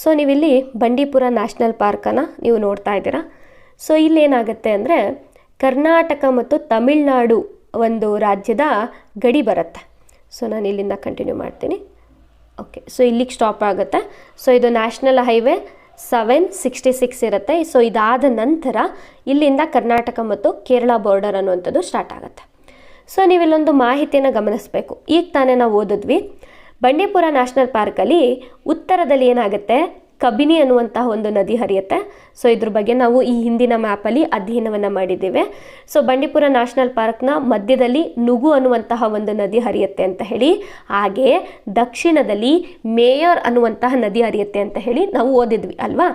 ಸೊ ನೀವಿಲ್ಲಿ ಬಂಡೀಪುರ ನ್ಯಾಷನಲ್ ಪಾರ್ಕನ್ನು ನೀವು ನೋಡ್ತಾ ಇದ್ದೀರಾ. ಸೊ ಇಲ್ಲೇನಾಗುತ್ತೆ ಅಂದರೆ ಕರ್ನಾಟಕ ಮತ್ತು ತಮಿಳುನಾಡು ಒಂದು ರಾಜ್ಯದ ಗಡಿ ಬರುತ್ತೆ. ಸೊ ನಾನು ಇಲ್ಲಿಂದ ಕಂಟಿನ್ಯೂ ಮಾಡ್ತೀನಿ. ಓಕೆ, ಸೊ ಇಲ್ಲಿಗೆ ಸ್ಟಾಪ್ ಆಗುತ್ತೆ. ಸೊ ಇದು ನ್ಯಾಷನಲ್ ಹೈವೇ 766 ಇರುತ್ತೆ. ಸೊ ಇದಾದ ನಂತರ ಇಲ್ಲಿಂದ ಕರ್ನಾಟಕ ಮತ್ತು ಕೇರಳ ಬಾರ್ಡರ್ ಅನ್ನುವಂಥದ್ದು ಸ್ಟಾರ್ಟ್ ಆಗುತ್ತೆ. ಸೊ ನೀವಿಲ್ಲೊಂದು ಮಾಹಿತಿಯನ್ನು ಗಮನಿಸಬೇಕು. ಈಗ ತಾನೇ ನಾವು ಓದಿದ್ವಿ, ಬಂಡೀಪುರ ನ್ಯಾಷನಲ್ ಪಾರ್ಕಲ್ಲಿ ಉತ್ತರದಲ್ಲಿ ಏನಾಗುತ್ತೆ, ಕಬಿನಿ ಅನ್ನುವಂತಹ ಒಂದು ನದಿ ಹರಿಯುತ್ತೆ. ಸೊ ಇದ್ರ ಬಗ್ಗೆ ನಾವು ಈ ಹಿಂದಿನ ಮ್ಯಾಪಲ್ಲಿ ಅಧ್ಯಯನವನ್ನು ಮಾಡಿದ್ದೇವೆ. ಸೊ ಬಂಡೀಪುರ ನ್ಯಾಷನಲ್ ಪಾರ್ಕ್ನ ಮಧ್ಯದಲ್ಲಿ ನುಗು ಅನ್ನುವಂತಹ ಒಂದು ನದಿ ಹರಿಯುತ್ತೆ ಅಂತ ಹೇಳಿ, ಹಾಗೆ ದಕ್ಷಿಣದಲ್ಲಿ ಮೇಯರ್ ಅನ್ನುವಂತಹ ನದಿ ಹರಿಯುತ್ತೆ ಅಂತ ಹೇಳಿ ನಾವು ಓದಿದ್ವಿ ಅಲ್ವಾ.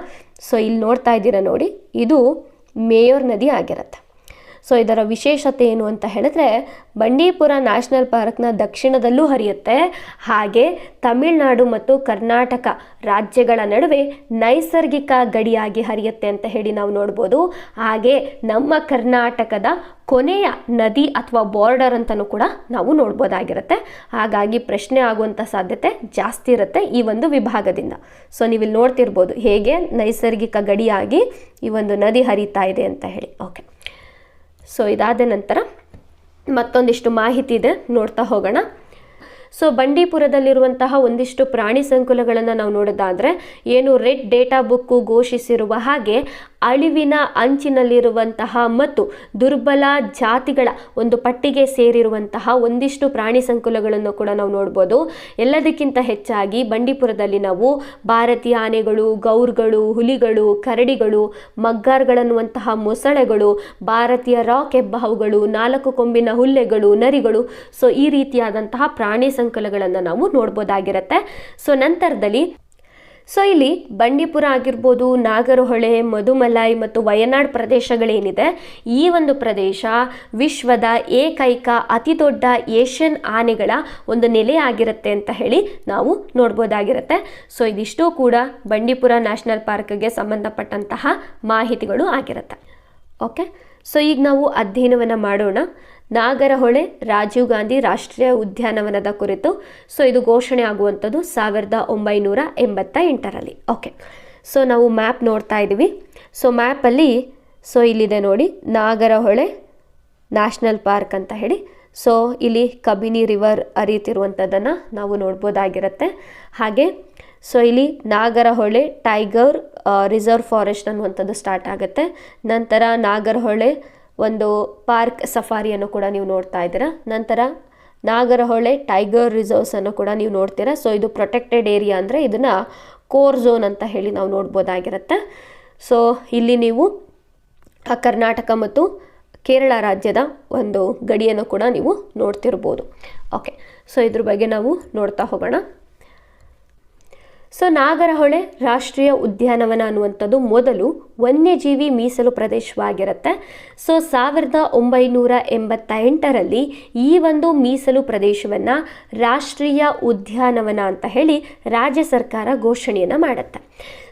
ಸೊ ಇಲ್ಲಿ ನೋಡ್ತಾ ಇದ್ದೀರಾ ನೋಡಿ, ಇದು ಮೇಯರ್ ನದಿ ಆಗಿರುತ್ತೆ. ಸೊ ಇದರ ವಿಶೇಷತೆ ಏನು ಅಂತ ಹೇಳಿದ್ರೆ, ಬಂಡೀಪುರ ನ್ಯಾಷನಲ್ ಪಾರ್ಕ್ನ ದಕ್ಷಿಣದಲ್ಲೂ ಹರಿಯುತ್ತೆ, ಹಾಗೆ ತಮಿಳುನಾಡು ಮತ್ತು ಕರ್ನಾಟಕ ರಾಜ್ಯಗಳ ನಡುವೆ ನೈಸರ್ಗಿಕ ಗಡಿಯಾಗಿ ಹರಿಯುತ್ತೆ ಅಂತ ಹೇಳಿ ನಾವು ನೋಡ್ಬೋದು. ಹಾಗೆ ನಮ್ಮ ಕರ್ನಾಟಕದ ಕೊನೆಯ ನದಿ ಅಥವಾ ಬಾರ್ಡರ್ ಅಂತಲೂ ಕೂಡ ನಾವು ನೋಡ್ಬೋದಾಗಿರುತ್ತೆ. ಹಾಗಾಗಿ ಪ್ರಶ್ನೆ ಆಗುವಂಥ ಸಾಧ್ಯತೆ ಜಾಸ್ತಿ ಇರುತ್ತೆ ಈ ಒಂದು ವಿಭಾಗದಿಂದ. ಸೊ ನೀವಿಲ್ಲಿ ನೋಡ್ತಿರ್ಬೋದು ಹೇಗೆ ನೈಸರ್ಗಿಕ ಗಡಿಯಾಗಿ ಈ ಒಂದು ನದಿ ಹರಿತಾ ಇದೆ ಅಂತ ಹೇಳಿ. ಓಕೆ, ಸೊ ಇದಾದ ನಂತರ ಮತ್ತೊಂದಿಷ್ಟು ಮಾಹಿತಿ ಇದೆ, ನೋಡ್ತಾ ಹೋಗೋಣ. ಸೊ ಬಂಡೀಪುರದಲ್ಲಿರುವಂತಹ ಒಂದಿಷ್ಟು ಪ್ರಾಣಿ ಸಂಕುಲಗಳನ್ನು ನಾವು ನೋಡೋದಾದರೆ, ಏನು ರೆಡ್ ಡೇಟಾ ಬುಕ್ಕು ಘೋಷಿಸಿರುವ ಹಾಗೆ ಅಳಿವಿನ ಅಂಚಿನಲ್ಲಿರುವಂತಹ ಮತ್ತು ದುರ್ಬಲ ಜಾತಿಗಳ ಒಂದು ಪಟ್ಟಿಗೆ ಸೇರಿರುವಂತಹ ಒಂದಿಷ್ಟು ಪ್ರಾಣಿ ಸಂಕುಲಗಳನ್ನು ಕೂಡ ನಾವು ನೋಡ್ಬೋದು. ಎಲ್ಲದಕ್ಕಿಂತ ಹೆಚ್ಚಾಗಿ ಬಂಡೀಪುರದಲ್ಲಿ ನಾವು ಭಾರತೀಯ ಆನೆಗಳು, ಗೌರ್ಗಳು, ಹುಲಿಗಳು, ಕರಡಿಗಳು, ಮಗ್ಗಾರ್ಗಳನ್ನುವಂತಹ ಮೊಸಳೆಗಳು, ಭಾರತೀಯ ರಾಕ್ ಹೆಬ್ಬಾವುಗಳು, 4 ಕೊಂಬಿನ ಹುಲ್ಲೆಗಳು, ನರಿಗಳು, ಸೊ ಈ ರೀತಿಯಾದಂತಹ ಪ್ರಾಣಿ ಸಂಕುಲಗಳನ್ನು ನಾವು ನೋಡ್ಬೋದಾಗಿರುತ್ತೆ. ಸೊ ನಂತರದಲ್ಲಿ ಇಲ್ಲಿ ಬಂಡೀಪುರ ಆಗಿರ್ಬೋದು, ನಾಗರಹೊಳೆ, ಮಧುಮಲೈ ಮತ್ತು ವಯನಾಡ್ ಪ್ರದೇಶಗಳೇನಿದೆ, ಈ ಒಂದು ಪ್ರದೇಶ ವಿಶ್ವದ ಏಕೈಕ ಅತಿ ದೊಡ್ಡ ಏಷ್ಯನ್ ಆನೆಗಳ ಒಂದು ನೆಲೆ ಆಗಿರುತ್ತೆ ಅಂತ ಹೇಳಿ ನಾವು ನೋಡ್ಬೋದಾಗಿರುತ್ತೆ. ಸೊ ಇದಿಷ್ಟು ಕೂಡ ಬಂಡೀಪುರ ನ್ಯಾಷನಲ್ ಪಾರ್ಕ್ಗೆ ಸಂಬಂಧಪಟ್ಟಂತಹ ಮಾಹಿತಿಗಳು ಆಗಿರುತ್ತೆ. ಓಕೆ, ಸೊ ಈಗ ನಾವು ಅಧ್ಯಯನವನ್ನು ಮಾಡೋಣ ನಾಗರಹೊಳೆ ರಾಜೀವ್ ಗಾಂಧಿ ರಾಷ್ಟ್ರೀಯ ಉದ್ಯಾನವನದ ಕುರಿತು. ಸೊ ಇದು ಘೋಷಣೆ ಆಗುವಂಥದ್ದು 1988ರಲ್ಲಿ. ಓಕೆ, ಸೊ ನಾವು ಮ್ಯಾಪ್ ನೋಡ್ತಾ ಇದ್ದೀವಿ. ಸೊ ಮ್ಯಾಪಲ್ಲಿ ಇಲ್ಲಿದೆ ನೋಡಿ ನಾಗರಹೊಳೆ ನ್ಯಾಷನಲ್ ಪಾರ್ಕ್ ಅಂತ ಹೇಳಿ. ಸೊ ಇಲ್ಲಿ ಕಬಿನಿ ರಿವರ್ ಹರಿಯುತ್ತಿರುವಂಥದ್ದನ್ನು ನಾವು ನೋಡ್ಬೋದಾಗಿರುತ್ತೆ. ಹಾಗೆ ಇಲ್ಲಿ ನಾಗರಹೊಳೆ ಟೈಗರ್ ರಿಸರ್ವ್ ಫಾರೆಸ್ಟ್ ಅನ್ನುವಂಥದ್ದು ಸ್ಟಾರ್ಟ್ ಆಗುತ್ತೆ. ನಂತರ ನಾಗರಹೊಳೆ ಒಂದು ಪಾರ್ಕ್ ಸಫಾರಿಯನ್ನು ಕೂಡ ನೀವು ನೋಡ್ತಾ ಇದ್ದೀರಾ. ನಂತರ ನಾಗರಹೊಳೆ ಟೈಗರ್ ರಿಸರ್ವ್ಸನ್ನು ಕೂಡ ನೀವು ನೋಡ್ತೀರಾ. ಸೊ ಇದು ಪ್ರೊಟೆಕ್ಟೆಡ್ ಏರಿಯಾ, ಅಂದರೆ ಇದನ್ನು ಕೋರ್ ಝೋನ್ ಅಂತ ಹೇಳಿ ನಾವು ನೋಡ್ಬೋದಾಗಿರುತ್ತೆ. ಸೊ ಇಲ್ಲಿ ನೀವು ಕರ್ನಾಟಕ ಮತ್ತು ಕೇರಳ ರಾಜ್ಯದ ಒಂದು ಗಡಿಯನ್ನು ಕೂಡ ನೀವು ನೋಡ್ತಿರ್ಬೋದು. ಓಕೆ, ಸೊ ಇದ್ರ ಬಗ್ಗೆ ನಾವು ನೋಡ್ತಾ ಹೋಗೋಣ. ಸೊ ನಾಗರಹೊಳೆ ರಾಷ್ಟ್ರೀಯ ಉದ್ಯಾನವನ ಅನ್ನುವಂಥದ್ದು ಮೊದಲು ವನ್ಯಜೀವಿ ಮೀಸಲು ಪ್ರದೇಶವಾಗಿರುತ್ತೆ. ಸೊ 1988ರಲ್ಲಿ ಈ ಒಂದು ಮೀಸಲು ಪ್ರದೇಶವನ್ನು ರಾಷ್ಟ್ರೀಯ ಉದ್ಯಾನವನ ಅಂತ ಹೇಳಿ ರಾಜ್ಯ ಸರ್ಕಾರ ಘೋಷಣೆಯನ್ನು ಮಾಡುತ್ತೆ.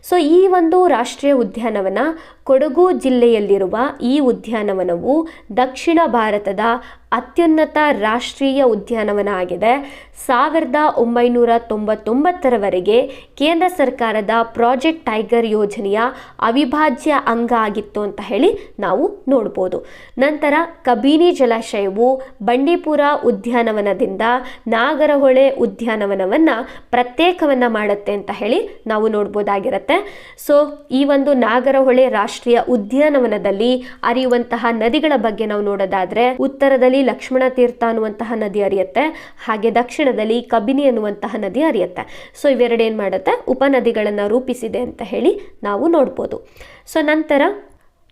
ಸೊ ಈ ಒಂದು ರಾಷ್ಟ್ರೀಯ ಉದ್ಯಾನವನ ಕೊಡಗು ಜಿಲ್ಲೆಯಲ್ಲಿರುವ ಈ ಉದ್ಯಾನವನವು ದಕ್ಷಿಣ ಭಾರತದ ಅತ್ಯುನ್ನತ ರಾಷ್ಟ್ರೀಯ ಉದ್ಯಾನವನ ಆಗಿದೆ. 1999ರವರೆಗೆ ಕೇಂದ್ರ ಸರ್ಕಾರದ ಪ್ರಾಜೆಕ್ಟ್ ಟೈಗರ್ ಯೋಜನೆಯ ಅವಿಭಾಜ್ಯ ಅಂಗ ಆಗಿತ್ತು ಅಂತ ಹೇಳಿ ನಾವು ನೋಡ್ಬೋದು. ನಂತರ ಕಬಿನಿ ಜಲಾಶಯವು ಬಂಡೀಪುರ ಉದ್ಯಾನವನದಿಂದ ನಾಗರಹೊಳೆ ಉದ್ಯಾನವನವನ್ನು ಪ್ರತ್ಯೇಕವನ್ನು ಮಾಡುತ್ತೆ ಅಂತ ಹೇಳಿ ನಾವು ನೋಡ್ಬೋದಾಗಿರುತ್ತೆ. ಸೊ ಈ ಒಂದು ನಾಗರಹೊಳೆ ರಾಷ್ಟ್ರೀಯ ಉದ್ಯಾನವನದಲ್ಲಿ ಹರಿಯುವಂತಹ ನದಿಗಳ ಬಗ್ಗೆ ನಾವು ನೋಡೋದಾದ್ರೆ, ಉತ್ತರದಲ್ಲಿ ಲಕ್ಷ್ಮಣ ತೀರ್ಥ ಅನ್ನುವಂತಹ ನದಿ ಹರಿಯುತ್ತೆ, ಹಾಗೆ ದಕ್ಷಿಣದಲ್ಲಿ ಕಬಿನಿ ಅನ್ನುವಂತಹ ನದಿ ಹರಿಯುತ್ತೆ. ಸೊ ಇವೆರಡು ಏನು ಮಾಡುತ್ತೆ, ಉಪನದಿಗಳನ್ನು ರೂಪಿಸಿದೆ ಅಂತ ಹೇಳಿ ನಾವು ನೋಡ್ಬೋದು. ಸೊ ನಂತರ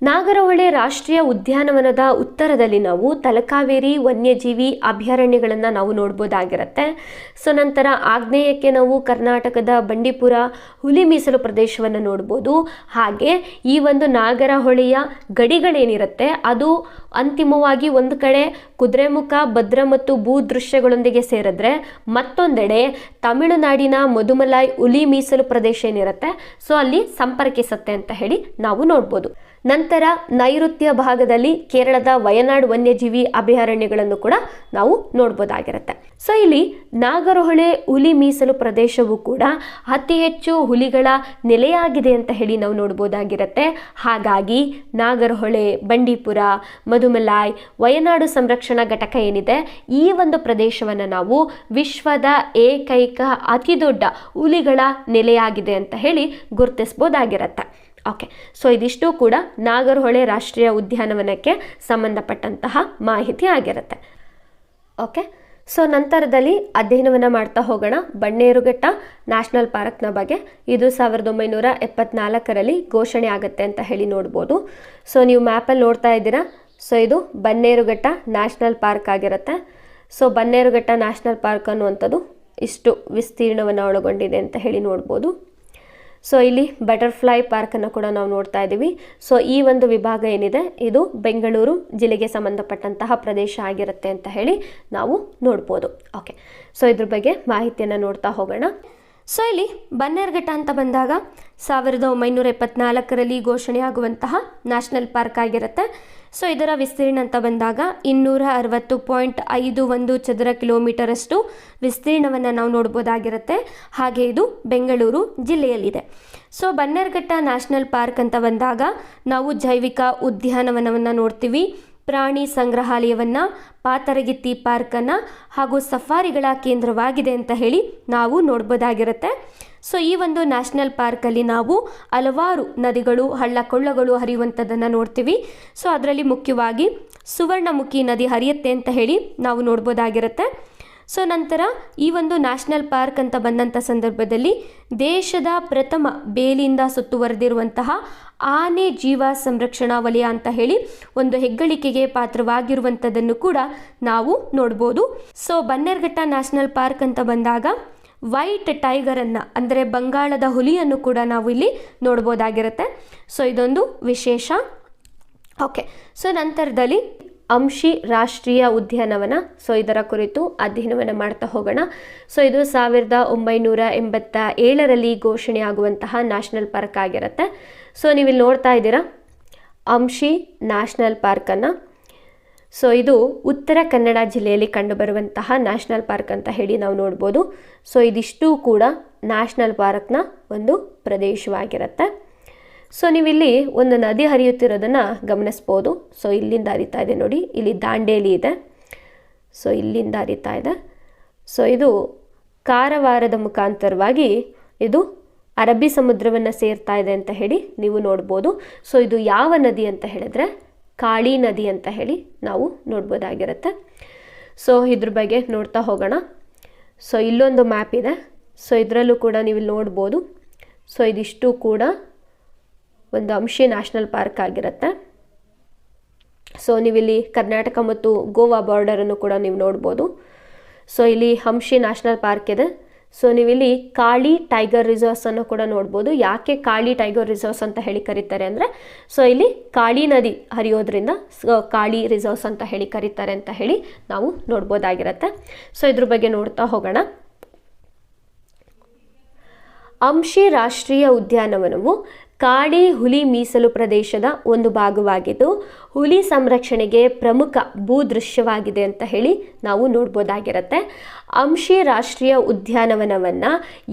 ನಾಗರಹೊಳೆ ರಾಷ್ಟ್ರೀಯ ಉದ್ಯಾನವನದ ಉತ್ತರದಲ್ಲಿ ನಾವು ತಲಕಾವೇರಿ ವನ್ಯಜೀವಿ ಅಭಯಾರಣ್ಯಗಳನ್ನು ನಾವು ನೋಡ್ಬೋದಾಗಿರುತ್ತೆ. ಸೊ ನಂತರ ಆಗ್ನೇಯಕ್ಕೆ ನಾವು ಕರ್ನಾಟಕದ ಬಂಡೀಪುರ ಹುಲಿ ಮೀಸಲು ಪ್ರದೇಶವನ್ನು ನೋಡ್ಬೋದು. ಹಾಗೆ ಈ ಒಂದು ನಾಗರಹೊಳೆಯ ಗಡಿಗಳೇನಿರುತ್ತೆ ಅದು ಅಂತಿಮವಾಗಿ ಒಂದು ಕಡೆ ಕುದುರೆಮುಖ, ಭದ್ರ ಮತ್ತು ಭೂ ದೃಶ್ಯಗಳೊಂದಿಗೆ ಸೇರಿದ್ರೆ, ಮತ್ತೊಂದೆಡೆ ತಮಿಳುನಾಡಿನ ಮಧುಮಲೈ ಹುಲಿ ಮೀಸಲು ಪ್ರದೇಶ ಏನಿರುತ್ತೆ ಸೊ ಅಲ್ಲಿ ಸಂಪರ್ಕಿಸುತ್ತೆ ಅಂತ ಹೇಳಿ ನಾವು ನೋಡ್ಬೋದು. ನಂತರ ನೈಋತ್ಯ ಭಾಗದಲ್ಲಿ ಕೇರಳದ ವಯನಾಡ್ ವನ್ಯಜೀವಿ ಅಭಯಾರಣ್ಯಗಳನ್ನು ಕೂಡ ನಾವು ನೋಡ್ಬೋದಾಗಿರುತ್ತೆ. ಸೊ ಇಲ್ಲಿ ನಾಗರಹೊಳೆ ಹುಲಿ ಮೀಸಲು ಪ್ರದೇಶವು ಕೂಡ ಅತಿ ಹೆಚ್ಚು ಹುಲಿಗಳ ನೆಲೆಯಾಗಿದೆ ಅಂತ ಹೇಳಿ ನಾವು ನೋಡ್ಬೋದಾಗಿರುತ್ತೆ. ಹಾಗಾಗಿ ನಾಗರಹೊಳೆ, ಬಂಡೀಪುರ, ಮಧುಮಲೈ, ವಯನಾಡು ಸಂರಕ್ಷಣಾ ಘಟಕ ಏನಿದೆ ಈ ಒಂದು ಪ್ರದೇಶವನ್ನು ನಾವು ವಿಶ್ವದ ಏಕೈಕ ಅತಿ ದೊಡ್ಡ ಹುಲಿಗಳ ನೆಲೆಯಾಗಿದೆ ಅಂತ ಹೇಳಿ ಗುರುತಿಸ್ಬೋದಾಗಿರುತ್ತೆ. ಓಕೆ, ಸೊ ಇದಿಷ್ಟು ಕೂಡ ನಾಗರಹೊಳೆ ರಾಷ್ಟ್ರೀಯ ಉದ್ಯಾನವನಕ್ಕೆ ಸಂಬಂಧಪಟ್ಟಂತಹ ಮಾಹಿತಿ ಆಗಿರುತ್ತೆ. ಓಕೆ, ಸೊ ನಂತರದಲ್ಲಿ ಅಧ್ಯಯನವನ್ನು ಮಾಡ್ತಾ ಹೋಗೋಣ ಬನ್ನೇರುಘಟ್ಟ ನ್ಯಾಷನಲ್ ಪಾರ್ಕ್ನ ಬಗ್ಗೆ. ಇದು 1974ರಲ್ಲಿ ಘೋಷಣೆ ಆಗುತ್ತೆ ಅಂತ ಹೇಳಿ ನೋಡ್ಬೋದು. ಸೊ ನೀವು ಮ್ಯಾಪಲ್ಲಿ ನೋಡ್ತಾ ಇದ್ದೀರಾ. ಸೊ ಇದು ಬನ್ನೇರುಘಟ್ಟ ನ್ಯಾಷನಲ್ ಪಾರ್ಕ್ ಆಗಿರುತ್ತೆ. ಸೊ ಬನ್ನೇರುಘಟ್ಟ ನ್ಯಾಷನಲ್ ಪಾರ್ಕ್ ಅನ್ನುವಂಥದ್ದು ಇಷ್ಟು ವಿಸ್ತೀರ್ಣವನ್ನು ಒಳಗೊಂಡಿದೆ ಅಂತ ಹೇಳಿ ನೋಡ್ಬೋದು. ಸೊ ಇಲ್ಲಿ ಬಟರ್ಫ್ಲೈ ಪಾರ್ಕನ್ನು ಕೂಡ ನಾವು ನೋಡ್ತಾ ಇದ್ದೀವಿ. ಸೊ ಈ ಒಂದು ವಿಭಾಗ ಏನಿದೆ ಇದು ಬೆಂಗಳೂರು ಜಿಲ್ಲೆಗೆ ಸಂಬಂಧಪಟ್ಟಂತಹ ಪ್ರದೇಶ ಆಗಿರುತ್ತೆ ಅಂತ ಹೇಳಿ ನಾವು ನೋಡ್ಬೋದು. ಓಕೆ, ಸೊ ಇದ್ರ ಬಗ್ಗೆ ಮಾಹಿತಿಯನ್ನು ನೋಡ್ತಾ ಹೋಗೋಣ. ಸೊ ಇಲ್ಲಿ ಬನ್ನೇರುಘಟ್ಟ ಅಂತ ಬಂದಾಗ 1974ರಲ್ಲಿ ಘೋಷಣೆಯಾಗುವಂತಹ ನ್ಯಾಷನಲ್ ಪಾರ್ಕ್ ಆಗಿರುತ್ತೆ. ಸೊ ಇದರ ವಿಸ್ತೀರ್ಣ ಅಂತ ಬಂದಾಗ 260.51 ಚದರ ಕಿಲೋಮೀಟರಷ್ಟು ವಿಸ್ತೀರ್ಣವನ್ನು ನಾವು ನೋಡ್ಬೋದಾಗಿರುತ್ತೆ. ಹಾಗೆ ಇದು ಬೆಂಗಳೂರು ಜಿಲ್ಲೆಯಲ್ಲಿದೆ. ಸೊ ಬನ್ನೇರುಘಟ್ಟ ನ್ಯಾಷನಲ್ ಪಾರ್ಕ್ ಅಂತ ಬಂದಾಗ ನಾವು ಜೈವಿಕ ಉದ್ಯಾನವನವನ್ನು ನೋಡ್ತೀವಿ, ಪ್ರಾಣಿ ಸಂಗ್ರಹಾಲಯವನ್ನು, ಪಾತರಗಿತ್ತಿ ಪಾರ್ಕನ್ನು ಹಾಗೂ ಸಫಾರಿಗಳ ಕೇಂದ್ರವಾಗಿದೆ ಅಂತ ಹೇಳಿ ನಾವು ನೋಡ್ಬೋದಾಗಿರುತ್ತೆ. ಸೊ ಈ ಒಂದು ನ್ಯಾಷನಲ್ ಪಾರ್ಕಲ್ಲಿ ನಾವು ಹಲವಾರು ನದಿಗಳು ಹಳ್ಳ ಕೊಳ್ಳಗಳು ಹರಿಯುವಂಥದ್ದನ್ನು ನೋಡ್ತೀವಿ. ಸೊ ಅದರಲ್ಲಿ ಮುಖ್ಯವಾಗಿ ಸುವರ್ಣಮುಖಿ ನದಿ ಹರಿಯುತ್ತೆ ಅಂತ ಹೇಳಿ ನಾವು ನೋಡ್ಬೋದಾಗಿರುತ್ತೆ. ಸೊ ನಂತರ ಈ ಒಂದು ನ್ಯಾಷನಲ್ ಪಾರ್ಕ್ ಅಂತ ಬಂದಂಥ ಸಂದರ್ಭದಲ್ಲಿ ದೇಶದ ಪ್ರಥಮ ಬೇಲಿಯಿಂದ ಸುತ್ತುವರೆದಿರುವಂತಹ ಆನೆ ಜೀವ ಸಂರಕ್ಷಣಾ ವಲಯ ಅಂತ ಹೇಳಿ ಒಂದು ಹೆಗ್ಗಳಿಕೆಗೆ ಪಾತ್ರವಾಗಿರುವಂಥದ್ದನ್ನು ಕೂಡ ನಾವು ನೋಡ್ಬೋದು. ಸೊ ಬನ್ನೇರುಘಟ್ಟ ನ್ಯಾಷನಲ್ ಪಾರ್ಕ್ ಅಂತ ಬಂದಾಗ ವೈಟ್ ಟೈಗರನ್ನು ಅಂದರೆ ಬಂಗಾಳದ ಹುಲಿಯನ್ನು ಕೂಡ ನಾವು ಇಲ್ಲಿ ನೋಡ್ಬೋದಾಗಿರುತ್ತೆ. ಸೊ ಇದೊಂದು ವಿಶೇಷ. ಓಕೆ, ಸೊ ನಂತರದಲ್ಲಿ ಅಂಶಿ ರಾಷ್ಟ್ರೀಯ ಉದ್ಯಾನವನ. ಸೊ ಇದರ ಕುರಿತು ಅಧ್ಯಯನವನ್ನು ಮಾಡ್ತಾ ಹೋಗೋಣ. ಸೊ ಇದು 1987ರಲ್ಲಿ ಘೋಷಣೆಯಾಗುವಂತಹ ನ್ಯಾಷನಲ್ ಪಾರ್ಕ್ ಆಗಿರುತ್ತೆ. ಸೊ ನೀವಿಲ್ಲಿ ನೋಡ್ತಾ ಇದ್ದೀರಾ ಅಂಶಿ ನ್ಯಾಷನಲ್ ಪಾರ್ಕನ್ನು. ಸೊ ಇದು ಉತ್ತರ ಕನ್ನಡ ಜಿಲ್ಲೆಯಲ್ಲಿ ಕಂಡುಬರುವಂತಹ ನ್ಯಾಷನಲ್ ಪಾರ್ಕ್ ಅಂತ ಹೇಳಿ ನಾವು ನೋಡ್ಬೋದು. ಸೊ ಇದಿಷ್ಟು ಕೂಡ ನ್ಯಾಷನಲ್ ಪಾರ್ಕ್ನ ಒಂದು ಪ್ರದೇಶವಾಗಿರುತ್ತೆ. ಸೊ ನೀವಿಲ್ಲಿ ಒಂದು ನದಿ ಹರಿಯುತ್ತಿರೋದನ್ನು ಗಮನಿಸ್ಬೋದು. ಸೊ ಇಲ್ಲಿಂದ ಹರಿತಾ ಇದೆ ನೋಡಿ, ಇಲ್ಲಿ ದಾಂಡೇಲಿ ಇದೆ. ಸೊ ಇಲ್ಲಿಂದ ಹರಿತಾ ಇದೆ. ಸೊ ಇದು ಕಾರವಾರದ ಮುಖಾಂತರವಾಗಿ ಇದು ಅರಬ್ಬಿ ಸಮುದ್ರವನ್ನು ಸೇರ್ತಾ ಇದೆ ಅಂತ ಹೇಳಿ ನೀವು ನೋಡ್ಬೋದು. ಸೊ ಇದು ಯಾವ ನದಿ ಅಂತ ಹೇಳಿದ್ರೆ ಕಾಳಿ ನದಿ ಅಂತ ಹೇಳಿ ನಾವು ನೋಡ್ಬೋದಾಗಿರುತ್ತೆ. ಸೊ ಇದ್ರ ಬಗ್ಗೆ ನೋಡ್ತಾ ಹೋಗೋಣ. ಸೊ ಇಲ್ಲೊಂದು ಮ್ಯಾಪ್ ಇದೆ. ಸೊ ಇದರಲ್ಲೂ ಕೂಡ ನೀವು ನೋಡ್ಬೋದು. ಸೊ ಇದಿಷ್ಟು ಕೂಡ ಒಂದು ಅಂಶಿ ನ್ಯಾಷನಲ್ ಪಾರ್ಕ್ ಆಗಿರುತ್ತೆ. ಸೊ ನೀವಿಲ್ಲಿ ಕರ್ನಾಟಕ ಮತ್ತು ಗೋವಾ ಬಾರ್ಡರನ್ನು ಕೂಡ ನೀವು ನೋಡ್ಬೋದು. ಸೊ ಇಲ್ಲಿ ಅಂಶಿ ನ್ಯಾಷನಲ್ ಪಾರ್ಕ್ ಇದೆ. ಸೊ ನೀವಿಲ್ಲಿ ಕಾಳಿ ಟೈಗರ್ ರಿಸರ್ವ್ಸನ್ನು ಕೂಡ ನೋಡ್ಬೋದು. ಯಾಕೆ ಕಾಳಿ ಟೈಗರ್ ರಿಸರ್ವ್ಸ್ ಅಂತ ಹೇಳಿ ಕರೀತಾರೆ ಅಂದರೆ ಸೊ ಇಲ್ಲಿ ಕಾಳಿ ನದಿ ಹರಿಯೋದ್ರಿಂದ ಕಾಳಿ ರಿಸರ್ವ್ಸ್ ಅಂತ ಹೇಳಿ ಕರೀತಾರೆ ಅಂತ ಹೇಳಿ ನಾವು ನೋಡ್ಬೋದಾಗಿರುತ್ತೆ. ಸೊ ಇದ್ರ ಬಗ್ಗೆ ನೋಡ್ತಾ ಹೋಗೋಣ. ಅಂಶಿ ರಾಷ್ಟ್ರೀಯ ಉದ್ಯಾನವನವು ಕಾಳಿ ಹುಲಿ ಮೀಸಲು ಪ್ರದೇಶದ ಒಂದು ಭಾಗವಾಗಿದ್ದು ಹುಲಿ ಸಂರಕ್ಷಣೆಗೆ ಪ್ರಮುಖ ಭೂದೃಶ್ಯವಾಗಿದೆ ಅಂತ ಹೇಳಿ ನಾವು ನೋಡ್ಬೋದಾಗಿರುತ್ತೆ. ಅಂಶಿ ರಾಷ್ಟ್ರೀಯ ಉದ್ಯಾನವನವನ್ನು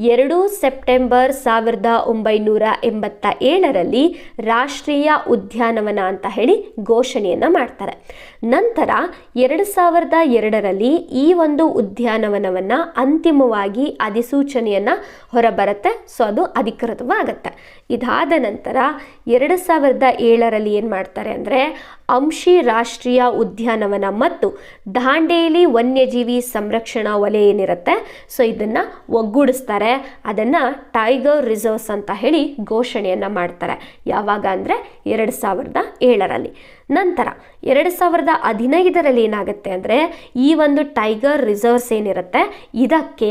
2 ಸೆಪ್ಟೆಂಬರ್ 1987ರಲ್ಲಿ ರಾಷ್ಟ್ರೀಯ ಉದ್ಯಾನವನ ಅಂತ ಹೇಳಿ ಘೋಷಣೆಯನ್ನು ಮಾಡ್ತಾರೆ. ನಂತರ 2002ರಲ್ಲಿ ಈ ಒಂದು ಉದ್ಯಾನವನವನ್ನು ಅಂತಿಮವಾಗಿ ಅಧಿಸೂಚನೆಯನ್ನು ಹೊರಬರುತ್ತೆ. ಸೊ ಅದು ಅಧಿಕೃತವಾಗುತ್ತೆ. ಇದಾದ ನಂತರ 2007ರಲ್ಲಿ ಏನು ಮಾಡ್ತಾರೆ ಅಂದರೆ ಅಂಶಿ ರಾಷ್ಟ್ರೀಯ ಉದ್ಯಾನವನ ಮತ್ತು ದಾಂಡೇಲಿ ವನ್ಯಜೀವಿ ಸಂರಕ್ಷಣಾ ವಲಯ ಏನಿರುತ್ತೆ ಸೊ ಇದನ್ನು ಒಗ್ಗೂಡಿಸ್ತಾರೆ. ಅದನ್ನು ಟೈಗರ್ ರಿಸರ್ವ್ಸ್ ಅಂತ ಹೇಳಿ ಘೋಷಣೆಯನ್ನು ಮಾಡ್ತಾರೆ. ಯಾವಾಗ ಅಂದರೆ 2007ರಲ್ಲಿ. ನಂತರ 2015ರಲ್ಲಿ ಏನಾಗುತ್ತೆ ಅಂದರೆ ಈ ಒಂದು ಟೈಗರ್ ರಿಸರ್ವ್ಸ್ ಏನಿರುತ್ತೆ ಇದಕ್ಕೆ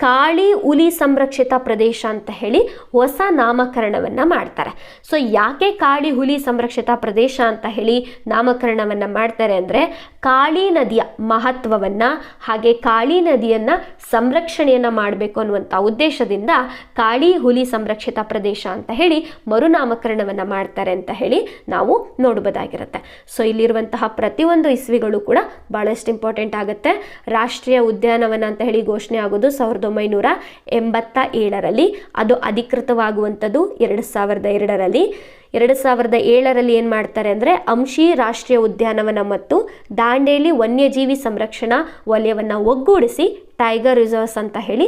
ಕಾಳಿ ಹುಲಿ ಸಂರಕ್ಷಿತ ಪ್ರದೇಶ ಅಂತ ಹೇಳಿ ಹೊಸ ನಾಮಕರಣವನ್ನು ಮಾಡ್ತಾರೆ. ಸೊ ಯಾಕೆ ಕಾಳಿ ಹುಲಿ ಸಂರಕ್ಷಿತ ಪ್ರದೇಶ ಅಂತ ಹೇಳಿ ನಾಮಕರಣವನ್ನು ಮಾಡ್ತಾರೆ ಅಂದರೆ ಕಾಳಿ ನದಿಯ ಮಹತ್ವವನ್ನು ಹಾಗೆ ಕಾಳಿ ನದಿಯನ್ನು ಸಂರಕ್ಷಣೆಯನ್ನು ಮಾಡಬೇಕು ಅನ್ನುವಂಥ ಉದ್ದೇಶದಿಂದ ಕಾಳಿ ಹುಲಿ ಸಂರಕ್ಷಿತ ಪ್ರದೇಶ ಅಂತ ಹೇಳಿ ಮರುನಾಮಕರಣವನ್ನು ಮಾಡ್ತಾರೆ ಅಂತ ಹೇಳಿ ನಾವು ನೋಡಬಹುದಾಗಿರುತ್ತೆ. ಸೊ ಇಲ್ಲಿರುವಂತಹ ಪ್ರತಿಯೊಂದು ಇಸ್ವಿಗಳು ಕೂಡ ಬಹಳಷ್ಟು ಇಂಪಾರ್ಟೆಂಟ್ ಆಗುತ್ತೆ. ರಾಷ್ಟ್ರೀಯ ಉದ್ಯಾನವನ ಅಂತ ಹೇಳಿ ಘೋಷಣೆ ಆಗೋದು 1987ರಲ್ಲಿ. ಅದು ಅಧಿಕೃತವಾಗುವಂಥದ್ದು 2002ರಲ್ಲಿ. 2007ರಲ್ಲಿ ಏನು ಮಾಡ್ತಾರೆ ಅಂದರೆ ಅಂಶಿ ರಾಷ್ಟ್ರೀಯ ಉದ್ಯಾನವನ ಮತ್ತು ದಾಂಡೇಲಿ ವನ್ಯಜೀವಿ ಸಂರಕ್ಷಣಾ ವಲಯವನ್ನು ಒಗ್ಗೂಡಿಸಿ ಟೈಗರ್ ರಿಸರ್ವ್ಸ್ ಅಂತ ಹೇಳಿ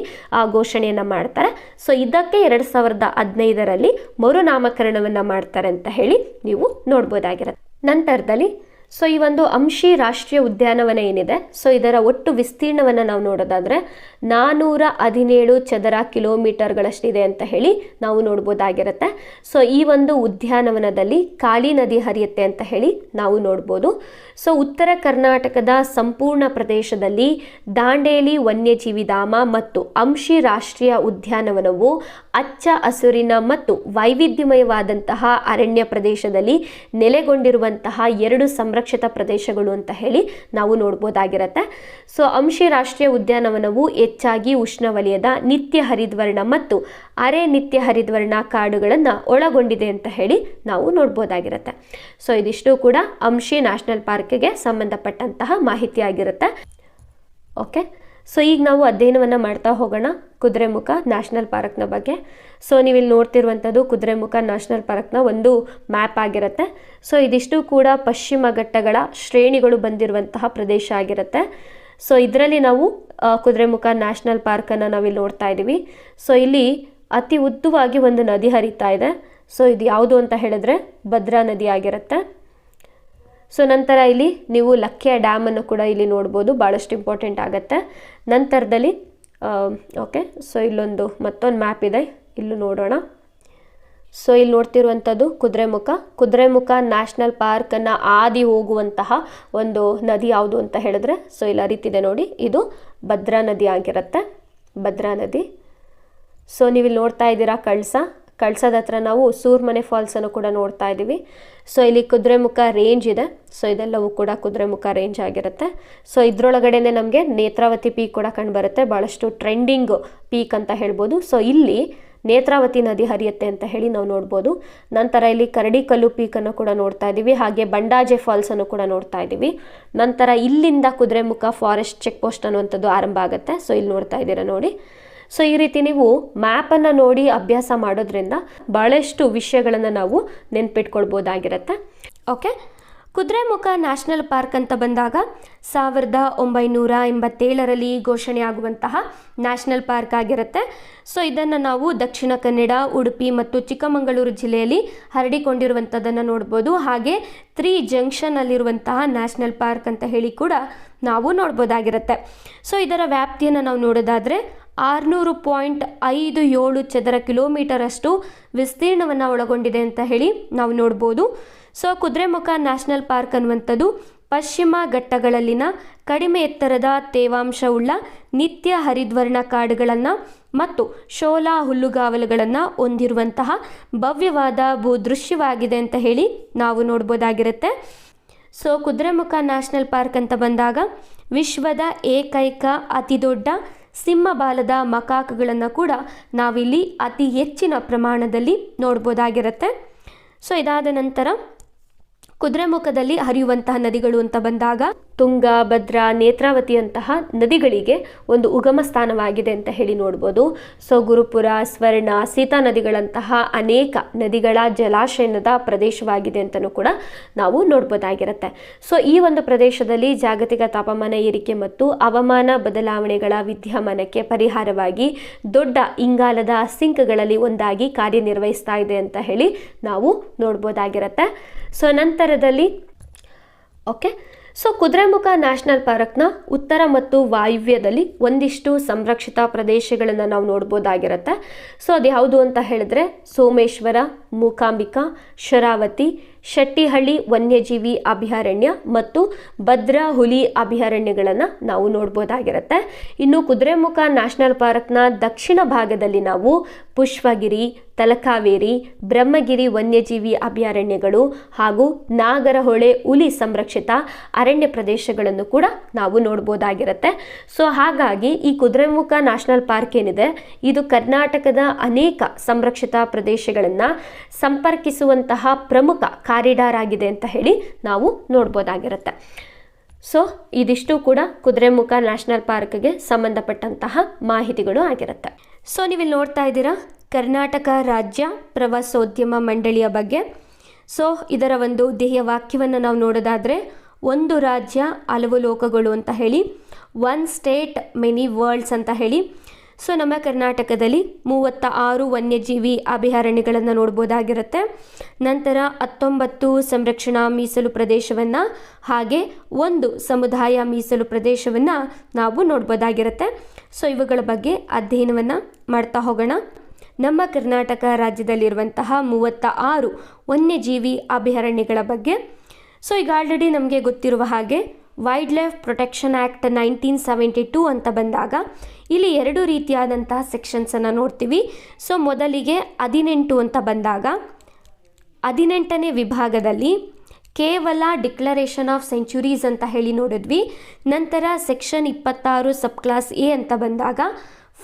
ಘೋಷಣೆಯನ್ನು ಮಾಡ್ತಾರೆ. ಸೊ ಇದಕ್ಕೆ 2015ರಲ್ಲಿ ಮರುನಾಮಕರಣವನ್ನು ಮಾಡ್ತಾರೆ ಅಂತ ಹೇಳಿ ನೀವು ನೋಡ್ಬೋದಾಗಿರುತ್ತೆ. ನಂತರದಲ್ಲಿ ಸೊ ಈ ಒಂದು ಅಂಶಿ ರಾಷ್ಟ್ರೀಯ ಉದ್ಯಾನವನ ಏನಿದೆ ಸೊ ಇದರ ಒಟ್ಟು ವಿಸ್ತೀರ್ಣವನ್ನು ನಾವು ನೋಡೋದಾದರೆ 417 ಚದರ ಕಿಲೋಮೀಟರ್ಗಳಷ್ಟಿದೆ ಅಂತ ಹೇಳಿ ನಾವು ನೋಡ್ಬೋದಾಗಿರುತ್ತೆ. ಸೊ ಈ ಒಂದು ಉದ್ಯಾನವನದಲ್ಲಿ ಕಾಳಿ ನದಿ ಹರಿಯುತ್ತೆ ಅಂತ ಹೇಳಿ ನಾವು ನೋಡ್ಬೋದು. ಸೊ ಉತ್ತರ ಕರ್ನಾಟಕದ ಸಂಪೂರ್ಣ ಪ್ರದೇಶದಲ್ಲಿ ದಾಂಡೇಲಿ ವನ್ಯಜೀವಿ ಧಾಮ ಮತ್ತು ಅಂಶಿ ರಾಷ್ಟ್ರೀಯ ಉದ್ಯಾನವನವು ಹಚ್ಚ ಹಸುರಿನ ಮತ್ತು ವೈವಿಧ್ಯಮಯವಾದಂತಹ ಅರಣ್ಯ ಪ್ರದೇಶದಲ್ಲಿ ನೆಲೆಗೊಂಡಿರುವಂತಹ 2 ಸಂರಕ್ಷಿತ ಪ್ರದೇಶಗಳು ಅಂತ ಹೇಳಿ ನಾವು ನೋಡ್ಬೋದಾಗಿರುತ್ತೆ. ಸೊ ಅಂಶಿ ರಾಷ್ಟ್ರೀಯ ಉದ್ಯಾನವನವು ಹೆಚ್ಚಾಗಿ ಉಷ್ಣವಲಯದ ನಿತ್ಯ ಹರಿದ್ವರ್ಣ ಮತ್ತು ಅರೆ ನಿತ್ಯ ಹರಿದ್ವರ್ಣ ಕಾಡುಗಳನ್ನು ಒಳಗೊಂಡಿದೆ ಅಂತ ಹೇಳಿ ನಾವು ನೋಡ್ಬೋದಾಗಿರುತ್ತೆ. ಸೊ ಇದಿಷ್ಟು ಕೂಡ ಅಂಶಿ ನ್ಯಾಷನಲ್ ಪಾರ್ಕ್ಗೆ ಸಂಬಂಧಪಟ್ಟಂತಹ ಮಾಹಿತಿ ಆಗಿರುತ್ತೆ. ಓಕೆ, ಸೊ ಈಗ ನಾವು ಅಧ್ಯಯನವನ್ನು ಮಾಡ್ತಾ ಹೋಗೋಣ ಕುದುರೆಮುಖ ನ್ಯಾಷನಲ್ ಪಾರ್ಕ್ನ ಬಗ್ಗೆ. ಸೊ ನೀವಿಲ್ಲಿ ನೋಡ್ತಿರುವಂಥದ್ದು ಕುದುರೆಮುಖ ನ್ಯಾಷನಲ್ ಪಾರ್ಕ್ನ ಒಂದು ಮ್ಯಾಪ್ ಆಗಿರುತ್ತೆ. ಸೊ ಇದಿಷ್ಟು ಕೂಡ ಪಶ್ಚಿಮ ಘಟ್ಟಗಳ ಶ್ರೇಣಿಗಳು ಬಂದಿರುವಂತಹ ಪ್ರದೇಶ ಆಗಿರುತ್ತೆ. ಸೊ ಇದರಲ್ಲಿ ನಾವು ಕುದುರೆಮುಖ ನ್ಯಾಷನಲ್ ಪಾರ್ಕನ್ನು ನಾವಿಲ್ಲಿ ನೋಡ್ತಾ ಇದ್ದೀವಿ. ಸೊ ಇಲ್ಲಿ ಅತಿ ಉದ್ದವಾಗಿ ಒಂದು ನದಿ ಹರಿತಾ ಇದೆ. ಸೊ ಇದು ಯಾವುದು ಅಂತ ಹೇಳಿದ್ರೆ ಭದ್ರಾ ನದಿ ಆಗಿರುತ್ತೆ. ಸೊ ನಂತರ ಇಲ್ಲಿ ನೀವು ಲಕ್ಕಿಯ ಡ್ಯಾಮನ್ನು ಕೂಡ ಇಲ್ಲಿ ನೋಡ್ಬೋದು, ಭಾಳಷ್ಟು ಇಂಪಾರ್ಟೆಂಟ್ ಆಗುತ್ತೆ. ನಂತರದಲ್ಲಿ ಓಕೆ, ಸೊ ಇಲ್ಲೊಂದು ಮತ್ತೊಂದು ಮ್ಯಾಪ್ ಇದೆ, ಇಲ್ಲೂ ನೋಡೋಣ. ಸೊ ಇಲ್ಲಿ ನೋಡ್ತಿರುವಂಥದ್ದು ಕುದುರೆಮುಖ ನ್ಯಾಷನಲ್ ಪಾರ್ಕನ್ನು ಆದಿ ಹೋಗುವಂತಹ ಒಂದು ನದಿ ಯಾವುದು ಅಂತ ಹೇಳಿದ್ರೆ ಸೊ ಇಲ್ಲಿ ಹರಿತಿದೆ ನೋಡಿ, ಇದು ಭದ್ರಾ ನದಿ ಆಗಿರುತ್ತೆ, ಭದ್ರಾ ನದಿ. ಸೊ ನೀವಿಲ್ಲಿ ನೋಡ್ತಾ ಇದ್ದೀರಾ ಕಳಸದ ಹತ್ರ ನಾವು ಸೂರ್ಮನೆ ಫಾಲ್ಸನ್ನು ಕೂಡ ನೋಡ್ತಾ ಇದ್ದೀವಿ. ಸೊ ಇಲ್ಲಿ ಕುದುರೆಮುಖ ರೇಂಜ್ ಇದೆ. ಸೊ ಇದೆಲ್ಲವೂ ಕೂಡ ಕುದುರೆಮುಖ ರೇಂಜ್ ಆಗಿರುತ್ತೆ. ಸೊ ಇದರೊಳಗಡೆನೆ ನಮಗೆ ನೇತ್ರಾವತಿ ಪೀಕ್ ಕೂಡ ಕಂಡುಬರುತ್ತೆ, ಭಾಳಷ್ಟು ಟ್ರೆಂಡಿಂಗ್ ಪೀಕ್ ಅಂತ ಹೇಳ್ಬೋದು. ಸೊ ಇಲ್ಲಿ ನೇತ್ರಾವತಿ ನದಿ ಹರಿಯುತ್ತೆ ಅಂತ ಹೇಳಿ ನಾವು ನೋಡ್ಬೋದು. ನಂತರ ಇಲ್ಲಿ ಕರಡಿಕಲ್ಲು ಪೀಕನ್ನು ಕೂಡ ನೋಡ್ತಾ ಇದ್ದೀವಿ, ಹಾಗೆ ಬಂಡಾಜೆ ಫಾಲ್ಸನ್ನು ಕೂಡ ನೋಡ್ತಾ ಇದ್ದೀವಿ. ನಂತರ ಇಲ್ಲಿಂದ ಕುದುರೆಮುಖ ಫಾರೆಸ್ಟ್ ಚೆಕ್ ಪೋಸ್ಟ್ ಅನ್ನುವಂಥದ್ದು ಆರಂಭ ಆಗುತ್ತೆ. ಸೊ ಇಲ್ಲಿ ನೋಡ್ತಾ ಇದ್ದೀರಾ ನೋಡಿ. ಸೊ ಈ ರೀತಿ ನೀವು ಮ್ಯಾಪನ್ನು ನೋಡಿ ಅಭ್ಯಾಸ ಮಾಡೋದ್ರಿಂದ ಭಾಳಷ್ಟು ವಿಷಯಗಳನ್ನು ನಾವು ನೆನ್ಪಿಟ್ಕೊಳ್ಬೋದಾಗಿರುತ್ತೆ. ಓಕೆ, ಕುದುರೆಮುಖ ನ್ಯಾಷನಲ್ ಪಾರ್ಕ್ ಅಂತ ಬಂದಾಗ 1987ರಲ್ಲಿ ಘೋಷಣೆಯಾಗುವಂತಹ ನ್ಯಾಷನಲ್ ಪಾರ್ಕ್ ಆಗಿರುತ್ತೆ. ಸೊ ಇದನ್ನು ನಾವು ದಕ್ಷಿಣ ಕನ್ನಡ, ಉಡುಪಿ ಮತ್ತು ಚಿಕ್ಕಮಗಳೂರು ಜಿಲ್ಲೆಯಲ್ಲಿ ಹರಡಿಕೊಂಡಿರುವಂಥದ್ದನ್ನು ನೋಡ್ಬೋದು. ಹಾಗೆ 3 ಜಂಕ್ಷನಲ್ಲಿರುವಂತಹ ನ್ಯಾಷನಲ್ ಪಾರ್ಕ್ ಅಂತ ಹೇಳಿ ಕೂಡ ನಾವು ನೋಡ್ಬೋದಾಗಿರುತ್ತೆ. ಸೊ ಇದರ ವ್ಯಾಪ್ತಿಯನ್ನು ನಾವು ನೋಡೋದಾದರೆ 600.57 ಚದರ ಕಿಲೋಮೀಟರ್ ಅಷ್ಟು ವಿಸ್ತೀರ್ಣವನ್ನು ಒಳಗೊಂಡಿದೆ ಅಂತ ಹೇಳಿ ನಾವು ನೋಡ್ಬೋದು. ಸೊ ಕುದುರೆಮುಖ ನ್ಯಾಷನಲ್ ಪಾರ್ಕ್ ಅನ್ನುವಂಥದ್ದು ಪಶ್ಚಿಮ ಘಟ್ಟಗಳಲ್ಲಿನ ಕಡಿಮೆ ಎತ್ತರದ ತೇವಾಂಶವುಳ್ಳ ನಿತ್ಯ ಹರಿದ್ವರ್ಣ ಕಾಡುಗಳನ್ನು ಮತ್ತು ಶೋಲಾ ಹುಲ್ಲುಗಾವಲುಗಳನ್ನು ಹೊಂದಿರುವಂತಹ ಭವ್ಯವಾದ ಭೂದೃಶ್ಯವಾಗಿದೆ ಅಂತ ಹೇಳಿ ನಾವು ನೋಡ್ಬೋದಾಗಿರುತ್ತೆ. ಸೊ ಕುದುರೆಮುಖ ನ್ಯಾಷನಲ್ ಪಾರ್ಕ್ ಅಂತ ಬಂದಾಗ ವಿಶ್ವದ ಏಕೈಕ ಅತಿ ದೊಡ್ಡ ಸಿಂಹಬಾಲದ ಮಕಾಕಗಳನ್ನು ಕೂಡ ನಾವಿಲ್ಲಿ ಅತಿ ಹೆಚ್ಚಿನ ಪ್ರಮಾಣದಲ್ಲಿ ನೋಡ್ಬೋದಾಗಿರುತ್ತೆ. ಸೊ ಇದಾದ ನಂತರ ಕುದುರೆಮುಖದಲ್ಲಿ ಹರಿಯುವಂತಹ ನದಿಗಳು ಅಂತ ಬಂದಾಗ ತುಂಗಾ, ಭದ್ರಾ, ನೇತ್ರಾವತಿಯಂತಹ ನದಿಗಳಿಗೆ ಒಂದು ಉಗಮ ಸ್ಥಾನವಾಗಿದೆ ಅಂತ ಹೇಳಿ ನೋಡ್ಬೋದು. ಸೊ ಗುರುಪುರ, ಸ್ವರ್ಣ, ಸೀತಾ ನದಿಗಳಂತಹ ಅನೇಕ ನದಿಗಳ ಜಲಾಶಯದ ಪ್ರದೇಶವಾಗಿದೆ ಅಂತಲೂ ಕೂಡ ನಾವು ನೋಡ್ಬೋದಾಗಿರುತ್ತೆ. ಸೊ ಈ ಒಂದು ಪ್ರದೇಶದಲ್ಲಿ ಜಾಗತಿಕ ತಾಪಮಾನ ಏರಿಕೆ ಮತ್ತು ಹವಾಮಾನ ಬದಲಾವಣೆಗಳ ವಿದ್ಯಮಾನಕ್ಕೆ ಪರಿಹಾರವಾಗಿ ದೊಡ್ಡ ಇಂಗಾಲದ ಸಿಂಕ್ಗಳಲ್ಲಿ ಒಂದಾಗಿ ಕಾರ್ಯನಿರ್ವಹಿಸ್ತಾ ಇದೆ ಅಂತ ಹೇಳಿ ನಾವು ನೋಡ್ಬೋದಾಗಿರುತ್ತೆ. ಸೊ ನಂತರದಲ್ಲಿ ಓಕೆ, ಸೊ ಕುದುರೆಮುಖ ನ್ಯಾಷನಲ್ ಪಾರ್ಕ್ನ ಉತ್ತರ ಮತ್ತು ವಾಯುವ್ಯದಲ್ಲಿ ಒಂದಿಷ್ಟು ಸಂರಕ್ಷಿತ ಪ್ರದೇಶಗಳನ್ನು ನಾವು ನೋಡ್ಬೋದಾಗಿರುತ್ತೆ. ಸೊ ಅದು ಯಾವುದು ಅಂತ ಹೇಳಿದ್ರೆ ಸೋಮೇಶ್ವರ, ಮೂಕಾಂಬಿಕಾ, ಶರಾವತಿ, ಶೆಟ್ಟಿಹಳ್ಳಿ ವನ್ಯಜೀವಿ ಅಭಯಾರಣ್ಯ ಮತ್ತು ಭದ್ರಾ ಹುಲಿ ಅಭಯಾರಣ್ಯಗಳನ್ನು ನಾವು ನೋಡ್ಬೋದಾಗಿರುತ್ತೆ. ಇನ್ನು ಕುದುರೆಮುಖ ನ್ಯಾಷನಲ್ ಪಾರ್ಕ್ನ ದಕ್ಷಿಣ ಭಾಗದಲ್ಲಿ ನಾವು ಪುಷ್ಪಗಿರಿ, ತಲಕಾವೇರಿ, ಬ್ರಹ್ಮಗಿರಿ ವನ್ಯಜೀವಿ ಅಭಯಾರಣ್ಯಗಳು ಹಾಗೂ ನಾಗರಹೊಳೆ ಹುಲಿ ಸಂರಕ್ಷಿತ ಅರಣ್ಯ ಪ್ರದೇಶಗಳನ್ನು ಕೂಡ ನಾವು ನೋಡ್ಬೋದಾಗಿರುತ್ತೆ. ಸೊ ಹಾಗಾಗಿ ಈ ಕುದುರೆಮುಖ ನ್ಯಾಷನಲ್ ಪಾರ್ಕ್ ಏನಿದೆ ಇದು ಕರ್ನಾಟಕದ ಅನೇಕ ಸಂರಕ್ಷಿತ ಪ್ರದೇಶಗಳನ್ನು ಸಂಪರ್ಕಿಸುವಂತಹ ಪ್ರಮುಖ ಕಾರಿಡಾರ್ ಆಗಿದೆ ಅಂತ ಹೇಳಿ ನಾವು ನೋಡ್ಬೋದಾಗಿರುತ್ತೆ. ಸೊ ಇದಿಷ್ಟು ಕೂಡ ಕುದುರೆಮುಖ ನ್ಯಾಷನಲ್ ಪಾರ್ಕ್ಗೆ ಸಂಬಂಧಪಟ್ಟಂತಹ ಮಾಹಿತಿಗಳು ಆಗಿರುತ್ತೆ. ಸೊ ನೀವಿಲ್ಲಿ ನೋಡ್ತಾ ಇದ್ದೀರಾ ಕರ್ನಾಟಕ ರಾಜ್ಯ ಪ್ರವಾಸೋದ್ಯಮ ಮಂಡಳಿಯ ಬಗ್ಗೆ. ಸೊ ಇದರ ಒಂದು ಧ್ಯೇಯ ವಾಕ್ಯವನ್ನು ನಾವು ನೋಡೋದಾದರೆ ಒಂದು ರಾಜ್ಯ ಹಲವು ಲೋಕಗಳು ಅಂತ ಹೇಳಿ, ಒನ್ ಸ್ಟೇಟ್ ಮೆನಿ ವರ್ಲ್ಡ್ಸ್ ಅಂತ ಹೇಳಿ. ಸೊ ನಮ್ಮ ಕರ್ನಾಟಕದಲ್ಲಿ 36 ವನ್ಯಜೀವಿ ಅಭಯಾರಣ್ಯಗಳನ್ನು ನೋಡ್ಬೋದಾಗಿರುತ್ತೆ. ನಂತರ 19 ಸಂರಕ್ಷಣಾ ಮೀಸಲು ಪ್ರದೇಶವನ್ನು ಹಾಗೆ 1 ಸಮುದಾಯ ಮೀಸಲು ಪ್ರದೇಶವನ್ನು ನಾವು ನೋಡ್ಬೋದಾಗಿರುತ್ತೆ. ಸೊ ಇವುಗಳ ಬಗ್ಗೆ ಅಧ್ಯಯನವನ್ನು ಮಾಡ್ತಾ ಹೋಗೋಣ. ನಮ್ಮ ಕರ್ನಾಟಕ ರಾಜ್ಯದಲ್ಲಿರುವಂತಹ 36 ವನ್ಯಜೀವಿ ಅಭಯಾರಣ್ಯಗಳ ಬಗ್ಗೆ. ಸೊ ಈಗ ಆಲ್ರೆಡಿ ನಮಗೆ ಗೊತ್ತಿರುವ ಹಾಗೆ ವೈಲ್ಡ್ ಲೈಫ್ ಪ್ರೊಟೆಕ್ಷನ್ ಆ್ಯಕ್ಟ್ 1972 ಅಂತ ಬಂದಾಗ ಇಲ್ಲಿ 2 ರೀತಿಯಾದಂತಹ ಸೆಕ್ಷನ್ಸನ್ನು ನೋಡ್ತೀವಿ. ಸೊ ಮೊದಲಿಗೆ 18 ಅಂತ ಬಂದಾಗ 18ನೇ ವಿಭಾಗದಲ್ಲಿ ಕೇವಲ ಡಿಕ್ಲರೇಷನ್ ಆಫ್ ಸೆಂಚುರೀಸ್ ಅಂತ ಹೇಳಿ ನೋಡಿದ್ವಿ. ನಂತರ ಸೆಕ್ಷನ್ 26 ಸಬ್ ಕ್ಲಾಸ್ ಎ ಅಂತ ಬಂದಾಗ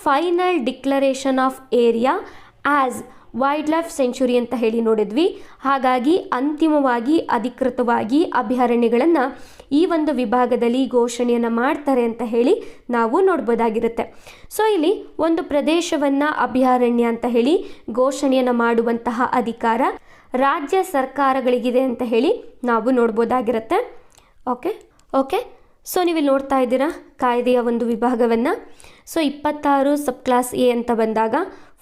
final declaration of area as wild life century ಅಂತ ಹೇಳಿ ನೋಡಿದ್ವಿ. ಹಾಗಾಗಿ ಅಂತಿಮವಾಗಿ ಅಧಿಕೃತವಾಗಿ ಅಭಯಾರಣ್ಯಗಳನ್ನು ಈ ಒಂದು ವಿಭಾಗದಲ್ಲಿ ಘೋಷಣೆಯನ್ನು ಮಾಡ್ತಾರೆ ಅಂತ ಹೇಳಿ ನಾವು ನೋಡ್ಬೋದಾಗಿರುತ್ತೆ. ಸೊ ಇಲ್ಲಿ ಒಂದು ಪ್ರದೇಶವನ್ನು ಅಭಯಾರಣ್ಯ ಅಂತ ಹೇಳಿ ಘೋಷಣೆಯನ್ನು ಮಾಡುವಂತಹ ಅಧಿಕಾರ ರಾಜ್ಯ ಸರ್ಕಾರಗಳಿಗಿದೆ ಅಂತ ಹೇಳಿ ನಾವು ನೋಡ್ಬೋದಾಗಿರುತ್ತೆ. ಓಕೆ ಸೊ ನೀವಿಲ್ಲಿ ನೋಡ್ತಾ ಇದ್ದೀರಾ ಕಾಯ್ದೆಯ ಒಂದು ವಿಭಾಗವನ್ನು. ಸೊ 26 ಸಬ್ ಕ್ಲಾಸ್ ಎ ಅಂತ ಬಂದಾಗ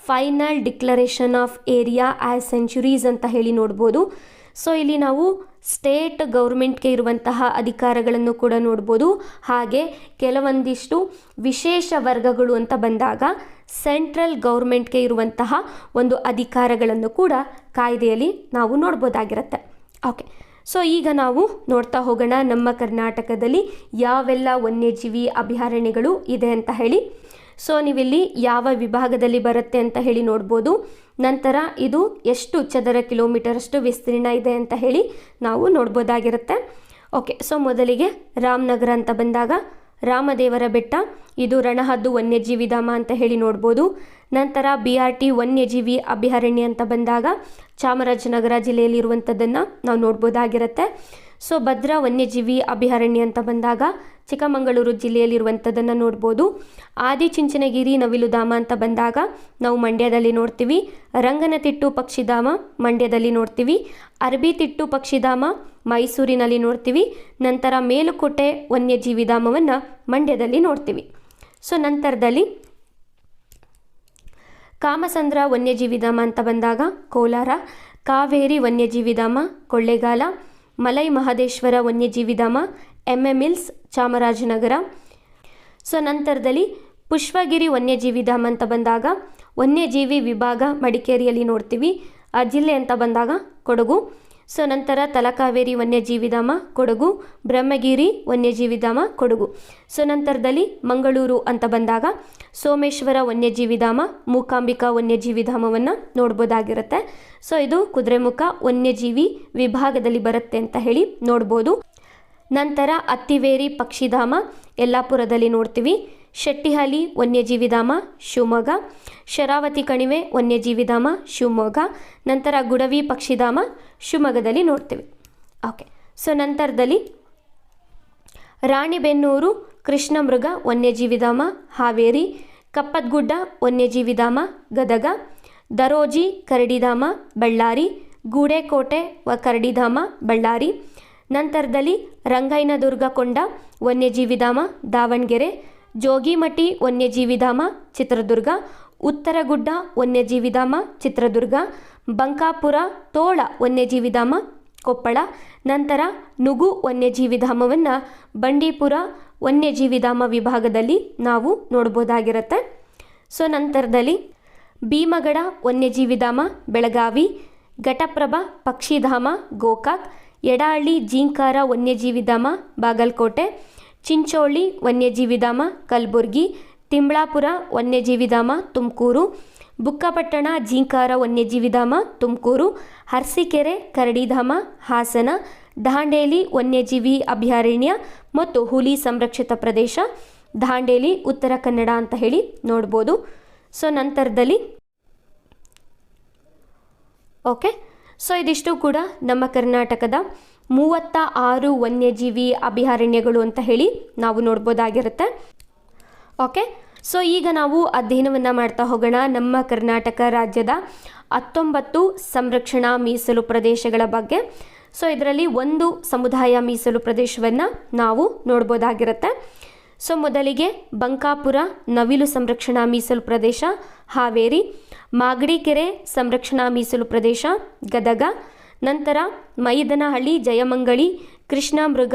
final declaration of area as centuries ಅಂತ ಹೇಳಿ ನೋಡ್ಬೋದು. ಸೊ ಇಲ್ಲಿ ನಾವು ಸ್ಟೇಟ್ ಗೌರ್ಮೆಂಟ್ಗೆ ಇರುವಂತಹ ಅಧಿಕಾರಗಳನ್ನು ಕೂಡ ನೋಡ್ಬೋದು. ಹಾಗೆ ಕೆಲವೊಂದಿಷ್ಟು ವಿಶೇಷ ವರ್ಗಗಳು ಅಂತ ಬಂದಾಗ ಸೆಂಟ್ರಲ್ ಗೌರ್ಮೆಂಟ್ಗೆ ಇರುವಂತಹ ಒಂದು ಅಧಿಕಾರಗಳನ್ನು ಕೂಡ ಕಾಯ್ದೆಯಲ್ಲಿ ನಾವು ನೋಡ್ಬೋದಾಗಿರುತ್ತೆ. ಓಕೆ, ಸೊ ಈಗ ನಾವು ನೋಡ್ತಾ ಹೋಗೋಣ ನಮ್ಮ ಕರ್ನಾಟಕದಲ್ಲಿ ಯಾವೆಲ್ಲ ವನ್ಯಜೀವಿ ಅಭಯಾರಣ್ಯಗಳು ಇದೆ ಅಂತ ಹೇಳಿ. ಸೊ ನೀವಿಲ್ಲಿ ಯಾವ ವಿಭಾಗದಲ್ಲಿ ಬರುತ್ತೆ ಅಂತ ಹೇಳಿ ನೋಡ್ಬೋದು. ನಂತರ ಇದು ಎಷ್ಟು ಚದರ ಕಿಲೋಮೀಟರ್ ಅಷ್ಟು ವಿಸ್ತೀರ್ಣ ಇದೆ ಅಂತ ಹೇಳಿ ನಾವು ನೋಡ್ಬೋದಾಗಿರುತ್ತೆ. ಓಕೆ, ಸೊ ಮೊದಲಿಗೆ ರಾಮನಗರ ಅಂತ ಬಂದಾಗ ರಾಮದೇವರ ಬೆಟ್ಟ, ಇದು ರಣಹದ್ದು ವನ್ಯಜೀವಿ ಧಾಮ ಅಂತ ಹೇಳಿ ನೋಡ್ಬೋದು. ನಂತರ BRT ವನ್ಯಜೀವಿ ಅಭಯಾರಣ್ಯ ಅಂತ ಬಂದಾಗ ಚಾಮರಾಜನಗರ ಜಿಲ್ಲೆಯಲ್ಲಿರುವಂಥದ್ದನ್ನು ನಾವು ನೋಡ್ಬೋದಾಗಿರುತ್ತೆ. ಸೊ ಭದ್ರಾ ವನ್ಯಜೀವಿ ಅಭಯಾರಣ್ಯ ಅಂತ ಬಂದಾಗ ಚಿಕ್ಕಮಗಳೂರು ಜಿಲ್ಲೆಯಲ್ಲಿರುವಂಥದ್ದನ್ನು ನೋಡ್ಬೋದು. ಆದಿಚುಂಚನಗಿರಿ ನವಿಲುಧಾಮ ಅಂತ ಬಂದಾಗ ನಾವು ಮಂಡ್ಯದಲ್ಲಿ ನೋಡ್ತೀವಿ. ರಂಗನತಿಟ್ಟು ಪಕ್ಷಿಧಾಮ ಮಂಡ್ಯದಲ್ಲಿ ನೋಡ್ತೀವಿ. ಅರಬಿತಿಟ್ಟು ಪಕ್ಷಿಧಾಮ ಮೈಸೂರಿನಲ್ಲಿ ನೋಡ್ತೀವಿ. ನಂತರ ಮೇಲುಕೋಟೆ ವನ್ಯಜೀವಿ ಧಾಮವನ್ನು ಮಂಡ್ಯದಲ್ಲಿ ನೋಡ್ತೀವಿ. ಸೊ ನಂತರದಲ್ಲಿ ಕಾಮಸಂದ್ರ ವನ್ಯಜೀವಿ ಧಾಮ ಅಂತ ಬಂದಾಗ ಕೋಲಾರ, ಕಾವೇರಿ ವನ್ಯಜೀವಿ ಧಾಮ ಕೊಳ್ಳೇಗಾಲ, ಮಲೈ ಮಹದೇಶ್ವರ ವನ್ಯಜೀವಿ ಧಾಮ MM-Hills ಚಾಮರಾಜನಗರ. ಸೊ ನಂತರದಲ್ಲಿ ಪುಷ್ಪಗಿರಿ ವನ್ಯಜೀವಿ ಧಾಮ ಅಂತ ಬಂದಾಗ ವನ್ಯಜೀವಿ ವಿಭಾಗ ಮಡಿಕೇರಿಯಲ್ಲಿ ನೋಡ್ತೀವಿ. ಆ ಜಿಲ್ಲೆ ಅಂತ ಬಂದಾಗ ಕೊಡಗು. ಸೊ ನಂತರ ತಲಕಾವೇರಿ ವನ್ಯಜೀವಿ ಧಾಮ ಕೊಡಗು, ಬ್ರಹ್ಮಗಿರಿ ವನ್ಯಜೀವಿ ಧಾಮ ಕೊಡಗು. ಸೊ ನಂತರದಲ್ಲಿ ಮಂಗಳೂರು ಅಂತ ಬಂದಾಗ ಸೋಮೇಶ್ವರ ವನ್ಯಜೀವಿ ಧಾಮ, ಮೂಕಾಂಬಿಕಾ ವನ್ಯಜೀವಿ ಧಾಮವನ್ನು ನೋಡ್ಬೋದಾಗಿರುತ್ತೆ. ಸೊ ಇದು ಕುದುರೆಮುಖ ವನ್ಯಜೀವಿ ವಿಭಾಗದಲ್ಲಿ ಬರುತ್ತೆ ಅಂತ ಹೇಳಿ ನೋಡ್ಬೋದು. ನಂತರ ಅತ್ತಿವೇರಿ ಪಕ್ಷಿಧಾಮ ಯಲ್ಲಾಪುರದಲ್ಲಿ ನೋಡ್ತೀವಿ. ಶೆಟ್ಟಿಹಳ್ಳಿ ವನ್ಯಜೀವಿ ಧಾಮ ಶಿವಮೊಗ್ಗ, ಶರಾವತಿ ಕಣಿವೆ ವನ್ಯಜೀವಿ ಧಾಮ ಶಿವಮೊಗ್ಗ. ನಂತರ ಗುಡವಿ ಪಕ್ಷಿಧಾಮ ಶಿವಮೊಗ್ಗದಲ್ಲಿ ನೋಡ್ತೀವಿ. ಓಕೆ, ಸೊ ನಂತರದಲ್ಲಿ ರಾಣಿಬೆನ್ನೂರು ಕೃಷ್ಣಮೃಗ ವನ್ಯಜೀವಿ ಧಾಮ ಹಾವೇರಿ, ಕಪ್ಪತ್ಗುಡ್ಡ ವನ್ಯಜೀವಿ ಧಾಮ ಗದಗ, ದರೋಜಿ ಕರಡಿಧಾಮ ಬಳ್ಳಾರಿ, ಗೂಡೆಕೋಟೆ ಕರಡಿಧಾಮ ಬಳ್ಳಾರಿ. ನಂತರದಲ್ಲಿ ರಂಗೈನದುರ್ಗ ಕೊಂಡ ವನ್ಯಜೀವಿ ಧಾಮ ದಾವಣಗೆರೆ, ಜೋಗಿಮಟ್ಟಿ ವನ್ಯಜೀವಿ ಧಾಮ ಚಿತ್ರದುರ್ಗ, ಉತ್ತರಗುಡ್ಡ ವನ್ಯಜೀವಿ ಧಾಮ ಚಿತ್ರದುರ್ಗ, ಬಂಕಾಪುರ ತೋಳ ವನ್ಯಜೀವಿ ಧಾಮ ಕೊಪ್ಪಳ. ನಂತರ ನುಗು ವನ್ಯಜೀವಿ ಧಾಮವನ್ನು ಬಂಡೀಪುರ ವನ್ಯಜೀವಿ ಧಾಮ ವಿಭಾಗದಲ್ಲಿ ನಾವು ನೋಡ್ಬೋದಾಗಿರುತ್ತೆ. ಸೊ ನಂತರದಲ್ಲಿ ಭೀಮಗಡ ವನ್ಯಜೀವಿ ಧಾಮ ಬೆಳಗಾವಿ, ಘಟಪ್ರಭಾ ಪಕ್ಷಿಧಾಮ ಗೋಕಾಕ್, ಯಡಹಳ್ಳಿ ಜಿಂಕಾರ ವನ್ಯಜೀವಿ ಧಾಮ ಬಾಗಲಕೋಟೆ, ಚಿಂಚೋಳಿ ವನ್ಯಜೀವಿ ಧಾಮ ಕಲಬುರಗಿ, ತಿಮ್ಳಾಪುರ ವನ್ಯಜೀವಿ ಧಾಮ ತುಮಕೂರು, ಬುಕ್ಕಪಟ್ಟಣ ಜಿಂಕಾರ ವನ್ಯಜೀವಿ ಧಾಮ ತುಮಕೂರು, ಅರಸೀಕೆರೆ ಕರಡಿಧಾಮ ಹಾಸನ, ದಾಂಡೇಲಿ ವನ್ಯಜೀವಿ ಅಭಯಾರಣ್ಯ ಮತ್ತು ಹುಲಿ ಸಂರಕ್ಷಿತ ಪ್ರದೇಶ ದಾಂಡೇಲಿ ಉತ್ತರ ಕನ್ನಡ ಅಂತ ಹೇಳಿ ನೋಡ್ಬೋದು. ಸೊ ನಂತರದಲ್ಲಿ ಓಕೆ, ಸೊ ಇದಿಷ್ಟು ಕೂಡ ನಮ್ಮ ಕರ್ನಾಟಕದ 36 ವನ್ಯಜೀವಿ ಅಭಯಾರಣ್ಯಗಳು ಅಂತ ಹೇಳಿ ನಾವು ನೋಡ್ಬೋದಾಗಿರುತ್ತೆ. ಓಕೆ, ಸೊ ಈಗ ನಾವು ಅಧ್ಯಯನವನ್ನು ಮಾಡ್ತಾ ಹೋಗೋಣ ನಮ್ಮ ಕರ್ನಾಟಕ ರಾಜ್ಯದ 19 ಸಂರಕ್ಷಣಾ ಮೀಸಲು ಪ್ರದೇಶಗಳ ಬಗ್ಗೆ. ಸೊ ಇದರಲ್ಲಿ ಒಂದು ಸಮುದಾಯ ಮೀಸಲು ಪ್ರದೇಶವನ್ನು ನಾವು ನೋಡ್ಬೋದಾಗಿರುತ್ತೆ. ಸೊ ಮೊದಲಿಗೆ ಬಂಕಾಪುರ ನವಿಲು ಸಂರಕ್ಷಣಾ ಮೀಸಲು ಪ್ರದೇಶ ಹಾವೇರಿ, ಮಾಗಡಿಕೆರೆ ಸಂರಕ್ಷಣಾ ಮೀಸಲು ಪ್ರದೇಶ ಗದಗ. ನಂತರ ಮೈದನಹಳ್ಳಿ ಜಯಮಂಗಳಿ ಕೃಷ್ಣಮೃಗ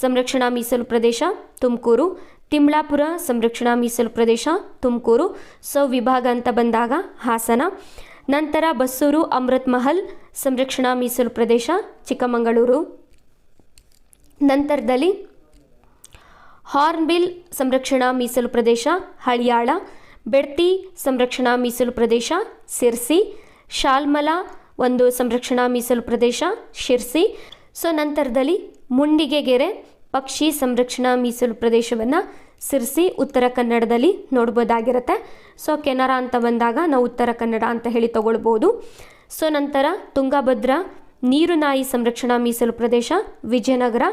ಸಂರಕ್ಷಣಾ ಮೀಸಲು ಪ್ರದೇಶ ತುಮಕೂರು, ತಿಮ್ಳಾಪುರ ಸಂರಕ್ಷಣಾ ಮೀಸಲು ಪ್ರದೇಶ ತುಮಕೂರು. ಸೊ ವಿಭಾಗ ಅಂತ ಬಂದಾಗ ಹಾಸನ. ನಂತರ ಬಸ್ಸೂರು ಅಮೃತ್ ಮಹಲ್ ಸಂರಕ್ಷಣಾ ಮೀಸಲು ಪ್ರದೇಶ ಚಿಕ್ಕಮಗಳೂರು. ನಂತರದಲ್ಲಿ ಹಾರ್ನ್ಬಿಲ್ ಸಂರಕ್ಷಣಾ ಮೀಸಲು ಪ್ರದೇಶ ಹಳಿಯಾಳ, ಬೆಡ್ತಿ ಸಂರಕ್ಷಣಾ ಮೀಸಲು ಪ್ರದೇಶ ಸಿರ್ಸಿ, ಶಾಲ್ಮಲಾ ಒಂದು ಸಂರಕ್ಷಣಾ ಮೀಸಲು ಪ್ರದೇಶ ಶಿರ್ಸಿ. ಸೊ ನಂತರದಲ್ಲಿ ಮುಂಡಿಗೆಗೆರೆ ಪಕ್ಷಿ ಸಂರಕ್ಷಣಾ ಮೀಸಲು ಪ್ರದೇಶವನ್ನು ಸಿರ್ಸಿ ಉತ್ತರ ಕನ್ನಡದಲ್ಲಿ ನೋಡ್ಬೋದಾಗಿರುತ್ತೆ. ಸೊ ಕೆನರಾ ಅಂತ ಬಂದಾಗ ನಾವು ಉತ್ತರ ಕನ್ನಡ ಅಂತ ಹೇಳಿ ತಗೊಳ್ಬೋದು. ಸೊ ನಂತರ ತುಂಗಭದ್ರಾ ನೀರುನಾಯಿ ಸಂರಕ್ಷಣಾ ಮೀಸಲು ಪ್ರದೇಶ ವಿಜಯನಗರ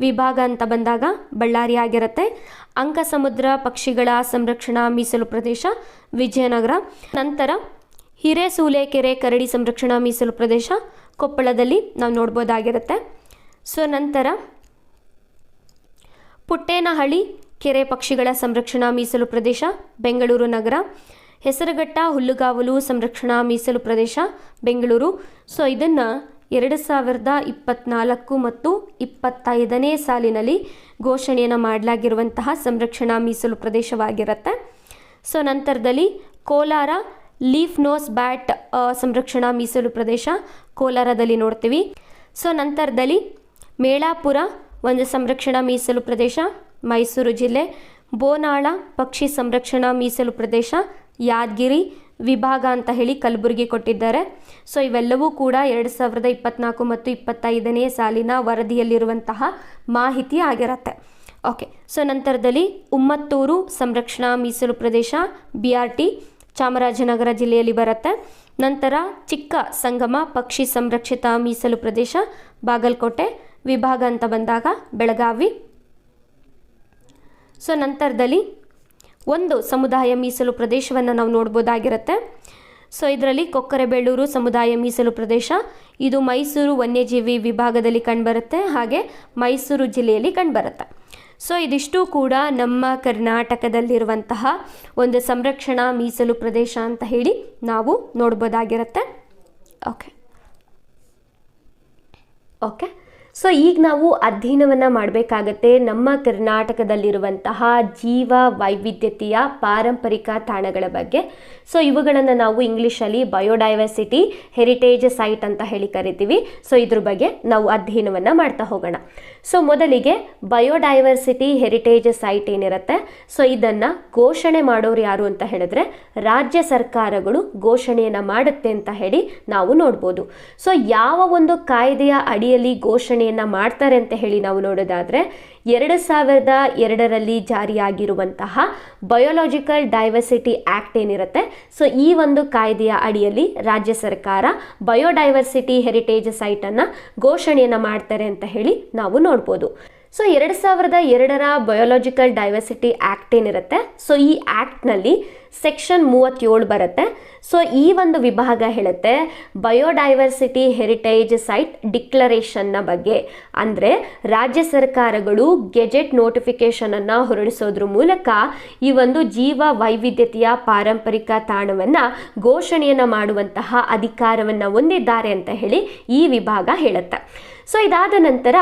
ವಿಭಾಗ ಅಂತ ಬಂದಾಗ ಬಳ್ಳಾರಿ ಆಗಿರುತ್ತೆ. ಅಂಕಸಮುದ್ರ ಪಕ್ಷಿಗಳ ಸಂರಕ್ಷಣಾ ಮೀಸಲು ಪ್ರದೇಶ ವಿಜಯನಗರ. ನಂತರ ಹಿರೇಸೂಲೆಕೆರೆ ಕರಡಿ ಸಂರಕ್ಷಣಾ ಮೀಸಲು ಪ್ರದೇಶ ಕೊಪ್ಪಳದಲ್ಲಿ ನಾವು ನೋಡ್ಬೋದಾಗಿರುತ್ತೆ. ಸೊ ನಂತರ ಪುಟ್ಟೇನಹಳ್ಳಿ ಕೆರೆ ಪಕ್ಷಿಗಳ ಸಂರಕ್ಷಣಾ ಮೀಸಲು ಪ್ರದೇಶ ಬೆಂಗಳೂರು ನಗರ, ಹೆಸರುಘಟ್ಟ ಹುಲ್ಲುಗಾವಲು ಸಂರಕ್ಷಣಾ ಮೀಸಲು ಪ್ರದೇಶ ಬೆಂಗಳೂರು. ಸೊ ಇದನ್ನು 2024 ಮತ್ತು 25ನೇ ಸಾಲಿನಲ್ಲಿ ಘೋಷಣೆಯನ್ನು ಮಾಡಲಾಗಿರುವಂತಹ ಸಂರಕ್ಷಣಾ ಮೀಸಲು ಪ್ರದೇಶವಾಗಿರುತ್ತೆ. ಸೊ ನಂತರದಲ್ಲಿ ಕೋಲಾರ ಲೀಫ್ ನೋಸ್ ಬ್ಯಾಟ್ ಸಂರಕ್ಷಣಾ ಮೀಸಲು ಪ್ರದೇಶ ಕೋಲಾರದಲ್ಲಿ ನೋಡ್ತೀವಿ. ಸೊ ನಂತರದಲ್ಲಿ ಮೇಳಾಪುರ ಒಂದು ಸಂರಕ್ಷಣಾ ಮೀಸಲು ಪ್ರದೇಶ ಮೈಸೂರು ಜಿಲ್ಲೆ. ಬೋನಾಳ ಪಕ್ಷಿ ಸಂರಕ್ಷಣಾ ಮೀಸಲು ಪ್ರದೇಶ ಯಾದಗಿರಿ ವಿಭಾಗ ಅಂತ ಹೇಳಿ ಕಲಬುರಗಿ ಕೊಟ್ಟಿದ್ದಾರೆ. ಸೊ ಇವೆಲ್ಲವೂ ಕೂಡ 2024 ಮತ್ತು 25ನೇ ಸಾಲಿನ ವರದಿಯಲ್ಲಿರುವಂತಹ ಮಾಹಿತಿ ಆಗಿರುತ್ತೆ. ಓಕೆ. ಸೊ ನಂತರದಲ್ಲಿ ಉಮ್ಮತ್ತೂರು ಸಂರಕ್ಷಣಾ ಮೀಸಲು ಪ್ರದೇಶ BRT ಚಾಮರಾಜನಗರ ಜಿಲ್ಲೆಯಲ್ಲಿ ಬರುತ್ತೆ. ನಂತರ ಚಿಕ್ಕ ಸಂಗಮ ಪಕ್ಷಿ ಸಂರಕ್ಷಿತ ಮೀಸಲು ಪ್ರದೇಶ ಬಾಗಲಕೋಟೆ ವಿಭಾಗ ಅಂತ ಬಂದಾಗ ಬೆಳಗಾವಿ. ಸೊ ನಂತರದಲ್ಲಿ ಒಂದು ಸಮುದಾಯ ಮೀಸಲು ಪ್ರದೇಶವನ್ನು ನಾವು ನೋಡ್ಬೋದಾಗಿರುತ್ತೆ. ಸೊ ಇದರಲ್ಲಿ ಕೊಕ್ಕರೆಬೇಳೂರು ಸಮುದಾಯ ಮೀಸಲು ಪ್ರದೇಶ ಇದು ಮೈಸೂರು ವನ್ಯಜೀವಿ ವಿಭಾಗದಲ್ಲಿ ಕಂಡುಬರುತ್ತೆ, ಹಾಗೆ ಮೈಸೂರು ಜಿಲ್ಲೆಯಲ್ಲಿ ಕಂಡುಬರುತ್ತೆ. ಸೊ ಇದಿಷ್ಟು ಕೂಡ ನಮ್ಮ ಕರ್ನಾಟಕದಲ್ಲಿರುವಂತಹ ಒಂದು ಸಂರಕ್ಷಣಾ ಮೀಸಲು ಪ್ರದೇಶ ಅಂತ ಹೇಳಿ ನಾವು ನೋಡ್ಬೋದಾಗಿರುತ್ತೆ. ಓಕೆ. ಸೊ ಈಗ ನಾವು ಅಧ್ಯಯನವನ್ನು ಮಾಡಬೇಕಾಗತ್ತೆ ನಮ್ಮ ಕರ್ನಾಟಕದಲ್ಲಿರುವಂತಹ ಜೀವ ವೈವಿಧ್ಯತೆಯ ಪಾರಂಪರಿಕ ತಾಣಗಳ ಬಗ್ಗೆ. ಸೊ ಇವುಗಳನ್ನು ನಾವು ಇಂಗ್ಲೀಷಲ್ಲಿ ಬಯೋಡೈವರ್ಸಿಟಿ ಹೆರಿಟೇಜ್ ಸೈಟ್ ಅಂತ ಹೇಳಿ ಕರಿತೀವಿ. ಸೊ ಇದ್ರ ಬಗ್ಗೆ ನಾವು ಅಧ್ಯಯನವನ್ನು ಮಾಡ್ತಾ ಹೋಗೋಣ. ಸೊ ಮೊದಲಿಗೆ ಬಯೋಡೈವರ್ಸಿಟಿ ಹೆರಿಟೇಜ್ ಸೈಟ್ ಏನಿರುತ್ತೆ, ಸೊ ಇದನ್ನು ಘೋಷಣೆ ಮಾಡೋರು ಯಾರು ಅಂತ ಹೇಳಿದ್ರೆ ರಾಜ್ಯ ಸರ್ಕಾರಗಳು ಘೋಷಣೆಯನ್ನು ಮಾಡುತ್ತೆ ಅಂತ ಹೇಳಿ ನಾವು ನೋಡ್ಬೋದು. ಸೊ ಯಾವ ಒಂದು ಕಾಯ್ದೆಯ ಅಡಿಯಲ್ಲಿ ಘೋಷಣೆಯನ್ನು ಮಾಡ್ತಾರೆ ಅಂತ ಹೇಳಿ ನಾವು ನೋಡೋದಾದ್ರೆ 2002ರಲ್ಲಿ ಜಾರಿಯಾಗಿರುವಂತಹ ಬಯೋಲಾಜಿಕಲ್ ಡೈವರ್ಸಿಟಿ ಆಕ್ಟ್ ಏನಿರುತ್ತೆ, ಸೊ ಈ ಒಂದು ಕಾಯ್ದೆಯ ಅಡಿಯಲ್ಲಿ ರಾಜ್ಯ ಸರ್ಕಾರ ಬಯೋಡೈವರ್ಸಿಟಿ ಹೆರಿಟೇಜ್ ಸೈಟನ್ನು ಘೋಷಣೆಯನ್ನು ಮಾಡ್ತಾರೆ ಅಂತ ಹೇಳಿ ನಾವು ನೋಡ್ಬೋದು. ಸೊ 2002ರ ಬಯೋಲಾಜಿಕಲ್ ಡೈವರ್ಸಿಟಿ ಆಕ್ಟ್ ಏನಿರುತ್ತೆ, ಸೊ ಈ ಆಕ್ಟ್ನಲ್ಲಿ ಸೆಕ್ಷನ್ 37 ಬರುತ್ತೆ. ಸೊ ಈ ಒಂದು ವಿಭಾಗ ಹೇಳುತ್ತೆ ಬಯೋಡೈವರ್ಸಿಟಿ ಹೆರಿಟೇಜ್ ಸೈಟ್ ಡಿಕ್ಲರೇಷನ್ನ ಬಗ್ಗೆ. ಅಂದರೆ ರಾಜ್ಯ ಸರ್ಕಾರಗಳು ಗೆಜೆಟ್ ನೋಟಿಫಿಕೇಶನನ್ನು ಹೊರಡಿಸೋದ್ರ ಮೂಲಕ ಈ ಒಂದು ಜೀವ ವೈವಿಧ್ಯತೆಯ ಪಾರಂಪರಿಕ ತಾಣವನ್ನು ಘೋಷಣೆಯನ್ನು ಮಾಡುವಂತಹ ಅಧಿಕಾರವನ್ನು ಹೊಂದಿದ್ದಾರೆ ಅಂತ ಹೇಳಿ ಈ ವಿಭಾಗ ಹೇಳುತ್ತೆ. ಸೊ ಇದಾದ ನಂತರ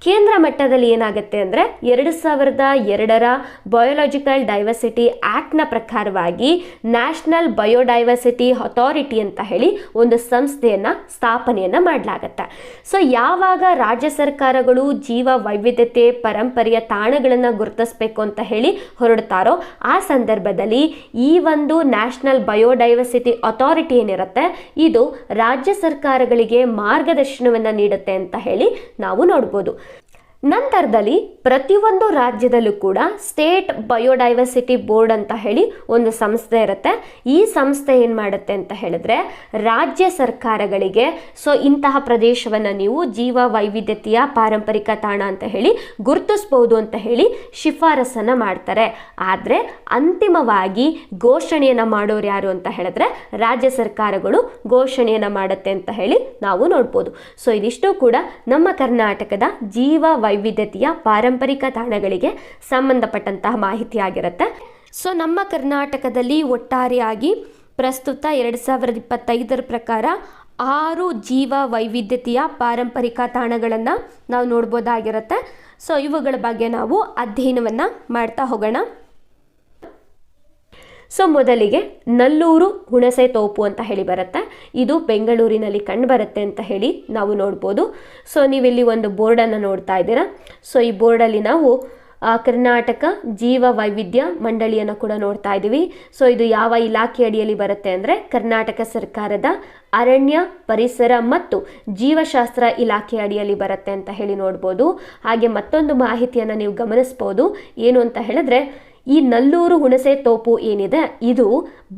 ಕೇಂದ್ರ ಮಟ್ಟದಲ್ಲಿ ಏನಾಗುತ್ತೆ ಅಂದರೆ 2002ರ ಬಯೋಲಾಜಿಕಲ್ ಡೈವರ್ಸಿಟಿ ಆ್ಯಕ್ಟ್ನ ಪ್ರಕಾರವಾಗಿ ನ್ಯಾಷನಲ್ ಬಯೋಡೈವರ್ಸಿಟಿ ಅಥಾರಿಟಿ ಅಂತ ಹೇಳಿ ಒಂದು ಸಂಸ್ಥೆಯನ್ನು ಸ್ಥಾಪನೆಯನ್ನು ಮಾಡಲಾಗತ್ತೆ. ಸೊ ಯಾವಾಗ ರಾಜ್ಯ ಸರ್ಕಾರಗಳು ಜೀವ ವೈವಿಧ್ಯತೆ ಪರಂಪರೆಯ ತಾಣಗಳನ್ನು ಗುರುತಿಸಬೇಕು ಅಂತ ಹೇಳಿ ಹೊರಡ್ತಾರೋ ಆ ಸಂದರ್ಭದಲ್ಲಿ ಈ ಒಂದು ನ್ಯಾಷನಲ್ ಬಯೋಡೈವರ್ಸಿಟಿ ಅಥಾರಿಟಿ ಏನಿರುತ್ತೆ ಇದು ರಾಜ್ಯ ಸರ್ಕಾರಗಳಿಗೆ ಮಾರ್ಗದರ್ಶನವನ್ನು ನೀಡುತ್ತೆ ಅಂತ ಹೇಳಿ ನಾವು ನೋಡ್ಬೋದು. ನಂತರದಲ್ಲಿ ಪ್ರತಿಯೊಂದು ರಾಜ್ಯದಲ್ಲೂ ಕೂಡ ಸ್ಟೇಟ್ ಬಯೋಡೈವರ್ಸಿಟಿ ಬೋರ್ಡ್ ಅಂತ ಹೇಳಿ ಒಂದು ಸಂಸ್ಥೆ ಇರುತ್ತೆ. ಈ ಸಂಸ್ಥೆ ಏನು ಮಾಡುತ್ತೆ ಅಂತ ಹೇಳಿದ್ರೆ ರಾಜ್ಯ ಸರ್ಕಾರಗಳಿಗೆ ಸೊ ಇಂತಹ ಪ್ರದೇಶವನ್ನು ನೀವು ಜೀವ ವೈವಿಧ್ಯತೆಯ ಪಾರಂಪರಿಕ ತಾಣ ಅಂತ ಹೇಳಿ ಗುರುತಿಸ್ಬೋದು ಅಂತ ಹೇಳಿ ಶಿಫಾರಸನ್ನು ಮಾಡ್ತಾರೆ. ಆದರೆ ಅಂತಿಮವಾಗಿ ಘೋಷಣೆಯನ್ನು ಮಾಡೋರು ಯಾರು ಅಂತ ಹೇಳಿದ್ರೆ ರಾಜ್ಯ ಸರ್ಕಾರಗಳು ಘೋಷಣೆಯನ್ನು ಮಾಡುತ್ತೆ ಅಂತ ಹೇಳಿ ನಾವು ನೋಡ್ಬೋದು. ಸೊ ಇದಿಷ್ಟು ಕೂಡ ನಮ್ಮ ಕರ್ನಾಟಕದ ಜೀವ ವೈವಿಧ್ಯತೆಯ ಪಾರಂಪರಿಕ ತಾಣಗಳಿಗೆ ಸಂಬಂಧಪಟ್ಟಂತಹ ಮಾಹಿತಿ ಆಗಿರುತ್ತೆ. ಸೊ ನಮ್ಮ ಕರ್ನಾಟಕದಲ್ಲಿ ಒಟ್ಟಾರೆಯಾಗಿ ಪ್ರಸ್ತುತ 2025ರ ಪ್ರಕಾರ 6 ಜೀವ ವೈವಿಧ್ಯತೆಯ ಪಾರಂಪರಿಕ ತಾಣಗಳನ್ನು ನಾವು ನೋಡ್ಬೋದಾಗಿರುತ್ತೆ. ಸೊ ಇವುಗಳ ಬಗ್ಗೆ ನಾವು ಅಧ್ಯಯನವನ್ನು ಮಾಡ್ತಾ ಹೋಗೋಣ. ಸೊ ಮೊದಲಿಗೆ ನಲ್ಲೂರು ಹುಣಸೆ ತೋಪು ಅಂತ ಹೇಳಿ ಬರುತ್ತೆ. ಇದು ಬೆಂಗಳೂರಿನಲ್ಲಿ ಕಂಡುಬರುತ್ತೆ ಅಂತ ಹೇಳಿ ನಾವು ನೋಡ್ಬೋದು. ಸೊ ನೀವಿಲ್ಲಿ ಒಂದು ಬೋರ್ಡನ್ನು ನೋಡ್ತಾ ಇದ್ದೀರಾ. ಸೊ ಈ ಬೋರ್ಡಲ್ಲಿ ನಾವು ಕರ್ನಾಟಕ ಜೀವ ವೈವಿಧ್ಯ ಮಂಡಳಿಯನ್ನು ಕೂಡ ನೋಡ್ತಾ ಇದ್ದೀವಿ. ಸೊ ಇದು ಯಾವ ಇಲಾಖೆ ಅಡಿಯಲ್ಲಿ ಬರುತ್ತೆ ಅಂದರೆ ಕರ್ನಾಟಕ ಸರ್ಕಾರದ ಅರಣ್ಯ ಪರಿಸರ ಮತ್ತು ಜೀವಶಾಸ್ತ್ರ ಇಲಾಖೆ ಅಡಿಯಲ್ಲಿ ಬರುತ್ತೆ ಅಂತ ಹೇಳಿ ನೋಡ್ಬೋದು. ಹಾಗೆ ಮತ್ತೊಂದು ಮಾಹಿತಿಯನ್ನು ನೀವು ಗಮನಿಸ್ಬೋದು. ಏನು ಅಂತ ಹೇಳಿದ್ರೆ ಈ ನಲ್ಲೂರು ಹುಣಸೆ ತೋಪು ಏನಿದೆ ಇದು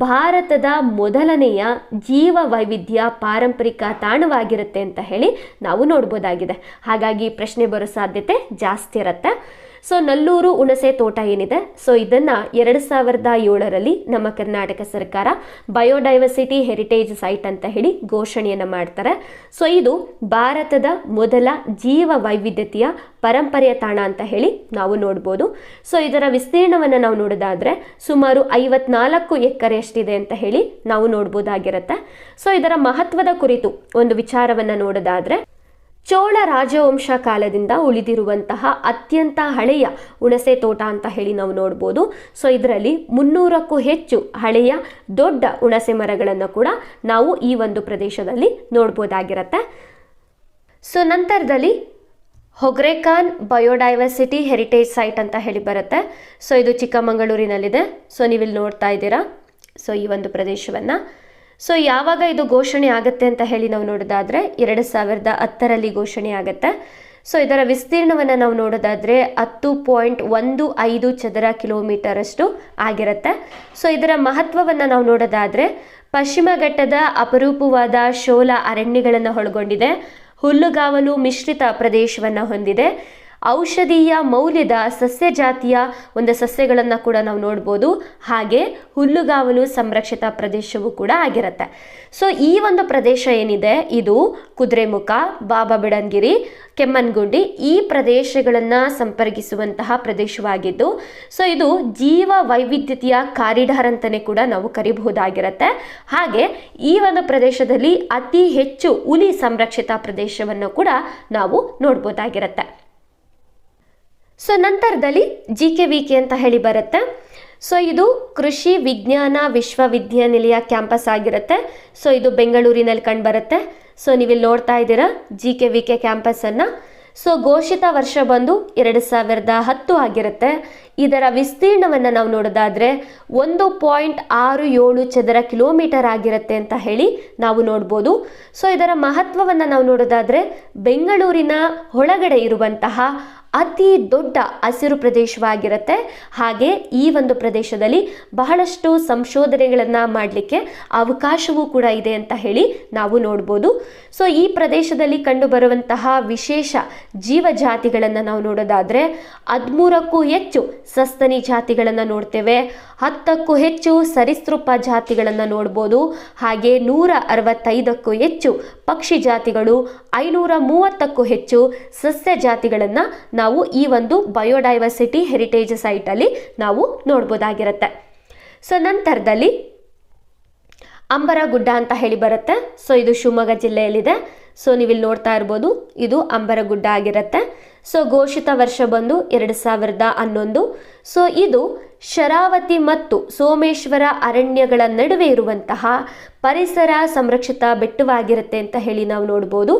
ಭಾರತದ ಮೊದಲನೆಯ ಜೀವ ವೈವಿಧ್ಯ ಪಾರಂಪರಿಕ ತಾಣವಾಗಿರುತ್ತೆ ಅಂತ ಹೇಳಿ ನಾವು ನೋಡ್ಬೋದಾಗಿದೆ. ಹಾಗಾಗಿ ಪ್ರಶ್ನೆ ಬರೋ ಸಾಧ್ಯತೆ ಜಾಸ್ತಿ ಇರುತ್ತೆ. ಸೊ ನಲ್ಲೂರು ಹುಣಸೆ ತೋಟ ಏನಿದೆ, ಸೊ ಇದನ್ನು 2007ರಲ್ಲಿ ನಮ್ಮ ಕರ್ನಾಟಕ ಸರ್ಕಾರ ಬಯೋಡೈವರ್ಸಿಟಿ ಹೆರಿಟೇಜ್ ಸೈಟ್ ಅಂತ ಹೇಳಿ ಘೋಷಣೆಯನ್ನು ಮಾಡ್ತಾರೆ. ಸೊ ಇದು ಭಾರತದ ಮೊದಲ ಜೀವ ವೈವಿಧ್ಯತೆಯ ಪರಂಪರೆಯ ತಾಣ ಅಂತ ಹೇಳಿ ನಾವು ನೋಡ್ಬೋದು. ಸೊ ಇದರ ವಿಸ್ತೀರ್ಣವನ್ನು ನಾವು ನೋಡೋದಾದ್ರೆ ಸುಮಾರು 54 ಎಕರೆಯಷ್ಟಿದೆ ಅಂತ ಹೇಳಿ ನಾವು ನೋಡ್ಬೋದಾಗಿರುತ್ತೆ. ಸೊ ಇದರ ಮಹತ್ವದ ಕುರಿತು ಒಂದು ವಿಚಾರವನ್ನು ನೋಡೋದಾದ್ರೆ, ಚೋಳ ರಾಜವಂಶ ಕಾಲದಿಂದ ಉಳಿದಿರುವಂತಹ ಅತ್ಯಂತ ಹಳೆಯ ಹುಣಸೆ ತೋಟ ಅಂತ ಹೇಳಿ ನಾವು ನೋಡ್ಬೋದು. ಸೊ ಇದರಲ್ಲಿ 300ಕ್ಕೂ ಹೆಚ್ಚು ಹಳೆಯ ದೊಡ್ಡ ಹುಣಸೆ ಮರಗಳನ್ನು ಕೂಡ ನಾವು ಈ ಒಂದು ಪ್ರದೇಶದಲ್ಲಿ ನೋಡ್ಬೋದಾಗಿರುತ್ತೆ. ಸೊ ನಂತರದಲ್ಲಿ ಹೊಗ್ರೇಖಾನ್ ಬಯೋಡೈವರ್ಸಿಟಿ ಹೆರಿಟೇಜ್ ಸೈಟ್ ಅಂತ ಹೇಳಿ ಬರುತ್ತೆ. ಸೊ ಇದು ಚಿಕ್ಕಮಗಳೂರಿನಲ್ಲಿದೆ. ಸೊ ನೀವಿಲ್ಲಿ ನೋಡ್ತಾ ಇದ್ದೀರಾ ಸೊ ಈ ಒಂದು ಪ್ರದೇಶವನ್ನು. ಸೊ ಯಾವಾಗ ಇದು ಘೋಷಣೆ ಆಗುತ್ತೆ ಅಂತ ಹೇಳಿ ನಾವು ನೋಡೋದಾದರೆ 2010ರಲ್ಲಿ ಘೋಷಣೆ ಆಗುತ್ತೆ. ಸೊ ಇದರ ವಿಸ್ತೀರ್ಣವನ್ನು ನಾವು ನೋಡೋದಾದರೆ 10.15 ಚದರ ಕಿಲೋಮೀಟರ್ ಅಷ್ಟು ಆಗಿರುತ್ತೆ. ಸೊ ಇದರ ಮಹತ್ವವನ್ನು ನಾವು ನೋಡೋದಾದರೆ ಪಶ್ಚಿಮ ಘಟ್ಟದ ಅಪರೂಪವಾದ ಶೋಲ ಅರಣ್ಯಗಳನ್ನು ಒಳಗೊಂಡಿದೆ, ಹುಲ್ಲುಗಾವಲು ಮಿಶ್ರಿತ ಪ್ರದೇಶವನ್ನು ಹೊಂದಿದೆ, ಔಷಧೀಯ ಮೌಲ್ಯದ ಸಸ್ಯ ಜಾತಿಯ ಒಂದು ಸಸ್ಯಗಳನ್ನು ಕೂಡ ನಾವು ನೋಡ್ಬೋದು, ಹಾಗೆ ಹುಲ್ಲುಗಾವಲು ಸಂರಕ್ಷಿತ ಪ್ರದೇಶವೂ ಕೂಡ ಆಗಿರುತ್ತೆ. ಸೊ ಈ ಒಂದು ಪ್ರದೇಶ ಏನಿದೆ ಇದು ಕುದುರೆಮುಖ, ಬಾಬಾ ಬಿಡನ್ಗಿರಿ, ಕೆಮ್ಮನ್ಗುಂಡಿ ಈ ಪ್ರದೇಶಗಳನ್ನು ಸಂಪರ್ಕಿಸುವಂತಹ ಪ್ರದೇಶವಾಗಿದ್ದು, ಸೊ ಇದು ಜೀವ ವೈವಿಧ್ಯತೆಯ ಕಾರಿಡಾರ್ ಅಂತಲೇ ಕೂಡ ನಾವು ಕರಿಬಹುದಾಗಿರುತ್ತೆ. ಹಾಗೆ ಈ ಒಂದು ಪ್ರದೇಶದಲ್ಲಿ ಅತಿ ಹೆಚ್ಚು ಹುಲಿ ಸಂರಕ್ಷಿತ ಪ್ರದೇಶವನ್ನು ಕೂಡ ನಾವು ನೋಡ್ಬೋದಾಗಿರುತ್ತೆ. ಸೊ ನಂತರದಲ್ಲಿ GKVK ಅಂತ ಹೇಳಿ ಬರುತ್ತೆ. ಸೊ ಇದು ಕೃಷಿ ವಿಜ್ಞಾನ ವಿಶ್ವವಿದ್ಯಾನಿಲಯ ಕ್ಯಾಂಪಸ್ ಆಗಿರುತ್ತೆ. ಸೊ ಇದು ಬೆಂಗಳೂರಿನಲ್ಲಿ ಕಂಡುಬರುತ್ತೆ. ಸೊ ನೀವಿಲ್ಲಿ ನೋಡ್ತಾ ಇದ್ದೀರಾ GKVK ಕ್ಯಾಂಪಸ್ಸನ್ನು. ಸೊ ಘೋಷಿತ ವರ್ಷ ಬಂದು 2010 ಆಗಿರುತ್ತೆ. ಇದರ ವಿಸ್ತೀರ್ಣವನ್ನು ನಾವು ನೋಡೋದಾದರೆ 1.67 ಚದರ ಕಿಲೋಮೀಟರ್ ಆಗಿರುತ್ತೆ ಅಂತ ಹೇಳಿ ನಾವು ನೋಡ್ಬೋದು. ಸೊ ಇದರ ಮಹತ್ವವನ್ನು ನಾವು ನೋಡೋದಾದರೆ ಬೆಂಗಳೂರಿನ ಒಳಗಡೆ ಇರುವಂತಹ ಅತಿ ದೊಡ್ಡ ಹಸಿರು ಪ್ರದೇಶವಾಗಿರುತ್ತೆ. ಹಾಗೆ ಈ ಒಂದು ಪ್ರದೇಶದಲ್ಲಿ ಬಹಳಷ್ಟು ಸಂಶೋಧನೆಗಳನ್ನು ಮಾಡಲಿಕ್ಕೆ ಅವಕಾಶವೂ ಕೂಡ ಇದೆ ಅಂತ ಹೇಳಿ ನಾವು ನೋಡ್ಬೋದು. ಸೊ ಈ ಪ್ರದೇಶದಲ್ಲಿ ಕಂಡುಬರುವಂತಹ ವಿಶೇಷ ಜೀವಜಾತಿಗಳನ್ನು ನಾವು ನೋಡೋದಾದರೆ 13ಕ್ಕೂ ಹೆಚ್ಚು ಸಸ್ತನಿ ಜಾತಿಗಳನ್ನು ನೋಡ್ತೇವೆ, 10ಕ್ಕೂ ಹೆಚ್ಚು ಸರೀಸೃಪ ಜಾತಿಗಳನ್ನು ನೋಡ್ಬೋದು, ಹಾಗೆ 165ಕ್ಕೂ ಹೆಚ್ಚು ಪಕ್ಷಿ ಜಾತಿಗಳು, 530ಕ್ಕೂ ಹೆಚ್ಚು ಸಸ್ಯ ಜಾತಿಗಳನ್ನು ನಾವು ಈ ಒಂದು ಬಯೋಡೈವರ್ಸಿಟಿ ಹೆರಿಟೇಜ್ ಸೈಟಲ್ಲಿ ನಾವು ನೋಡ್ಬೋದಾಗಿರುತ್ತೆ. ಸೊ ನಂತರದಲ್ಲಿ ಅಂಬರಗುಡ್ಡ ಅಂತ ಹೇಳಿ ಬರುತ್ತೆ. ಸೊ ಇದು ಶಿವಮೊಗ್ಗ ಜಿಲ್ಲೆಯಲ್ಲಿದೆ. ಸೊ ನೀವಿಲ್ಲಿ ನೋಡ್ತಾ ಇರ್ಬೋದು ಇದು ಅಂಬರಗುಡ್ಡ ಆಗಿರುತ್ತೆ. ಸೊ ಘೋಷಿತ ವರ್ಷ ಬಂದು 2011. ಸೊ ಇದು ಶರಾವತಿ ಮತ್ತು ಸೋಮೇಶ್ವರ ಅರಣ್ಯಗಳ ನಡುವೆ ಇರುವಂತಹ ಪರಿಸರ ಸಂರಕ್ಷಿತ ಬೆಟ್ಟವಾಗಿರುತ್ತೆ ಅಂತ ಹೇಳಿ ನಾವು ನೋಡ್ಬೋದು.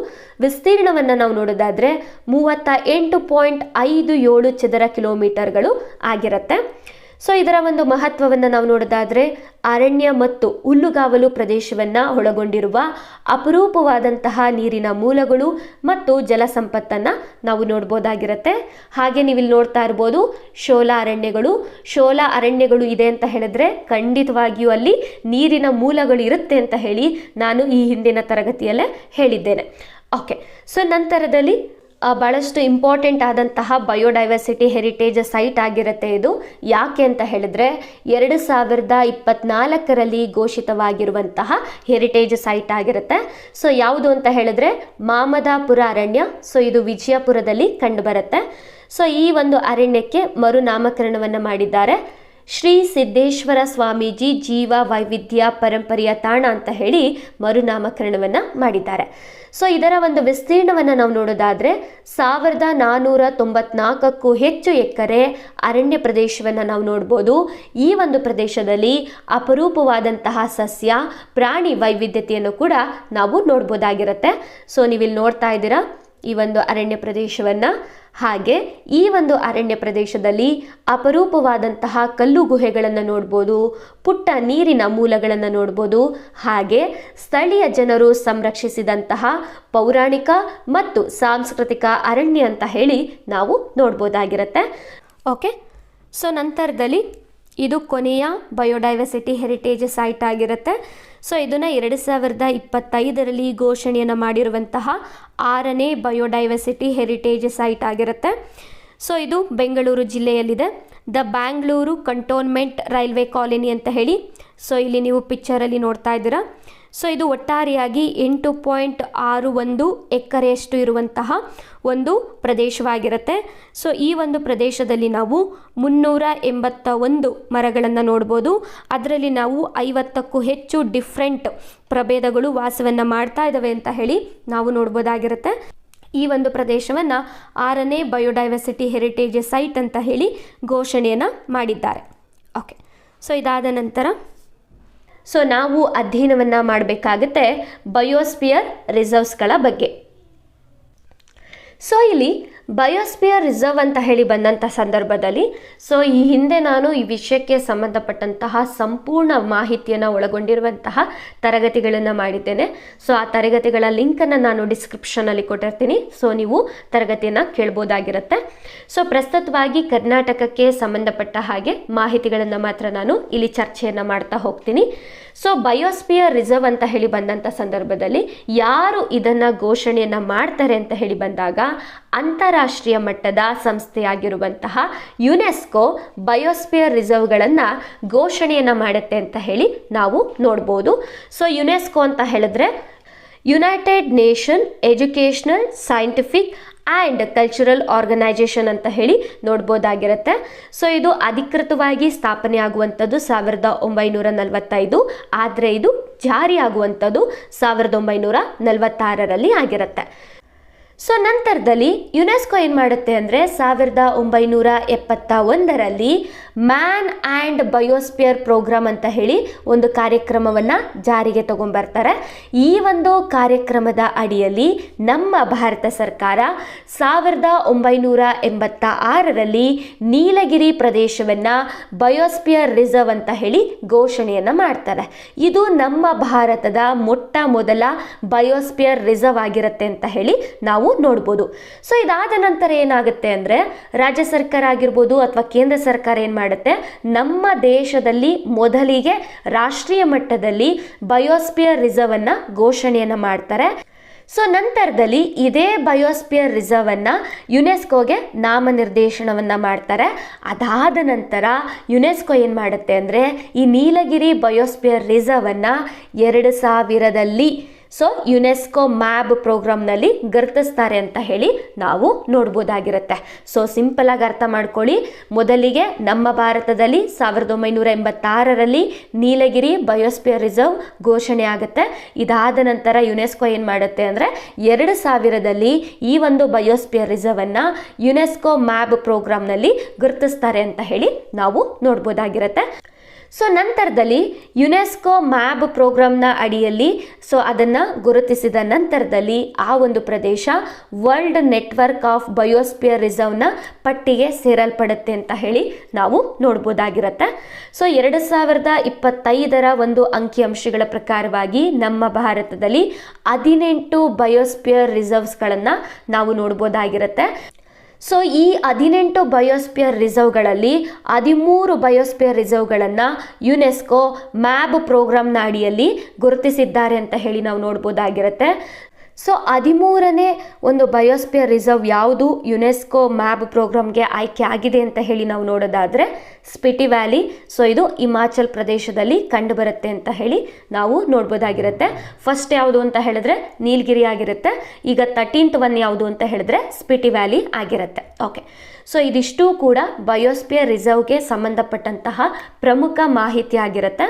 ವಿಸ್ತೀರ್ಣವನ್ನು ನಾವು ನೋಡೋದಾದರೆ 38.57 ಚದರ ಕಿಲೋಮೀಟರ್ಗಳು ಆಗಿರುತ್ತೆ. ಸೊ ಇದರ ಒಂದು ಮಹತ್ವವನ್ನು ನಾವು ನೋಡೋದಾದರೆ ಅರಣ್ಯ ಮತ್ತು ಹುಲ್ಲುಗಾವಲು ಪ್ರದೇಶವನ್ನು ಒಳಗೊಂಡಿರುವ ಅಪರೂಪವಾದಂತಹ ನೀರಿನ ಮೂಲಗಳು ಮತ್ತು ಜಲಸಂಪತ್ತನ್ನು ನಾವು ನೋಡ್ಬೋದಾಗಿರುತ್ತೆ. ಹಾಗೆ ನೀವಿಲ್ಲಿ ನೋಡ್ತಾ ಇರ್ಬೋದು ಶೋಲಾ ಅರಣ್ಯಗಳು ಇದೆ ಅಂತ ಹೇಳಿದ್ರೆ ಖಂಡಿತವಾಗಿಯೂ ಅಲ್ಲಿ ನೀರಿನ ಮೂಲಗಳು ಇರುತ್ತೆ ಅಂತ ಹೇಳಿ ನಾನು ಈ ಹಿಂದಿನ ತರಗತಿಯಲ್ಲೇ ಹೇಳಿದ್ದೇನೆ. ಓಕೆ, ಸೊ ನಂತರದಲ್ಲಿ ಭಾಳಷ್ಟು ಇಂಪಾರ್ಟೆಂಟ್ ಆದಂತಹ ಬಯೋಡೈವರ್ಸಿಟಿ ಹೆರಿಟೇಜ್ ಸೈಟ್ ಆಗಿರುತ್ತೆ ಇದು. ಯಾಕೆ ಅಂತ ಹೇಳಿದ್ರೆ 2024ರಲ್ಲಿ ಘೋಷಿತವಾಗಿರುವಂತಹ ಹೆರಿಟೇಜ್ ಸೈಟ್ ಆಗಿರುತ್ತೆ. ಸೊ ಯಾವುದು ಅಂತ ಹೇಳಿದ್ರೆ ಮಾಮದಾಪುರ ಅರಣ್ಯ. ಸೊ ಇದು ವಿಜಯಪುರದಲ್ಲಿ ಕಂಡುಬರುತ್ತೆ. ಸೊ ಈ ಒಂದು ಅರಣ್ಯಕ್ಕೆ ಮರುನಾಮಕರಣವನ್ನು ಮಾಡಿದ್ದಾರೆ. ಶ್ರೀ ಸಿದ್ದೇಶ್ವರ ಸ್ವಾಮೀಜಿ ಜೀವ ವೈವಿಧ್ಯ ಪರಂಪರೆಯ ತಾಣ ಅಂತ ಹೇಳಿ ಮರುನಾಮಕರಣವನ್ನು ಮಾಡಿದ್ದಾರೆ. ಸೊ ಇದರ ಒಂದು ವಿಸ್ತೀರ್ಣವನ್ನು ನಾವು ನೋಡೋದಾದರೆ 1494ಕ್ಕೂ ಹೆಚ್ಚು ಎಕರೆ ಅರಣ್ಯ ಪ್ರದೇಶವನ್ನು ನಾವು ನೋಡ್ಬೋದು. ಈ ಒಂದು ಪ್ರದೇಶದಲ್ಲಿ ಅಪರೂಪವಾದಂತಹ ಸಸ್ಯ ಪ್ರಾಣಿ ವೈವಿಧ್ಯತೆಯನ್ನು ಕೂಡ ನಾವು ನೋಡ್ಬೋದಾಗಿರುತ್ತೆ. ಸೊ ನೀವಿಲ್ಲಿ ನೋಡ್ತಾ ಇದ್ದೀರಾ ಈ ಒಂದು ಅರಣ್ಯ ಪ್ರದೇಶವನ್ನು. ಹಾಗೆ ಈ ಒಂದು ಅರಣ್ಯ ಪ್ರದೇಶದಲ್ಲಿ ಅಪರೂಪವಾದಂತಹ ಕಲ್ಲು ಗುಹೆಗಳನ್ನು ನೋಡ್ಬೋದು, ಪುಟ್ಟ ನೀರಿನ ಮೂಲಗಳನ್ನು ನೋಡ್ಬೋದು, ಹಾಗೆ ಸ್ಥಳೀಯ ಜನರು ಸಂರಕ್ಷಿಸಿದಂತಹ ಪೌರಾಣಿಕ ಮತ್ತು ಸಾಂಸ್ಕೃತಿಕ ಅರಣ್ಯ ಅಂತ ಹೇಳಿ ನಾವು ನೋಡ್ಬೋದಾಗಿರುತ್ತೆ. ಓಕೆ, ಸೊ ನಂತರದಲ್ಲಿ ಇದು ಕೊನೆಯ ಬಯೋಡೈವರ್ಸಿಟಿ ಹೆರಿಟೇಜ್ ಸೈಟ್ ಆಗಿರುತ್ತೆ. ಸೊ ಇದನ್ನು 2025ರಲ್ಲಿ ಘೋಷಣೆಯನ್ನು ಮಾಡಿರುವಂತಹ 6ನೇ ಬಯೋಡೈವರ್ಸಿಟಿ ಹೆರಿಟೇಜ್ ಸೈಟ್ ಆಗಿರುತ್ತೆ. ಸೊ ಇದು ಬೆಂಗಳೂರು ಜಿಲ್ಲೆಯಲ್ಲಿದೆ. The Bangalore cantonment railway colony ಅಂತ ಹೇಳಿ ಸೊ ಇಲ್ಲಿ ನೀವು ಪಿಕ್ಚರಲ್ಲಿ ನೋಡ್ತಾ ಇದ್ದೀರಾ. ಸೊ ಇದು ಒಟ್ಟಾರೆಯಾಗಿ 8.61 ಎಕರೆಯಷ್ಟು ಇರುವಂತಹ ಒಂದು ಪ್ರದೇಶವಾಗಿರುತ್ತೆ. ಸೊ ಈ ಒಂದು ಪ್ರದೇಶದಲ್ಲಿ ನಾವು 381 ಮರಗಳನ್ನು ನೋಡ್ಬೋದು. ಅದರಲ್ಲಿ ನಾವು 50ಕ್ಕೂ ಹೆಚ್ಚು ಡಿಫ್ರೆಂಟ್ ಪ್ರಭೇದಗಳು ವಾಸವನ್ನು ಮಾಡ್ತಾ ಇದ್ದಾವೆ ಅಂತ ಹೇಳಿ ನಾವು ನೋಡ್ಬೋದಾಗಿರುತ್ತೆ. ಈ ಒಂದು ಪ್ರದೇಶವನ್ನು 6ನೇ ಬಯೋಡೈವರ್ಸಿಟಿ ಹೆರಿಟೇಜ್ ಸೈಟ್ ಅಂತ ಹೇಳಿ ಘೋಷಣೆಯನ್ನು ಮಾಡಿದ್ದಾರೆ. ಓಕೆ, ಸೊ ಇದಾದ ನಂತರ ಸೊ ನಾವು ಅಧ್ಯಯನವನ್ನು ಮಾಡಬೇಕಾಗುತ್ತೆ ಬಯೋಸ್ಪಿಯರ್ ರಿಸರ್ವ್ಸ್ಗಳ ಬಗ್ಗೆ. ಸೊ ಇಲ್ಲಿ ಬಯೋಸ್ಪಿಯರ್ ರಿಸರ್ವ್ ಅಂತ ಹೇಳಿ ಬಂದಂಥ ಸಂದರ್ಭದಲ್ಲಿ ಸೊ ಈ ಹಿಂದೆ ನಾನು ಈ ವಿಷಯಕ್ಕೆ ಸಂಬಂಧಪಟ್ಟಂತಹ ಸಂಪೂರ್ಣ ಮಾಹಿತಿಯನ್ನು ಒಳಗೊಂಡಿರುವಂತಹ ತರಗತಿಗಳನ್ನು ಮಾಡಿದ್ದೇನೆ. ಸೊ ಆ ತರಗತಿಗಳ ಲಿಂಕನ್ನು ನಾನು ಡಿಸ್ಕ್ರಿಪ್ಷನಲ್ಲಿ ಕೊಟ್ಟಿರ್ತೀನಿ. ಸೊ ನೀವು ತರಗತಿಯನ್ನು ಕೇಳ್ಬೋದಾಗಿರುತ್ತೆ. ಸೊ ಪ್ರಸ್ತುತವಾಗಿ ಕರ್ನಾಟಕಕ್ಕೆ ಸಂಬಂಧಪಟ್ಟ ಹಾಗೆ ಮಾಹಿತಿಗಳನ್ನು ಮಾತ್ರ ನಾನು ಇಲ್ಲಿ ಚರ್ಚೆಯನ್ನು ಮಾಡ್ತಾ ಹೋಗ್ತೀನಿ. ಸೊ ಬಯೋಸ್ಪಿಯರ್ ರಿಸರ್ವ್ ಅಂತ ಹೇಳಿ ಬಂದಂಥ ಸಂದರ್ಭದಲ್ಲಿ ಯಾರು ಇದನ್ನು ಘೋಷಣೆಯನ್ನು ಮಾಡ್ತಾರೆ ಅಂತ ಹೇಳಿ ಬಂದಾಗ ಅಂತಾರಾಷ್ಟ್ರೀಯ ಮಟ್ಟದ ಸಂಸ್ಥೆಯಾಗಿರುವಂತಹ ಯುನೆಸ್ಕೋ ಬಯೋಸ್ಪಿಯರ್ ರಿಸರ್ವ್ಗಳನ್ನು ಘೋಷಣೆಯನ್ನು ಮಾಡುತ್ತೆ ಅಂತ ಹೇಳಿ ನಾವು ನೋಡ್ಬೋದು. ಸೊ ಯುನೆಸ್ಕೋ ಅಂತ ಹೇಳಿದ್ರೆ United Nation Educational Scientific and Cultural Organisation ಅಂತ ಹೇಳಿ ನೋಡ್ಬೋದಾಗಿರುತ್ತೆ. ಸೊ ಇದು ಅಧಿಕೃತವಾಗಿ ಸ್ಥಾಪನೆ ಆಗುವಂಥದ್ದು 1945, ಆದರೆ ಇದು ಜಾರಿಯಾಗುವಂಥದ್ದು 1946ರಲ್ಲಿ ಆಗಿರುತ್ತೆ. ಸೊ ನಂತರದಲ್ಲಿ ಯುನೆಸ್ಕೋ ಏನು ಮಾಡುತ್ತೆ ಅಂದರೆ 1971ರಲ್ಲಿ ಮ್ಯಾನ್ ಆ್ಯಂಡ್ ಬಯೋಸ್ಪಿಯರ್ ಪ್ರೋಗ್ರಾಮ್ ಅಂತ ಹೇಳಿ ಒಂದು ಕಾರ್ಯಕ್ರಮವನ್ನು ಜಾರಿಗೆ ತಗೊಂಡ್ಬರ್ತಾರೆ. ಈ ಒಂದು ಕಾರ್ಯಕ್ರಮದ ಅಡಿಯಲ್ಲಿ ನಮ್ಮ ಭಾರತ ಸರ್ಕಾರ 1986ರಲ್ಲಿ ನೀಲಗಿರಿ ಪ್ರದೇಶವನ್ನು ಬಯೋಸ್ಪಿಯರ್ ರಿಸರ್ವ್ ಅಂತ ಹೇಳಿ ಘೋಷಣೆಯನ್ನು ಮಾಡ್ತಾರೆ. ಇದು ನಮ್ಮ ಭಾರತದ ಮೊಟ್ಟ ಮೊದಲ ಬಯೋಸ್ಪಿಯರ್ ರಿಸರ್ವ್ ಆಗಿರುತ್ತೆ ಅಂತ ಹೇಳಿ ನಾವು ನೋಡ್ಬೋದು. ಸೊ ಇದಾದ ನಂತರ ಏನಾಗುತ್ತೆ ಅಂದರೆ ರಾಜ್ಯ ಸರ್ಕಾರ ಆಗಿರ್ಬೋದು ಅಥವಾ ಕೇಂದ್ರ ಸರ್ಕಾರ ಏನು ಮಾಡುತ್ತೆ, ನಮ್ಮ ದೇಶದಲ್ಲಿ ಮೊದಲಿಗೆ ರಾಷ್ಟ್ರೀಯ ಮಟ್ಟದಲ್ಲಿ ಬಯೋಸ್ಪಿಯರ್ ರಿಸರ್ವ್ ಅನ್ನ ಘೋಷಣೆಯನ್ನು ಮಾಡ್ತಾರೆ. ಸೊ ನಂತರದಲ್ಲಿ ಇದೇ ಬಯೋಸ್ಪಿಯರ್ ರಿಸರ್ವ್ ಅನ್ನ ಯುನೆಸ್ಕೋಗೆ ನಾಮನಿರ್ದೇಶನವನ್ನು ಮಾಡ್ತಾರೆ. ಅದಾದ ನಂತರ ಯುನೆಸ್ಕೋ ಏನು ಮಾಡುತ್ತೆ ಅಂದರೆ ಈ ನೀಲಗಿರಿ ಬಯೋಸ್ಪಿಯರ್ ರಿಸರ್ವ್ ಅನ್ನ 2000ರಲ್ಲಿ ಸೊ ಯುನೆಸ್ಕೋ ಮ್ಯಾಬ್ ಪ್ರೋಗ್ರಾಮ್ನಲ್ಲಿ ಗುರುತಿಸ್ತಾರೆ ಅಂತ ಹೇಳಿ ನಾವು ನೋಡ್ಬೋದಾಗಿರುತ್ತೆ. ಸೊ ಸಿಂಪಲ್ ಆಗಿ ಅರ್ಥ ಮಾಡ್ಕೊಳ್ಳಿ. ಮೊದಲಿಗೆ ನಮ್ಮ ಭಾರತದಲ್ಲಿ 1986ರಲ್ಲಿ ನೀಲಗಿರಿ ಬಯೋಸ್ಪಿಯರ್ ರಿಸರ್ವ್ ಘೋಷಣೆ ಆಗುತ್ತೆ. ಇದಾದ ನಂತರ ಯುನೆಸ್ಕೋ ಏನು ಮಾಡುತ್ತೆ ಅಂದರೆ 2000ರಲ್ಲಿ ಈ ಒಂದು ಬಯೋಸ್ಪಿಯರ್ ರಿಸರ್ವ್ ಅನ್ನ ಯುನೆಸ್ಕೋ ಮ್ಯಾಬ್ ಪ್ರೋಗ್ರಾಮ್ನಲ್ಲಿ ಗುರುತಿಸ್ತಾರೆ ಅಂತ ಹೇಳಿ ನಾವು ನೋಡ್ಬೋದಾಗಿರುತ್ತೆ. ಸೊ ನಂತರದಲ್ಲಿ ಯುನೆಸ್ಕೋ ಮ್ಯಾಬ್ ಪ್ರೋಗ್ರಾಮ್ನ ಅಡಿಯಲ್ಲಿ ಸೊ ಅದನ್ನು ಗುರುತಿಸಿದ ನಂತರದಲ್ಲಿ ಆ ಒಂದು ಪ್ರದೇಶ ವರ್ಲ್ಡ್ ನೆಟ್ವರ್ಕ್ ಆಫ್ ಬಯೋಸ್ಪಿಯರ್ ರಿಸರ್ವ್ನ ಪಟ್ಟಿಗೆ ಸೇರಲ್ಪಡುತ್ತೆ ಅಂತ ಹೇಳಿ ನಾವು ನೋಡ್ಬೋದಾಗಿರುತ್ತೆ. ಸೊ 2025ರ ಒಂದು ಅಂಕಿಅಂಶಗಳ ಪ್ರಕಾರವಾಗಿ ನಮ್ಮ ಭಾರತದಲ್ಲಿ 18 ಬಯೋಸ್ಪಿಯರ್ ರಿಸರ್ವ್ಸ್ಗಳನ್ನು ನಾವು ನೋಡ್ಬೋದಾಗಿರುತ್ತೆ. ಸೊ ಈ 18 ಬಯೋಸ್ಪಿಯರ್ ರಿಸರ್ವ್ಗಳಲ್ಲಿ 13 ಬಯೋಸ್ಪಿಯರ್ ರಿಸರ್ವ್ಗಳನ್ನು ಯುನೆಸ್ಕೋ ಮ್ಯಾಬ್ ಪ್ರೋಗ್ರಾಮ್ನ ಅಡಿಯಲ್ಲಿ ಗುರುತಿಸಿದ್ದಾರೆ ಅಂತ ಹೇಳಿ ನಾವು ನೋಡ್ಬೋದಾಗಿರುತ್ತೆ. ಸೊ 13ನೇ ಒಂದು ಬಯೋಸ್ಪಿಯರ್ ರಿಸರ್ವ್ ಯಾವುದು ಯುನೆಸ್ಕೋ ಮ್ಯಾಬ್ ಪ್ರೋಗ್ರಾಮ್ಗೆ ಆಯ್ಕೆ ಆಗಿದೆ ಅಂತ ಹೇಳಿ ನಾವು ನೋಡೋದಾದರೆ ಸ್ಪಿಟಿ ವ್ಯಾಲಿ. ಸೊ ಇದು ಹಿಮಾಚಲ್ ಪ್ರದೇಶದಲ್ಲಿ ಕಂಡುಬರುತ್ತೆ ಅಂತ ಹೇಳಿ ನಾವು ನೋಡ್ಬೋದಾಗಿರುತ್ತೆ. ಫಸ್ಟ್ ಯಾವುದು ಅಂತ ಹೇಳಿದ್ರೆ ನೀಲಗಿರಿ ಆಗಿರುತ್ತೆ. ಈಗ 13th ಒನ್ ಯಾವುದು ಅಂತ ಹೇಳಿದ್ರೆ ಸ್ಪಿಟಿ ವ್ಯಾಲಿ ಆಗಿರುತ್ತೆ. ಓಕೆ, ಸೊ ಇದಿಷ್ಟು ಕೂಡ ಬಯೋಸ್ಪಿಯರ್ ರಿಸರ್ವ್ಗೆ ಸಂಬಂಧಪಟ್ಟಂತಹ ಪ್ರಮುಖ ಮಾಹಿತಿ ಆಗಿರುತ್ತೆ.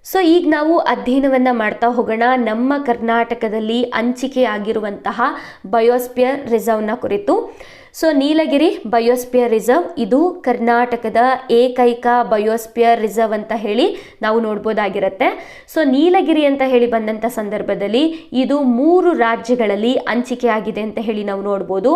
ಸೊ ಈಗ ನಾವು ಅಧ್ಯಯನವನ್ನು ಮಾಡ್ತಾ ಹೋಗೋಣ ನಮ್ಮ ಕರ್ನಾಟಕದಲ್ಲಿ ಹಂಚಿಕೆ ಆಗಿರುವಂತಹ ಬಯೋಸ್ಪಿಯರ್ ರಿಸರ್ವ್ನ ಕುರಿತು. ಸೊ ನೀಲಗಿರಿ ಬಯೋಸ್ಪಿಯರ್ ರಿಸರ್ವ್ ಇದು ಕರ್ನಾಟಕದ ಏಕೈಕ ಬಯೋಸ್ಪಿಯರ್ ರಿಸರ್ವ್ ಅಂತ ಹೇಳಿ ನಾವು ನೋಡ್ಬೋದಾಗಿರುತ್ತೆ. ಸೊ ನೀಲಗಿರಿ ಅಂತ ಹೇಳಿ ಬಂದಂಥ ಸಂದರ್ಭದಲ್ಲಿ ಇದು 3 ರಾಜ್ಯಗಳಲ್ಲಿ ಹಂಚಿಕೆ ಆಗಿದೆ ಅಂತ ಹೇಳಿ ನಾವು ನೋಡ್ಬೋದು.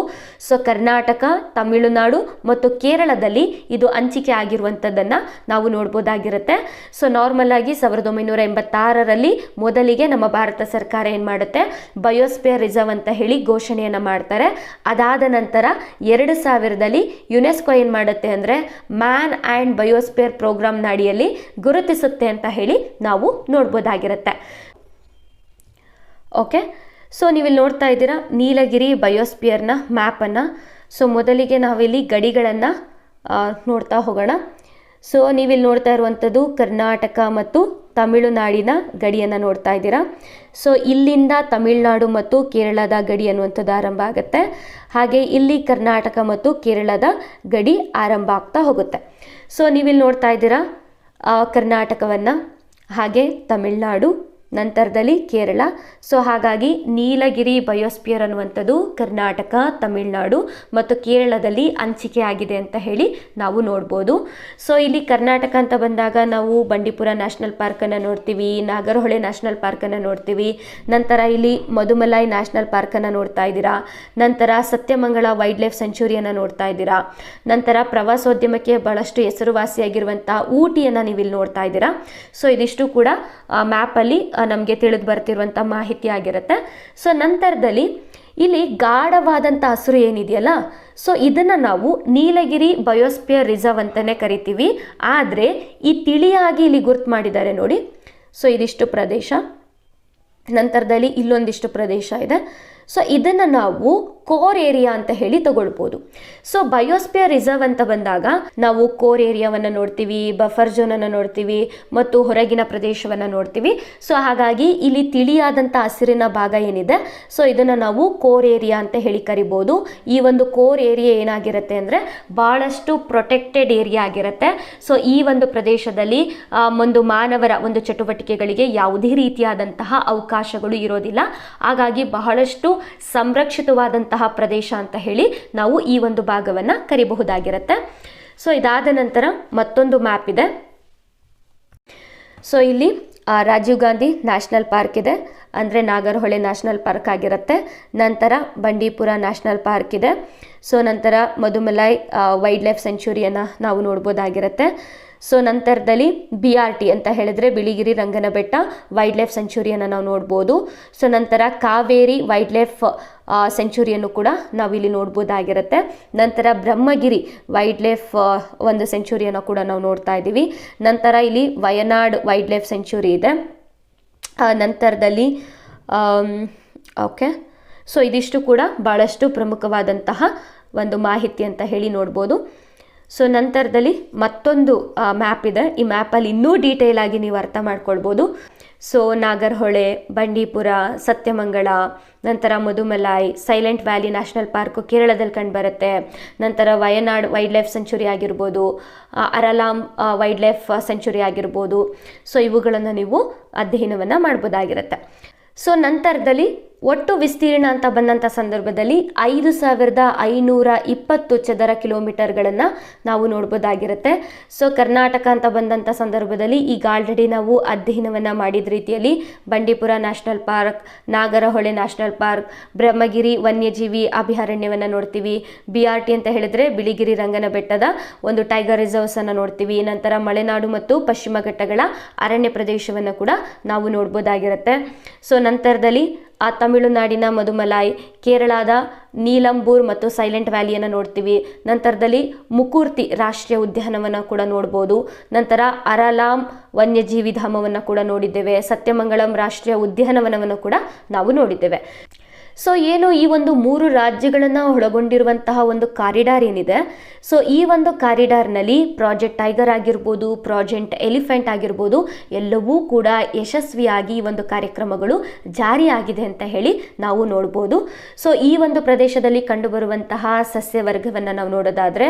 ಸೊ ಕರ್ನಾಟಕ, ತಮಿಳುನಾಡು ಮತ್ತು ಕೇರಳದಲ್ಲಿ ಇದು ಹಂಚಿಕೆ ಆಗಿರುವಂಥದ್ದನ್ನು ನಾವು ನೋಡ್ಬೋದಾಗಿರುತ್ತೆ. ಸೊ ನಾರ್ಮಲ್ ಆಗಿ 1986ರಲ್ಲಿ ಮೊದಲಿಗೆ ನಮ್ಮ ಭಾರತ ಸರ್ಕಾರ ಏನು ಮಾಡುತ್ತೆ, ಬಯೋಸ್ಪಿಯರ್ ರಿಸರ್ವ್ ಅಂತ ಹೇಳಿ ಘೋಷಣೆಯನ್ನು ಮಾಡ್ತಾರೆ. ಅದಾದ ನಂತರ 2000ರಲ್ಲಿ ಯುನೆಸ್ಕೋ ಏನು ಮಾಡುತ್ತೆ ಅಂದರೆ ಮ್ಯಾನ್ ಆ್ಯಂಡ್ ಬಯೋಸ್ಪಿಯರ್ ಪ್ರೋಗ್ರಾಮ್ನ ಅಡಿಯಲ್ಲಿ ಗುರುತಿಸುತ್ತೆ ಅಂತ ಹೇಳಿ ನಾವು ನೋಡ್ಬೋದಾಗಿರುತ್ತೆ. ಓಕೆ, ಸೊ ನೀವಿಲ್ಲಿ ನೋಡ್ತಾ ಇದ್ದೀರಾ ನೀಲಗಿರಿ ಬಯೋಸ್ಪಿಯರ್ನ ಮ್ಯಾಪನ್ನು. ಸೊ ಮೊದಲಿಗೆ ನಾವಿಲ್ಲಿ ಗಡಿಗಳನ್ನು ನೋಡ್ತಾ ಹೋಗೋಣ. ಸೊ ನೀವಿಲ್ಲಿ ನೋಡ್ತಾ ಇರುವಂಥದ್ದು ಕರ್ನಾಟಕ ಮತ್ತು ತಮಿಳುನಾಡಿನ ಗಡಿಯನ್ನು ನೋಡ್ತಾ ಇದ್ದೀರಾ. ಸೊ ಇಲ್ಲಿಂದ ತಮಿಳುನಾಡು ಮತ್ತು ಕೇರಳದ ಗಡಿ ಅನ್ನುವಂಥದ್ದು ಆರಂಭ ಆಗುತ್ತೆ. ಹಾಗೆ ಇಲ್ಲಿ ಕರ್ನಾಟಕ ಮತ್ತು ಕೇರಳದ ಗಡಿ ಆರಂಭ ಆಗ್ತಾ ಹೋಗುತ್ತೆ. ಸೊ ನೀವಿಲ್ಲಿ ನೋಡ್ತಾ ಇದ್ದೀರಾ ಕರ್ನಾಟಕವನ್ನು, ಹಾಗೆ ತಮಿಳುನಾಡು, ನಂತರದಲ್ಲಿ ಕೇರಳ. ಸೊ ಹಾಗಾಗಿ ನೀಲಗಿರಿ ಬಯೋಸ್ಪಿಯರ್ ಅನ್ನುವಂಥದ್ದು ಕರ್ನಾಟಕ, ತಮಿಳುನಾಡು ಮತ್ತು ಕೇರಳದಲ್ಲಿ ಹಂಚಿಕೆ ಆಗಿದೆ ಅಂತ ಹೇಳಿ ನಾವು ನೋಡ್ಬೋದು. ಸೊ ಇಲ್ಲಿ ಕರ್ನಾಟಕ ಅಂತ ಬಂದಾಗ ನಾವು ಬಂಡೀಪುರ ನ್ಯಾಷನಲ್ ಪಾರ್ಕನ್ನು ನೋಡ್ತೀವಿ, ನಾಗರಹೊಳೆ ನ್ಯಾಷನಲ್ ಪಾರ್ಕನ್ನು ನೋಡ್ತೀವಿ, ನಂತರ ಇಲ್ಲಿ ಮಧುಮಲೈ ನ್ಯಾಷನಲ್ ಪಾರ್ಕನ್ನು ನೋಡ್ತಾ ಇದ್ದೀರಾ, ನಂತರ ಸತ್ಯಮಂಗಳ ವೈಲ್ಡ್ ಲೈಫ್ ಸೆಂಚುರಿಯನ್ನು ನೋಡ್ತಾ ಇದ್ದೀರಾ, ನಂತರ ಪ್ರವಾಸೋದ್ಯಮಕ್ಕೆ ಬಹಳಷ್ಟು ಹೆಸರುವಾಸಿಯಾಗಿರುವಂಥ ಊಟಿಯನ್ನು ನೀವು ಇಲ್ಲಿ ನೋಡ್ತಾ ಇದ್ದೀರಾ. ಸೊ ಇದಿಷ್ಟು ಕೂಡ ಮ್ಯಾಪಲ್ಲಿ ನಮಗೆ ತಿಳಿದು ಬರ್ತಿರುವಂಥ ಮಾಹಿತಿ ಆಗಿರುತ್ತೆ. ಸೊ ನಂತರದಲ್ಲಿ ಇಲ್ಲಿ ಗಾಢವಾದಂಥ ಹಸಿರು ಏನಿದೆಯಲ್ಲ, ಸೊ ಇದನ್ನು ನಾವು ನೀಲಗಿರಿ ಬಯೋಸ್ಪಿಯರ್ ರಿಸರ್ವ್ ಅಂತಲೇ ಕರಿತೀವಿ. ಆದರೆ ಈ ತಿಳಿಯಾಗಿ ಇಲ್ಲಿ ಗುರ್ತು ಮಾಡಿದ್ದಾರೆ ನೋಡಿ. ಸೊ ಇದಿಷ್ಟು ಪ್ರದೇಶ, ನಂತರದಲ್ಲಿ ಇಲ್ಲೊಂದಿಷ್ಟು ಪ್ರದೇಶ ಇದೆ. ಸೊ ಇದನ್ನು ನಾವು ಕೋರ್ ಏರಿಯಾ ಅಂತ ಹೇಳಿ ತಗೊಳ್ಬೋದು. ಸೊ ಬಯೋಸ್ಪಿಯರ್ ರಿಸರ್ವ್ ಅಂತ ಬಂದಾಗ ನಾವು ಕೋರ್ ಏರಿಯಾವನ್ನು ನೋಡ್ತೀವಿ, ಬಫರ್ ಝೋನನ್ನು ನೋಡ್ತೀವಿ ಮತ್ತು ಹೊರಗಿನ ಪ್ರದೇಶವನ್ನು ನೋಡ್ತೀವಿ. ಸೊ ಹಾಗಾಗಿ ಇಲ್ಲಿ ತಿಳಿಯಾದಂಥ ಹಸಿರಿನ ಭಾಗ ಏನಿದೆ, ಸೊ ಇದನ್ನು ನಾವು ಕೋರ್ ಏರಿಯಾ ಅಂತ ಹೇಳಿ ಕರಿಬೋದು. ಈ ಒಂದು ಕೋರ್ ಏರಿಯಾ ಏನಾಗಿರುತ್ತೆ ಅಂದರೆ ಭಾಳಷ್ಟು ಪ್ರೊಟೆಕ್ಟೆಡ್ ಏರಿಯಾ ಆಗಿರುತ್ತೆ. ಸೊ ಈ ಒಂದು ಪ್ರದೇಶದಲ್ಲಿ ಒಂದು ಮಾನವರ ಒಂದು ಚಟುವಟಿಕೆಗಳಿಗೆ ಯಾವುದೇ ರೀತಿಯಾದಂತಹ ಅವಕಾಶಗಳು ಇರೋದಿಲ್ಲ. ಹಾಗಾಗಿ ಬಹಳಷ್ಟು ಸಂರಕ್ಷಿತವಾದಂತಹ ಪ್ರದೇಶ ಅಂತ ಹೇಳಿ ನಾವು ಈ ಒಂದು ಭಾಗವನ್ನು ಕರಿಬಹುದಾಗಿರುತ್ತೆ. ಸೊ ಇದಾದ ನಂತರ ಮತ್ತೊಂದು ಮ್ಯಾಪ್ ಇದೆ. ಸೊ ಇಲ್ಲಿ ರಾಜೀವ್ ಗಾಂಧಿ ನ್ಯಾಷನಲ್ ಪಾರ್ಕ್ ಇದೆ, ಅಂದರೆ ನಾಗರಹೊಳೆ ನ್ಯಾಷನಲ್ ಪಾರ್ಕ್ ಆಗಿರುತ್ತೆ. ನಂತರ ಬಂಡೀಪುರ ನ್ಯಾಷನಲ್ ಪಾರ್ಕ್ ಇದೆ. ಸೊ ನಂತರ ಮಧುಮಲೈ ವೈಲ್ಡ್ ಲೈಫ್ ಸೆಂಚುರಿಯನ್ನು ನಾವು ನೋಡ್ಬೋದಾಗಿರುತ್ತೆ. ಸೊ ನಂತರದಲ್ಲಿ BRT ಅಂತ ಹೇಳಿದ್ರೆ ಬಿಳಿಗಿರಿ ರಂಗನ ಬೆಟ್ಟ ವೈಲ್ಡ್ ಲೈಫ್ ಸೆಂಚುರಿಯನ್ನು ನಾವು ನೋಡ್ಬೋದು. ಸೊ ನಂತರ ಕಾವೇರಿ ವೈಲ್ಡ್ ಲೈಫ್ ಸೆಂಚುರಿಯನ್ನು ಕೂಡ ನಾವಿಲ್ಲಿ ನೋಡ್ಬೋದಾಗಿರುತ್ತೆ. ನಂತರ ಬ್ರಹ್ಮಗಿರಿ ವೈಲ್ಡ್ ಲೈಫ್ ಒಂದು ಸೆಂಚುರಿಯನ್ನು ಕೂಡ ನಾವು ನೋಡ್ತಾ ಇದ್ದೀವಿ. ನಂತರ ಇಲ್ಲಿ ವಯನಾಡ್ ವೈಲ್ಡ್ ಲೈಫ್ ಸೆಂಚುರಿ ಇದೆ. ನಂತರದಲ್ಲಿ ಓಕೆ, ಸೊ ಇದಿಷ್ಟು ಕೂಡ ಭಾಳಷ್ಟು ಪ್ರಮುಖವಾದಂತಹ ಒಂದು ಮಾಹಿತಿ ಅಂತ ಹೇಳಿ ನೋಡ್ಬೋದು. ಸೊ ನಂತರದಲ್ಲಿ ಮತ್ತೊಂದು ಮ್ಯಾಪ್ ಇದೆ. ಈ ಮ್ಯಾಪಲ್ಲಿ ಇನ್ನೂ ಡೀಟೇಲ್ ಆಗಿ ನೀವು ಅರ್ಥ ಮಾಡ್ಕೊಳ್ಬೋದು. ಸೊ ನಾಗರಹೊಳೆ, ಬಂಡೀಪುರ, ಸತ್ಯಮಂಗಳ, ನಂತರ Mudumalai, silent valley national park ಕೇರಳದಲ್ಲಿ ಕಂಡುಬರುತ್ತೆ. ನಂತರ ವಯನಾಡ್ ವೈಲ್ಡ್ ಲೈಫ್ ಸೆಂಚುರಿ ಆಗಿರ್ಬೋದು, ಅರಲಾಮ್ ವೈಲ್ಡ್ ಲೈಫ್ ಸೆಂಚುರಿ ಆಗಿರ್ಬೋದು. ಸೊ ಇವುಗಳನ್ನು ನೀವು ಅಧ್ಯಯನವನ್ನು ಮಾಡ್ಬೋದಾಗಿರುತ್ತೆ. ಸೊ ನಂತರದಲ್ಲಿ ಒಟ್ಟು ವಿಸ್ತೀರ್ಣ ಅಂತ ಬಂದಂಥ ಸಂದರ್ಭದಲ್ಲಿ 5520 ಚದರ ಕಿಲೋಮೀಟರ್ಗಳನ್ನು ನಾವು ನೋಡ್ಬೋದಾಗಿರುತ್ತೆ. ಸೊ ಕರ್ನಾಟಕ ಅಂತ ಬಂದಂಥ ಸಂದರ್ಭದಲ್ಲಿ ಈಗ ಆಲ್ರೆಡಿ ನಾವು ಅಧ್ಯಯನವನ್ನು ಮಾಡಿದ ರೀತಿಯಲ್ಲಿ Bandipur national park, Nagarahole national park, Brahmagiri ವನ್ಯಜೀವಿ ಅಭಯಾರಣ್ಯವನ್ನು ನೋಡ್ತೀವಿ. BRT ಅಂತ ಹೇಳಿದ್ರೆ ಬಿಳಿಗಿರಿ ರಂಗನ ಬೆಟ್ಟದ ಒಂದು ಟೈಗರ್ ರಿಸರ್ವ್ಸನ್ನು ನೋಡ್ತೀವಿ. ನಂತರ ಮಲೆನಾಡು ಮತ್ತು ಪಶ್ಚಿಮ ಘಟ್ಟಗಳ ಅರಣ್ಯ ಪ್ರದೇಶವನ್ನು ಕೂಡ ನಾವು ನೋಡ್ಬೋದಾಗಿರುತ್ತೆ. ಸೊ ನಂತರದಲ್ಲಿ ತಮಿಳುನಾಡಿನ ಮಧುಮಲೈ, ಕೇರಳದ ನೀಲಂಬೂರ್ ಮತ್ತು ಸೈಲೆಂಟ್ ವ್ಯಾಲಿಯನ್ನು ನೋಡ್ತೀವಿ. ನಂತರದಲ್ಲಿ ಮುಕುರ್ತಿ ರಾಷ್ಟ್ರೀಯ ಉದ್ಯಾನವನ್ನು ಕೂಡ ನೋಡ್ಬೋದು. ನಂತರ ಅರಲಾಮ್ ವನ್ಯಜೀವಿ ಧಾಮವನ್ನು ಕೂಡ ನೋಡಿದ್ದೇವೆ. ಸತ್ಯಮಂಗಳಂ ರಾಷ್ಟ್ರೀಯ ಉದ್ಯಾನವನವನ್ನು ಕೂಡ ನಾವು ನೋಡಿದ್ದೇವೆ. ಸೊ ಏನು ಈ ಒಂದು 3 ರಾಜ್ಯಗಳನ್ನು ಒಳಗೊಂಡಿರುವಂತಹ ಒಂದು ಕಾರಿಡಾರ್ ಏನಿದೆ, ಸೊ ಈ ಒಂದು ಕಾರಿಡಾರ್ನಲ್ಲಿ ಪ್ರಾಜೆಕ್ಟ್ ಟೈಗರ್ ಆಗಿರ್ಬೋದು, ಪ್ರಾಜೆಕ್ಟ್ ಎಲಿಫೆಂಟ್ ಆಗಿರ್ಬೋದು, ಎಲ್ಲವೂ ಕೂಡ ಯಶಸ್ವಿಯಾಗಿ ಈ ಒಂದು ಕಾರ್ಯಕ್ರಮಗಳು ಜಾರಿಯಾಗಿದೆ ಅಂತ ಹೇಳಿ ನಾವು ನೋಡ್ಬೋದು. ಸೊ ಈ ಒಂದು ಪ್ರದೇಶದಲ್ಲಿ ಕಂಡುಬರುವಂತಹ ಸಸ್ಯವರ್ಗವನ್ನು ನಾವು ನೋಡೋದಾದರೆ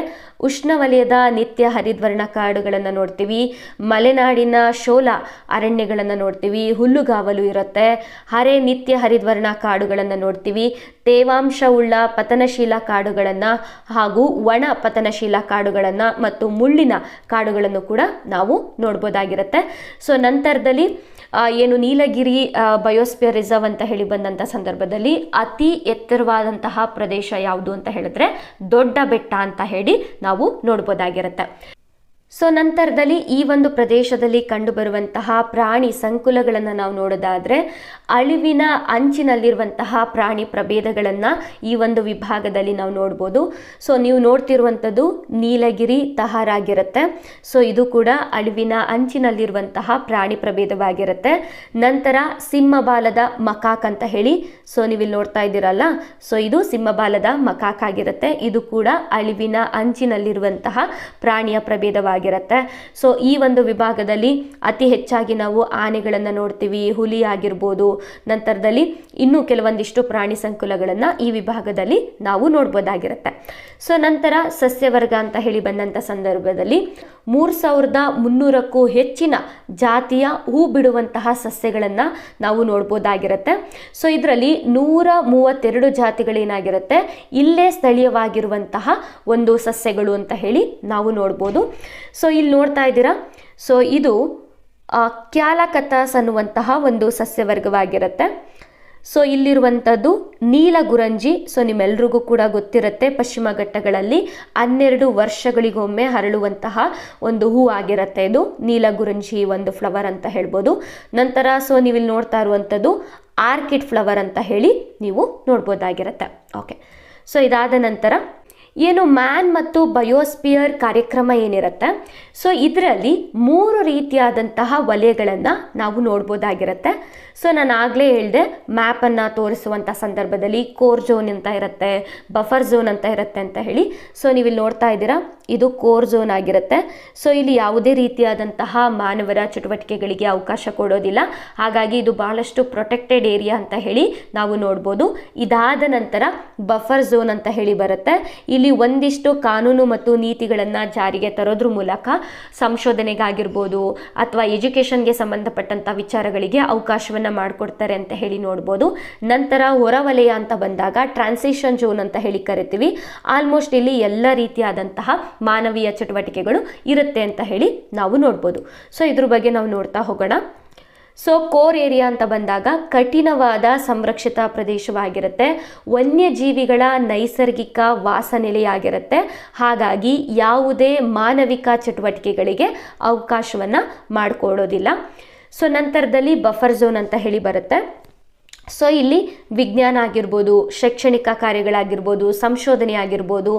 ಉಷ್ಣವಲಯದ ನಿತ್ಯ ಹರಿದ್ವರ್ಣ ಕಾಡುಗಳನ್ನು ನೋಡ್ತೀವಿ, ಮಲೆನಾಡಿನ ಶೋಲ ಅರಣ್ಯಗಳನ್ನು ನೋಡ್ತೀವಿ, ಹುಲ್ಲುಗಾವಲು ಇರುತ್ತೆ, ಹರೆ ನಿತ್ಯ ಹರಿದ್ವರ್ಣ ಕಾಡುಗಳನ್ನು ನೋಡ್ತೀವಿ, ತೇವಾಂಶವುಳ್ಳ ಪತನಶೀಲ ಕಾಡುಗಳನ್ನು ಹಾಗೂ ಒಣ ಪತನಶೀಲ ಕಾಡುಗಳನ್ನು ಮತ್ತು ಮುಳ್ಳಿನ ಕಾಡುಗಳನ್ನು ಕೂಡ ನಾವು ನೋಡ್ಬೋದಾಗಿರುತ್ತೆ. ಸೊ ನಂತರದಲ್ಲಿ ಏನು ನೀಲಗಿರಿ ಬಯೋಸ್ಪಿಯರ್ ರಿಸರ್ವ್ ಅಂತ ಹೇಳಿ ಬಂದಂಥ ಸಂದರ್ಭದಲ್ಲಿ ಅತಿ ಎತ್ತರವಾದಂತಹ ಪ್ರದೇಶ ಯಾವುದು ಅಂತ ಹೇಳಿದ್ರೆ ದೊಡ್ಡ ಬೆಟ್ಟ ಅಂತ ಹೇಳಿ ನಾವು ನೋಡ್ಬೋದಾಗಿರುತ್ತೆ. ಸೊ ನಂತರದಲ್ಲಿ ಈ ಒಂದು ಪ್ರದೇಶದಲ್ಲಿ ಕಂಡುಬರುವಂತಹ ಪ್ರಾಣಿ ಸಂಕುಲಗಳನ್ನು ನಾವು ನೋಡೋದಾದರೆ ಅಳಿವಿನ ಅಂಚಿನಲ್ಲಿರುವಂತಹ ಪ್ರಾಣಿ ಪ್ರಭೇದಗಳನ್ನು ಈ ಒಂದು ವಿಭಾಗದಲ್ಲಿ ನಾವು ನೋಡ್ಬೋದು. ಸೊ ನೀವು ನೋಡ್ತಿರುವಂಥದ್ದು ನೀಲಗಿರಿ ತಹರಾಗಿರುತ್ತೆ. ಸೊ ಇದು ಕೂಡ ಅಳಿವಿನ ಅಂಚಿನಲ್ಲಿರುವಂತಹ ಪ್ರಾಣಿ ಪ್ರಭೇದವಾಗಿರುತ್ತೆ. ನಂತರ ಸಿಂಹಬಾಲದ ಮಕಾಕ್ ಅಂತ ಹೇಳಿ, ಸೊ ನೀವಿಲ್ಲಿ ನೋಡ್ತಾ ಇದ್ದೀರಲ್ಲ, ಸೊ ಇದು ಸಿಂಹಬಾಲದ ಮಕಾಕ್ ಆಗಿರುತ್ತೆ. ಇದು ಕೂಡ ಅಳಿವಿನ ಅಂಚಿನಲ್ಲಿರುವಂತಹ ಪ್ರಾಣಿಯ ಪ್ರಭೇದವಾಗಿರುತ್ತೆ. ಸೊ ಈ ಒಂದು ವಿಭಾಗದಲ್ಲಿ ಅತಿ ಹೆಚ್ಚಾಗಿ ನಾವು ಆನೆಗಳನ್ನು ನೋಡ್ತೀವಿ, ಹುಲಿ ಆಗಿರ್ಬೋದು. ನಂತರದಲ್ಲಿ ಇನ್ನೂ ಕೆಲವೊಂದಿಷ್ಟು ಪ್ರಾಣಿ ಸಂಕುಲಗಳನ್ನು ಈ ವಿಭಾಗದಲ್ಲಿ ನಾವು ನೋಡ್ಬೋದಾಗಿರುತ್ತೆ. ಸೊ ನಂತರ ಸಸ್ಯವರ್ಗ ಅಂತ ಹೇಳಿ ಬಂದಂಥ ಸಂದರ್ಭದಲ್ಲಿ 3300ಕ್ಕೂ ಹೆಚ್ಚಿನ ಜಾತಿಯ ಹೂ ಬಿಡುವಂತಹ ಸಸ್ಯಗಳನ್ನು ನಾವು ನೋಡ್ಬೋದಾಗಿರುತ್ತೆ. ಸೊ ಇದರಲ್ಲಿ 132 ಜಾತಿಗಳೇನಾಗಿರುತ್ತೆ ಇಲ್ಲೇ ಸ್ಥಳೀಯವಾಗಿರುವಂತಹ ಒಂದು ಸಸ್ಯಗಳು ಅಂತ ಹೇಳಿ ನಾವು ನೋಡ್ಬೋದು. ಸೊ ಇಲ್ಲಿ ನೋಡ್ತಾ ಇದ್ದೀರಾ, ಸೊ ಇದು ಕ್ಯಾಲಕತಾಸ್ ಅನ್ನುವಂತಹ ಒಂದು ಸಸ್ಯವರ್ಗವಾಗಿರುತ್ತೆ. ಸೊ ಇಲ್ಲಿರುವಂಥದ್ದು ನೀಲಗುರಂಜಿ. ಸೊ ನಿಮ್ಮೆಲ್ರಿಗೂ ಕೂಡ ಗೊತ್ತಿರುತ್ತೆ, ಪಶ್ಚಿಮ ಘಟ್ಟಗಳಲ್ಲಿ 12 ವರ್ಷಗಳಿಗೊಮ್ಮೆ ಹರಳುವಂತಹ ಒಂದು ಹೂ ಆಗಿರುತ್ತೆ ಇದು ನೀಲಗುರಂಜಿ ಒಂದು ಫ್ಲವರ್ ಅಂತ ಹೇಳ್ಬೋದು. ನಂತರ ಸೊ ನೀವಿಲ್ಲಿ ನೋಡ್ತಾ ಇರುವಂಥದ್ದು ಆರ್ಕಿಡ್ ಫ್ಲವರ್ ಅಂತ ಹೇಳಿ ನೀವು ನೋಡ್ಬೋದಾಗಿರುತ್ತೆ. ಓಕೆ, ಸೊ ಇದಾದ ನಂತರ ಏನು ಮ್ಯಾನ್ ಮತ್ತು ಬಯೋಸ್ಪಿಯರ್ ಕಾರ್ಯಕ್ರಮ ಏನಿರುತ್ತೆ, ಸೊ ಇದರಲ್ಲಿ 3 ರೀತಿಯಾದಂತಹ ವಲಯಗಳನ್ನು ನಾವು ನೋಡ್ಬೋದಾಗಿರುತ್ತೆ. ಸೊ ನಾನು ಆಗಲೇ ಹೇಳಿದೆ, ಮ್ಯಾಪನ್ನು ತೋರಿಸುವಂಥ ಸಂದರ್ಭದಲ್ಲಿ ಕೋರ್ ಝೋನ್ ಅಂತ ಇರುತ್ತೆ, ಬಫರ್ ಝೋನ್ ಅಂತ ಇರುತ್ತೆ ಅಂತ ಹೇಳಿ. ಸೊ ನೀವಿಲ್ಲಿ ನೋಡ್ತಾ ಇದ್ದೀರಾ, ಇದು ಕೋರ್ ಝೋನ್ ಆಗಿರುತ್ತೆ. ಸೊ ಇಲ್ಲಿ ಯಾವುದೇ ರೀತಿಯಾದಂತಹ ಮಾನವರ ಚಟುವಟಿಕೆಗಳಿಗೆ ಅವಕಾಶ ಕೊಡೋದಿಲ್ಲ. ಹಾಗಾಗಿ ಇದು ಬಹಳಷ್ಟು ಪ್ರೊಟೆಕ್ಟೆಡ್ ಏರಿಯಾ ಅಂತ ಹೇಳಿ ನಾವು ನೋಡ್ಬೋದು. ಇದಾದ ನಂತರ ಬಫರ್ ಝೋನ್ ಅಂತ ಹೇಳಿ ಬರುತ್ತೆ. ಇಲ್ಲಿ ಒಂದಿಷ್ಟು ಕಾನೂನು ಮತ್ತು ನೀತಿಗಳನ್ನು ಜಾರಿಗೆ ತರೋದ್ರ ಮೂಲಕ ಸಂಶೋಧನೆಗಾಗಿರ್ಬೋದು ಅಥವಾ ಎಜುಕೇಷನ್ಗೆ ಸಂಬಂಧಪಟ್ಟಂಥ ವಿಚಾರಗಳಿಗೆ ಅವಕಾಶವನ್ನು ಮಾಡಿಕೊಡ್ತಾರೆ ಅಂತ ಹೇಳಿ ನೋಡ್ಬೋದು. ನಂತರ ಹೊರವಲಯ ಅಂತ ಬಂದಾಗ ಟ್ರಾನ್ಸಿಷನ್ ಝೋನ್ ಅಂತ ಹೇಳಿ ಕರಿತೀವಿ. ಆಲ್ಮೋಸ್ಟ್ ಇಲ್ಲಿ ಎಲ್ಲ ರೀತಿಯಾದಂತಹ ಮಾನವೀಯ ಚಟುವಟಿಕೆಗಳು ಇರುತ್ತೆ ಅಂತ ಹೇಳಿ ನಾವು ನೋಡ್ಬೋದು. ಸೊ ಇದ್ರ ಬಗ್ಗೆ ನಾವು ನೋಡ್ತಾ ಹೋಗೋಣ. ಸೊ ಕೋರ್ ಏರಿಯಾ ಅಂತ ಬಂದಾಗ ಕಠಿಣವಾದ ಸಂರಕ್ಷಿತ ಪ್ರದೇಶವಾಗಿರುತ್ತೆ, ವನ್ಯಜೀವಿಗಳ ನೈಸರ್ಗಿಕ ವಾಸನೆಲೆಯಾಗಿರುತ್ತೆ. ಹಾಗಾಗಿ ಯಾವುದೇ ಮಾನವಿಕ ಚಟುವಟಿಕೆಗಳಿಗೆ ಅವಕಾಶವನ್ನು ಮಾಡಿಕೊಡೋದಿಲ್ಲ. ಸೊ ನಂತರದಲ್ಲಿ ಬಫರ್ ಝೋನ್ ಅಂತ ಹೇಳಿ ಬರುತ್ತೆ. ಸೊ ಇಲ್ಲಿ ವಿಜ್ಞಾನ ಆಗಿರ್ಬೋದು, ಶೈಕ್ಷಣಿಕ ಕಾರ್ಯಗಳಾಗಿರ್ಬೋದು, ಸಂಶೋಧನೆ ಆಗಿರ್ಬೋದು,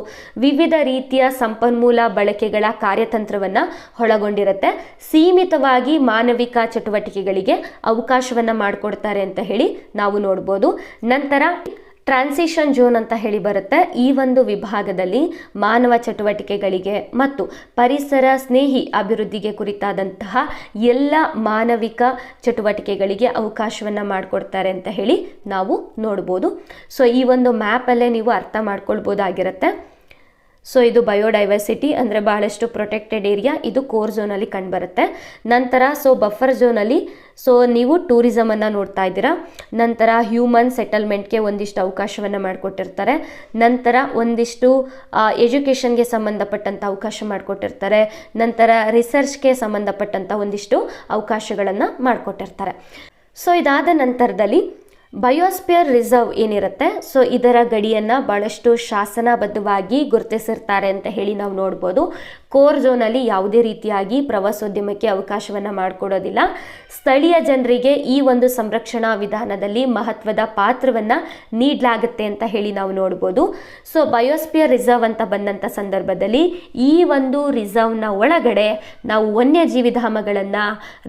ವಿವಿಧ ರೀತಿಯ ಸಂಪನ್ಮೂಲ ಬಳಕೆಗಳ ಕಾರ್ಯತಂತ್ರವನ್ನು ಒಳಗೊಂಡಿರುತ್ತೆ. ಸೀಮಿತವಾಗಿ ಮಾನವಿಕ ಚಟುವಟಿಕೆಗಳಿಗೆ ಅವಕಾಶವನ್ನು ಮಾಡಿಕೊಡ್ತಾರೆ ಅಂತ ಹೇಳಿ ನಾವು ನೋಡ್ಬೋದು. ನಂತರ ಟ್ರಾನ್ಸಿಷನ್ ಝೋನ್ ಅಂತ ಹೇಳಿ ಬರುತ್ತೆ. ಈ ಒಂದು ವಿಭಾಗದಲ್ಲಿ ಮಾನವ ಚಟುವಟಿಕೆಗಳಿಗೆ ಮತ್ತು ಪರಿಸರ ಸ್ನೇಹಿ ಅಭಿವೃದ್ಧಿಗೆ ಕುರಿತಾದಂತಹ ಎಲ್ಲ ಮಾನವಿಕ ಚಟುವಟಿಕೆಗಳಿಗೆ ಅವಕಾಶವನ್ನು ಮಾಡಿಕೊಡ್ತಾರೆ ಅಂತ ಹೇಳಿ ನಾವು ನೋಡ್ಬೋದು. ಸೊ ಈ ಒಂದು ಮ್ಯಾಪಲ್ಲೇ ನೀವು ಅರ್ಥ ಮಾಡ್ಕೊಳ್ಬೋದಾಗಿರುತ್ತೆ. ಸೊ ಇದು ಬಯೋಡೈವರ್ಸಿಟಿ ಅಂದರೆ ಬಹಳಷ್ಟು ಪ್ರೊಟೆಕ್ಟೆಡ್ ಏರಿಯಾ, ಇದು ಕೋರ್ ಝೋನಲ್ಲಿ ಕಂಡುಬರುತ್ತೆ. ನಂತರ ಸೊ ಬಫರ್ ಝೋನಲ್ಲಿ ಸೊ ನೀವು ಟೂರಿಸಮನ್ನು ನೋಡ್ತಾ ಇದ್ದೀರಾ. ನಂತರ ಹ್ಯೂಮನ್ ಸೆಟಲ್ಮೆಂಟ್ಗೆ ಒಂದಿಷ್ಟು ಅವಕಾಶವನ್ನು ಮಾಡಿಕೊಟ್ಟಿರ್ತಾರೆ. ನಂತರ ಒಂದಿಷ್ಟು ಎಜುಕೇಷನ್ಗೆ ಸಂಬಂಧಪಟ್ಟಂಥ ಅವಕಾಶ ಮಾಡಿಕೊಟ್ಟಿರ್ತಾರೆ. ನಂತರ ರಿಸರ್ಚ್ಗೆ ಸಂಬಂಧಪಟ್ಟಂಥ ಒಂದಿಷ್ಟು ಅವಕಾಶಗಳನ್ನು ಮಾಡಿಕೊಟ್ಟಿರ್ತಾರೆ. ಸೊ ಇದಾದ ನಂತರದಲ್ಲಿ ಬಯೋಸ್ಪಿಯರ್ ರಿಸರ್ವ್ ಏನಿರುತ್ತೆ, ಸೊ ಇದರ ಗಡಿಯನ್ನು ಭಾಳಷ್ಟು ಶಾಸನಬದ್ಧವಾಗಿ ಗುರುತಿಸಿರ್ತಾರೆ ಅಂತ ಹೇಳಿ ನಾವು ನೋಡ್ಬೋದು. ಕೋರ್ ಝೋನಲ್ಲಿ ಯಾವುದೇ ರೀತಿಯಾಗಿ ಪ್ರವಾಸೋದ್ಯಮಕ್ಕೆ ಅವಕಾಶವನ್ನು ಮಾಡಿಕೊಡೋದಿಲ್ಲ. ಸ್ಥಳೀಯ ಜನರಿಗೆ ಈ ಒಂದು ಸಂರಕ್ಷಣಾ ವಿಧಾನದಲ್ಲಿ ಮಹತ್ವದ ಪಾತ್ರವನ್ನು ನೀಡಲಾಗುತ್ತೆ ಅಂತ ಹೇಳಿ ನಾವು ನೋಡ್ಬೋದು. ಸೊ ಬಯೋಸ್ಪಿಯರ್ ರಿಸರ್ವ್ ಅಂತ ಬಂದಂಥ ಸಂದರ್ಭದಲ್ಲಿ ಈ ಒಂದು ರಿಸರ್ವ್ನ ಒಳಗಡೆ ನಾವು ವನ್ಯಜೀವಿ ಧಾಮಗಳನ್ನು,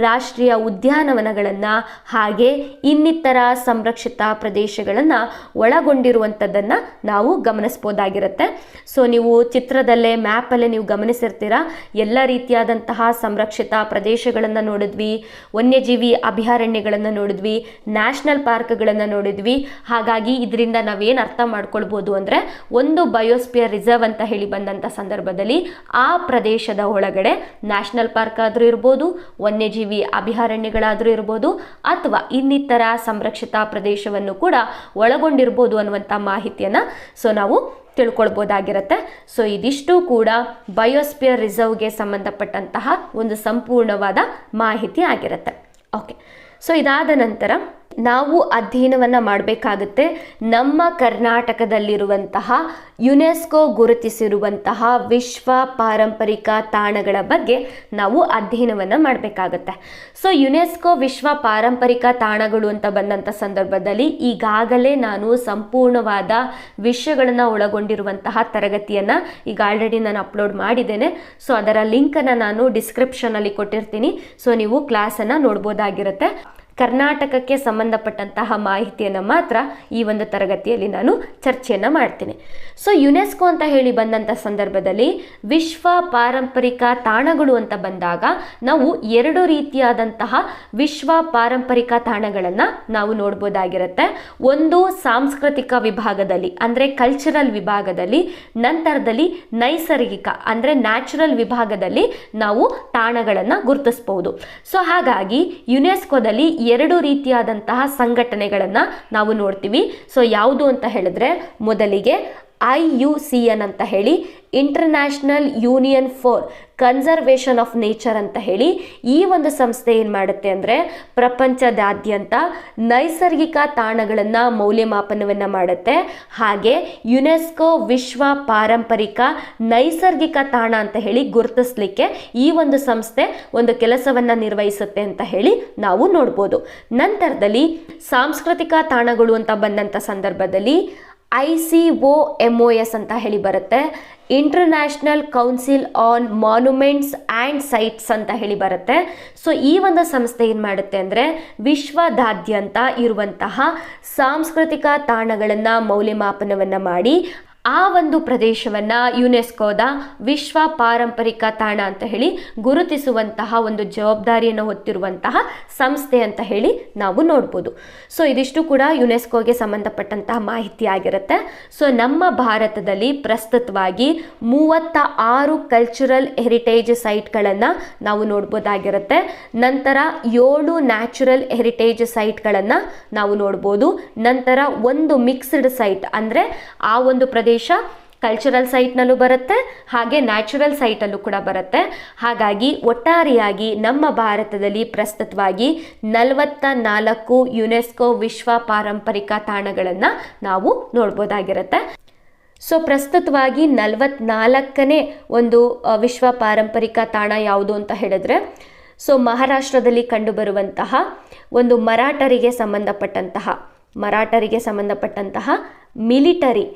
ರಾಷ್ಟ್ರೀಯ ಉದ್ಯಾನವನಗಳನ್ನು ಹಾಗೆ ಇನ್ನಿತರ ಸಂರಕ್ಷಿತ ಪ್ರದೇಶಗಳನ್ನು ಒಳಗೊಂಡಿರುವಂಥದ್ದನ್ನು ನಾವು ಗಮನಿಸ್ಬೋದಾಗಿರುತ್ತೆ. ಸೊ ನೀವು ಚಿತ್ರದಲ್ಲೇ ಮ್ಯಾಪಲ್ಲೇ ನೀವು ಗಮನಿಸಿರ್ತೀರಾ, ಎಲ್ಲ ರೀತಿಯಾದಂತಹ ಸಂರಕ್ಷಿತ ಪ್ರದೇಶಗಳನ್ನು ನೋಡಿದ್ವಿ, ವನ್ಯಜೀವಿ ಅಭಯಾರಣ್ಯಗಳನ್ನು ನೋಡಿದ್ವಿ, ನ್ಯಾಷನಲ್ ಪಾರ್ಕ್ಗಳನ್ನು ನೋಡಿದ್ವಿ. ಹಾಗಾಗಿ ಇದರಿಂದ ನಾವೇನು ಅರ್ಥ ಮಾಡ್ಕೊಳ್ಬೋದು ಅಂದರೆ, ಒಂದು ಬಯೋಸ್ಪಿಯರ್ ರಿಸರ್ವ್ ಅಂತ ಹೇಳಿ ಬಂದಂಥ ಸಂದರ್ಭದಲ್ಲಿ ಆ ಪ್ರದೇಶದ ಒಳಗಡೆ ನ್ಯಾಷನಲ್ ಪಾರ್ಕ್ ಆದರೂ ಇರ್ಬೋದು, ವನ್ಯಜೀವಿ ಅಭಯಾರಣ್ಯಗಳಾದರೂ ಇರ್ಬೋದು, ಅಥವಾ ಇನ್ನಿತರ ಸಂರಕ್ಷಿತ ಪ್ರದೇಶವನ್ನು ಕೂಡ ಒಳಗೊಂಡಿರ್ಬೋದು ಅನ್ನುವಂಥ ಮಾಹಿತಿಯನ್ನು ಸೊ ನಾವು ತಿಳ್ಕೊಳ್ಬೋದಾಗಿರುತ್ತೆ. ಸೊ ಇದಿಷ್ಟು ಕೂಡ ಬಯೋಸ್ಪಿಯರ್ ರಿಸರ್ವ್ಗೆ ಸಂಬಂಧಪಟ್ಟಂತಹ ಒಂದು ಸಂಪೂರ್ಣವಾದ ಮಾಹಿತಿ ಆಗಿರುತ್ತೆ. ಓಕೆ, ಸೊ ಇದಾದ ನಂತರ ನಾವು ಅಧ್ಯಯನವನ್ನು ಮಾಡಬೇಕಾಗುತ್ತೆ ನಮ್ಮ ಕರ್ನಾಟಕದಲ್ಲಿರುವಂತಹ ಯುನೆಸ್ಕೋ ಗುರುತಿಸಿರುವಂತಹ ವಿಶ್ವ ಪಾರಂಪರಿಕ ತಾಣಗಳ ಬಗ್ಗೆ ನಾವು ಅಧ್ಯಯನವನ್ನು ಮಾಡಬೇಕಾಗತ್ತೆ. ಸೊ ಯುನೆಸ್ಕೋ ವಿಶ್ವ ಪಾರಂಪರಿಕ ತಾಣಗಳು ಅಂತ ಬಂದಂಥ ಸಂದರ್ಭದಲ್ಲಿ ಈಗಾಗಲೇ ನಾನು ಸಂಪೂರ್ಣವಾದ ವಿಷಯಗಳನ್ನು ಒಳಗೊಂಡಿರುವಂತಹ ತರಗತಿಯನ್ನು ಈಗ ಆಲ್ರೆಡಿ ನಾನು ಅಪ್ಲೋಡ್ ಮಾಡಿದ್ದೇನೆ. ಸೊ ಅದರ ಲಿಂಕನ್ನು ನಾನು ಡಿಸ್ಕ್ರಿಪ್ಷನಲ್ಲಿ ಕೊಟ್ಟಿರ್ತೀನಿ. ಸೊ ನೀವು ಕ್ಲಾಸನ್ನು ನೋಡ್ಬೋದಾಗಿರುತ್ತೆ. ಕರ್ನಾಟಕಕ್ಕೆ ಸಂಬಂಧಪಟ್ಟಂತಹ ಮಾಹಿತಿಯನ್ನು ಮಾತ್ರ ಈ ಒಂದು ತರಗತಿಯಲ್ಲಿ ನಾನು ಚರ್ಚೆಯನ್ನು ಮಾಡ್ತೀನಿ. ಸೊ ಯುನೆಸ್ಕೋ ಅಂತ ಹೇಳಿ ಬಂದಂಥ ಸಂದರ್ಭದಲ್ಲಿ ವಿಶ್ವ ಪಾರಂಪರಿಕ ತಾಣಗಳು ಅಂತ ಬಂದಾಗ ನಾವು ಎರಡು ರೀತಿಯಾದಂತಹ ವಿಶ್ವ ಪಾರಂಪರಿಕ ತಾಣಗಳನ್ನು ನಾವು ನೋಡ್ಬೋದಾಗಿರುತ್ತೆ. ಒಂದು ಸಾಂಸ್ಕೃತಿಕ ವಿಭಾಗದಲ್ಲಿ ಅಂದರೆ ಕಲ್ಚರಲ್ ವಿಭಾಗದಲ್ಲಿ, ನಂತರದಲ್ಲಿ ನೈಸರ್ಗಿಕ ಅಂದರೆ ನ್ಯಾಚುರಲ್ ವಿಭಾಗದಲ್ಲಿ ನಾವು ತಾಣಗಳನ್ನು ಗುರುತಿಸಬಹುದು. ಸೊ ಹಾಗಾಗಿ ಯುನೆಸ್ಕೋದಲ್ಲಿ ಎರಡು ರೀತಿಯಾದಂತಹ ಸಂಘಟನೆಗಳನ್ನು ನಾವು ನೋಡ್ತೀವಿ. ಸೊ ಯಾವುದು ಅಂತ ಹೇಳಿದ್ರೆ ಮೊದಲಿಗೆ IUCN ಅಂತ ಹೇಳಿ, international union for conservation of nature ಅಂತ ಹೇಳಿ ಈ ಒಂದು ಸಂಸ್ಥೆ ಏನು ಮಾಡುತ್ತೆ ಅಂದರೆ ಪ್ರಪಂಚದಾದ್ಯಂತ ನೈಸರ್ಗಿಕ ತಾಣಗಳನ್ನು ಮೌಲ್ಯಮಾಪನವನ್ನು ಮಾಡುತ್ತೆ. ಹಾಗೆ ಯುನೆಸ್ಕೋ ವಿಶ್ವ ಪಾರಂಪರಿಕ ನೈಸರ್ಗಿಕ ತಾಣ ಅಂತ ಹೇಳಿ ಗುರುತಿಸಲಿಕ್ಕೆ ಈ ಒಂದು ಸಂಸ್ಥೆ ಒಂದು ಕೆಲಸವನ್ನು ನಿರ್ವಹಿಸುತ್ತೆ ಅಂತ ಹೇಳಿ ನಾವು ನೋಡ್ಬೋದು. ನಂತರದಲ್ಲಿ ಸಾಂಸ್ಕೃತಿಕ ತಾಣಗಳು ಅಂತ ಬಂದಂಥ ಸಂದರ್ಭದಲ್ಲಿ ICOMOS ಅಂತ ಹೇಳಿ ಬರುತ್ತೆ, International Council on Monuments and Sites ಅಂತ ಹೇಳಿ ಬರುತ್ತೆ. ಸೊ ಈ ಒಂದು ಸಂಸ್ಥೆ ಏನು ಮಾಡುತ್ತೆ ಅಂದರೆ ವಿಶ್ವದಾದ್ಯಂತ ಇರುವಂತಹ ಸಾಂಸ್ಕೃತಿಕ ತಾಣಗಳನ್ನು ಮೌಲ್ಯಮಾಪನವನ್ನು ಮಾಡಿ ಆ ಒಂದು ಪ್ರದೇಶವನ್ನು ಯುನೆಸ್ಕೋದ ವಿಶ್ವ ಪಾರಂಪರಿಕ ತಾಣ ಅಂತ ಹೇಳಿ ಗುರುತಿಸುವಂತಹ ಒಂದು ಜವಾಬ್ದಾರಿಯನ್ನು ಹೊತ್ತಿರುವಂತಹ ಸಂಸ್ಥೆ ಅಂತ ಹೇಳಿ ನಾವು ನೋಡ್ಬೋದು. ಸೊ ಇದಿಷ್ಟು ಕೂಡ ಯುನೆಸ್ಕೋಗೆ ಸಂಬಂಧಪಟ್ಟಂತಹ ಮಾಹಿತಿ ಆಗಿರುತ್ತೆ. ಸೊ ನಮ್ಮ ಭಾರತದಲ್ಲಿ ಪ್ರಸ್ತುತವಾಗಿ 36 ಕಲ್ಚರಲ್ ಹೆರಿಟೇಜ್ ಸೈಟ್ಗಳನ್ನು ನಾವು ನೋಡ್ಬೋದಾಗಿರುತ್ತೆ. ನಂತರ 7 ನ್ಯಾಚುರಲ್ ಹೆರಿಟೇಜ್ ಸೈಟ್ಗಳನ್ನು ನಾವು ನೋಡ್ಬೋದು. ನಂತರ ಒಂದು ಮಿಕ್ಸ್ಡ್ ಸೈಟ್ ಅಂದರೆ ಆ ಒಂದು ಪ್ರದೇಶ ಕಲ್ಚರಲ್ ಸೈಟ್ನಲ್ಲೂ ಬರುತ್ತೆ, ಹಾಗೆ ನ್ಯಾಚುರಲ್ ಸೈಟಲ್ಲೂ ಕೂಡ ಬರುತ್ತೆ. ಹಾಗಾಗಿ ಒಟ್ಟಾರೆಯಾಗಿ ನಮ್ಮ ಭಾರತದಲ್ಲಿ ಪ್ರಸ್ತುತವಾಗಿ 44 ಯುನೆಸ್ಕೋ ವಿಶ್ವ ಪಾರಂಪರಿಕ ತಾಣಗಳನ್ನು ನಾವು ನೋಡ್ಬೋದಾಗಿರುತ್ತೆ. ಸೊ ಪ್ರಸ್ತುತವಾಗಿ 44ನೇ ಒಂದು ವಿಶ್ವ ಪಾರಂಪರಿಕ ತಾಣ ಯಾವುದು ಅಂತ ಹೇಳಿದ್ರೆ ಸೊ ಮಹಾರಾಷ್ಟ್ರದಲ್ಲಿ ಕಂಡುಬರುವಂತಹ ಒಂದು ಮರಾಠರಿಗೆ ಸಂಬಂಧಪಟ್ಟಂತಹ ಮಿಲಿಟರಿ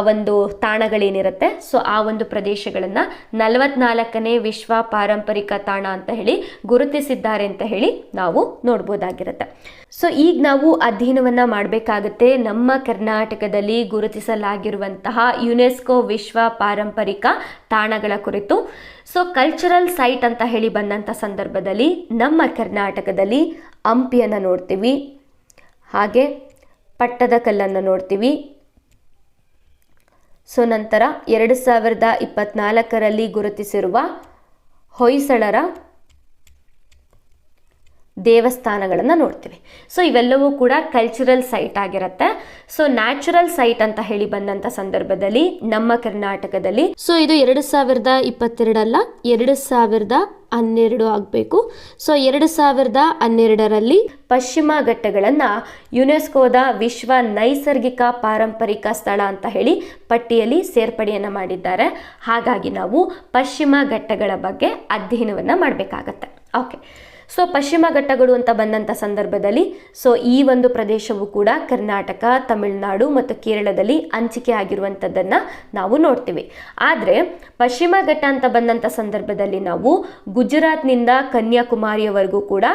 ಒಂದು ತಾಣಗಳೇನಿರುತ್ತೆ ಸೊ ಆ ಒಂದು ಪ್ರದೇಶಗಳನ್ನು 44ನೇ ವಿಶ್ವ ಪಾರಂಪರಿಕ ತಾಣ ಅಂತ ಹೇಳಿ ಗುರುತಿಸಿದ್ದಾರೆ ಅಂತ ಹೇಳಿ ನಾವು ನೋಡ್ಬೋದಾಗಿರುತ್ತೆ. ಸೊ ಈಗ ನಾವು ಅಧ್ಯಯನವನ್ನು ಮಾಡಬೇಕಾಗುತ್ತೆ ನಮ್ಮ ಕರ್ನಾಟಕದಲ್ಲಿ ಗುರುತಿಸಲಾಗಿರುವಂತಹ ಯುನೆಸ್ಕೋ ವಿಶ್ವ ಪಾರಂಪರಿಕ ತಾಣಗಳ ಕುರಿತು. ಸೊ ಕಲ್ಚರಲ್ ಸೈಟ್ ಅಂತ ಹೇಳಿ ಬಂದಂಥ ಸಂದರ್ಭದಲ್ಲಿ ನಮ್ಮ ಕರ್ನಾಟಕದಲ್ಲಿ ಹಂಪಿಯನ್ನು ನೋಡ್ತೀವಿ, ಹಾಗೆ ಪಟ್ಟದಕಲ್ಲನ್ನು ನೋಡ್ತೀವಿ. ಸೊ ನಂತರ 2024ರಲ್ಲಿ ಗುರುತಿಸಿರುವ ಹೊಯ್ಸಳರ ದೇವಸ್ಥಾನಗಳನ್ನು ನೋಡ್ತೀವಿ. ಸೊ ಇವೆಲ್ಲವೂ ಕೂಡ ಕಲ್ಚರಲ್ ಸೈಟ್ ಆಗಿರುತ್ತೆ. ಸೊ ನ್ಯಾಚುರಲ್ ಸೈಟ್ ಅಂತ ಹೇಳಿ ಬಂದಂಥ ಸಂದರ್ಭದಲ್ಲಿ ನಮ್ಮ ಕರ್ನಾಟಕದಲ್ಲಿ ಸೊ ಇದು 2022 ಅಲ್ಲ 2012 ಆಗಬೇಕು. ಸೊ 2012ರಲ್ಲಿ ಪಶ್ಚಿಮ ಘಟ್ಟಗಳನ್ನು ಯುನೆಸ್ಕೋದ ವಿಶ್ವ ನೈಸರ್ಗಿಕ ಪಾರಂಪರಿಕ ಸ್ಥಳ ಅಂತ ಹೇಳಿ ಪಟ್ಟಿಯಲ್ಲಿ ಸೇರ್ಪಡೆಯನ್ನು ಮಾಡಿದ್ದಾರೆ. ಹಾಗಾಗಿ ನಾವು ಪಶ್ಚಿಮ ಘಟ್ಟಗಳ ಬಗ್ಗೆ ಅಧ್ಯಯನವನ್ನು ಮಾಡಬೇಕಾಗತ್ತೆ. ಓಕೆ, ಸೊ ಪಶ್ಚಿಮ ಘಟ್ಟಗಳು ಅಂತ ಬಂದಂಥ ಸಂದರ್ಭದಲ್ಲಿ ಸೊ ಈ ಒಂದು ಪ್ರದೇಶವು ಕೂಡ ಕರ್ನಾಟಕ, ತಮಿಳುನಾಡು ಮತ್ತು ಕೇರಳದಲ್ಲಿ ಹಂಚಿಕೆ ಆಗಿರುವಂಥದ್ದನ್ನು ನಾವು ನೋಡ್ತೀವಿ. ಆದರೆ ಪಶ್ಚಿಮ ಘಟ್ಟ ಅಂತ ಬಂದಂಥ ಸಂದರ್ಭದಲ್ಲಿ ನಾವು ಗುಜರಾತ್ನಿಂದ ಕನ್ಯಾಕುಮಾರಿಯವರೆಗೂ ಕೂಡ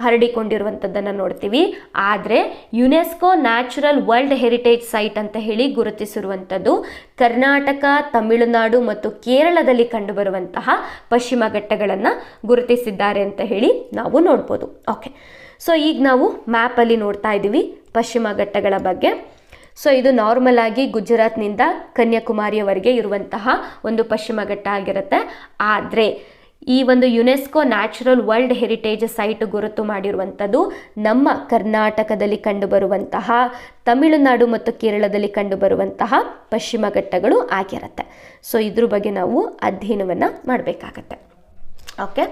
ಹರಡಿಕೊಂಡಿರುವಂಥದ್ದನ್ನು ನೋಡ್ತೀವಿ. ಆದರೆ UNESCO natural world heritage site ಅಂತ ಹೇಳಿ ಗುರುತಿಸಿರುವಂಥದ್ದು ಕರ್ನಾಟಕ, ತಮಿಳುನಾಡು ಮತ್ತು ಕೇರಳದಲ್ಲಿ ಕಂಡುಬರುವಂತಹ ಪಶ್ಚಿಮ ಘಟ್ಟಗಳನ್ನು ಗುರುತಿಸಿದ್ದಾರೆ ಅಂತ ಹೇಳಿ ನಾವು ನೋಡ್ಬೋದು. ಓಕೆ, ಸೊ ಈಗ ನಾವು ಮ್ಯಾಪಲ್ಲಿ ನೋಡ್ತಾ ಇದ್ದೀವಿ ಪಶ್ಚಿಮ ಘಟ್ಟಗಳ ಬಗ್ಗೆ. ಸೊ ಇದು ನಾರ್ಮಲ್ ಆಗಿ ಗುಜರಾತ್ನಿಂದ ಕನ್ಯಾಕುಮಾರಿಯವರೆಗೆ ಇರುವಂತಹ ಒಂದು ಪಶ್ಚಿಮ ಘಟ್ಟ ಆಗಿರುತ್ತೆ. ಆದರೆ ಈ ಒಂದು UNESCO natural world heritage site ಗುರುತು ಮಾಡಿರುವಂಥದ್ದು ನಮ್ಮ ಕರ್ನಾಟಕದಲ್ಲಿ ಕಂಡುಬರುವಂತಹ ತಮಿಳುನಾಡು ಮತ್ತು ಕೇರಳದಲ್ಲಿ ಕಂಡುಬರುವಂತಹ ಪಶ್ಚಿಮ ಘಟ್ಟಗಳು ಆಗಿರುತ್ತೆ. ಸೊ ಇದ್ರ ಬಗ್ಗೆ ನಾವು ಅಧ್ಯಯನವನ್ನು ಮಾಡಬೇಕಾಗತ್ತೆ. ಓಕೆ,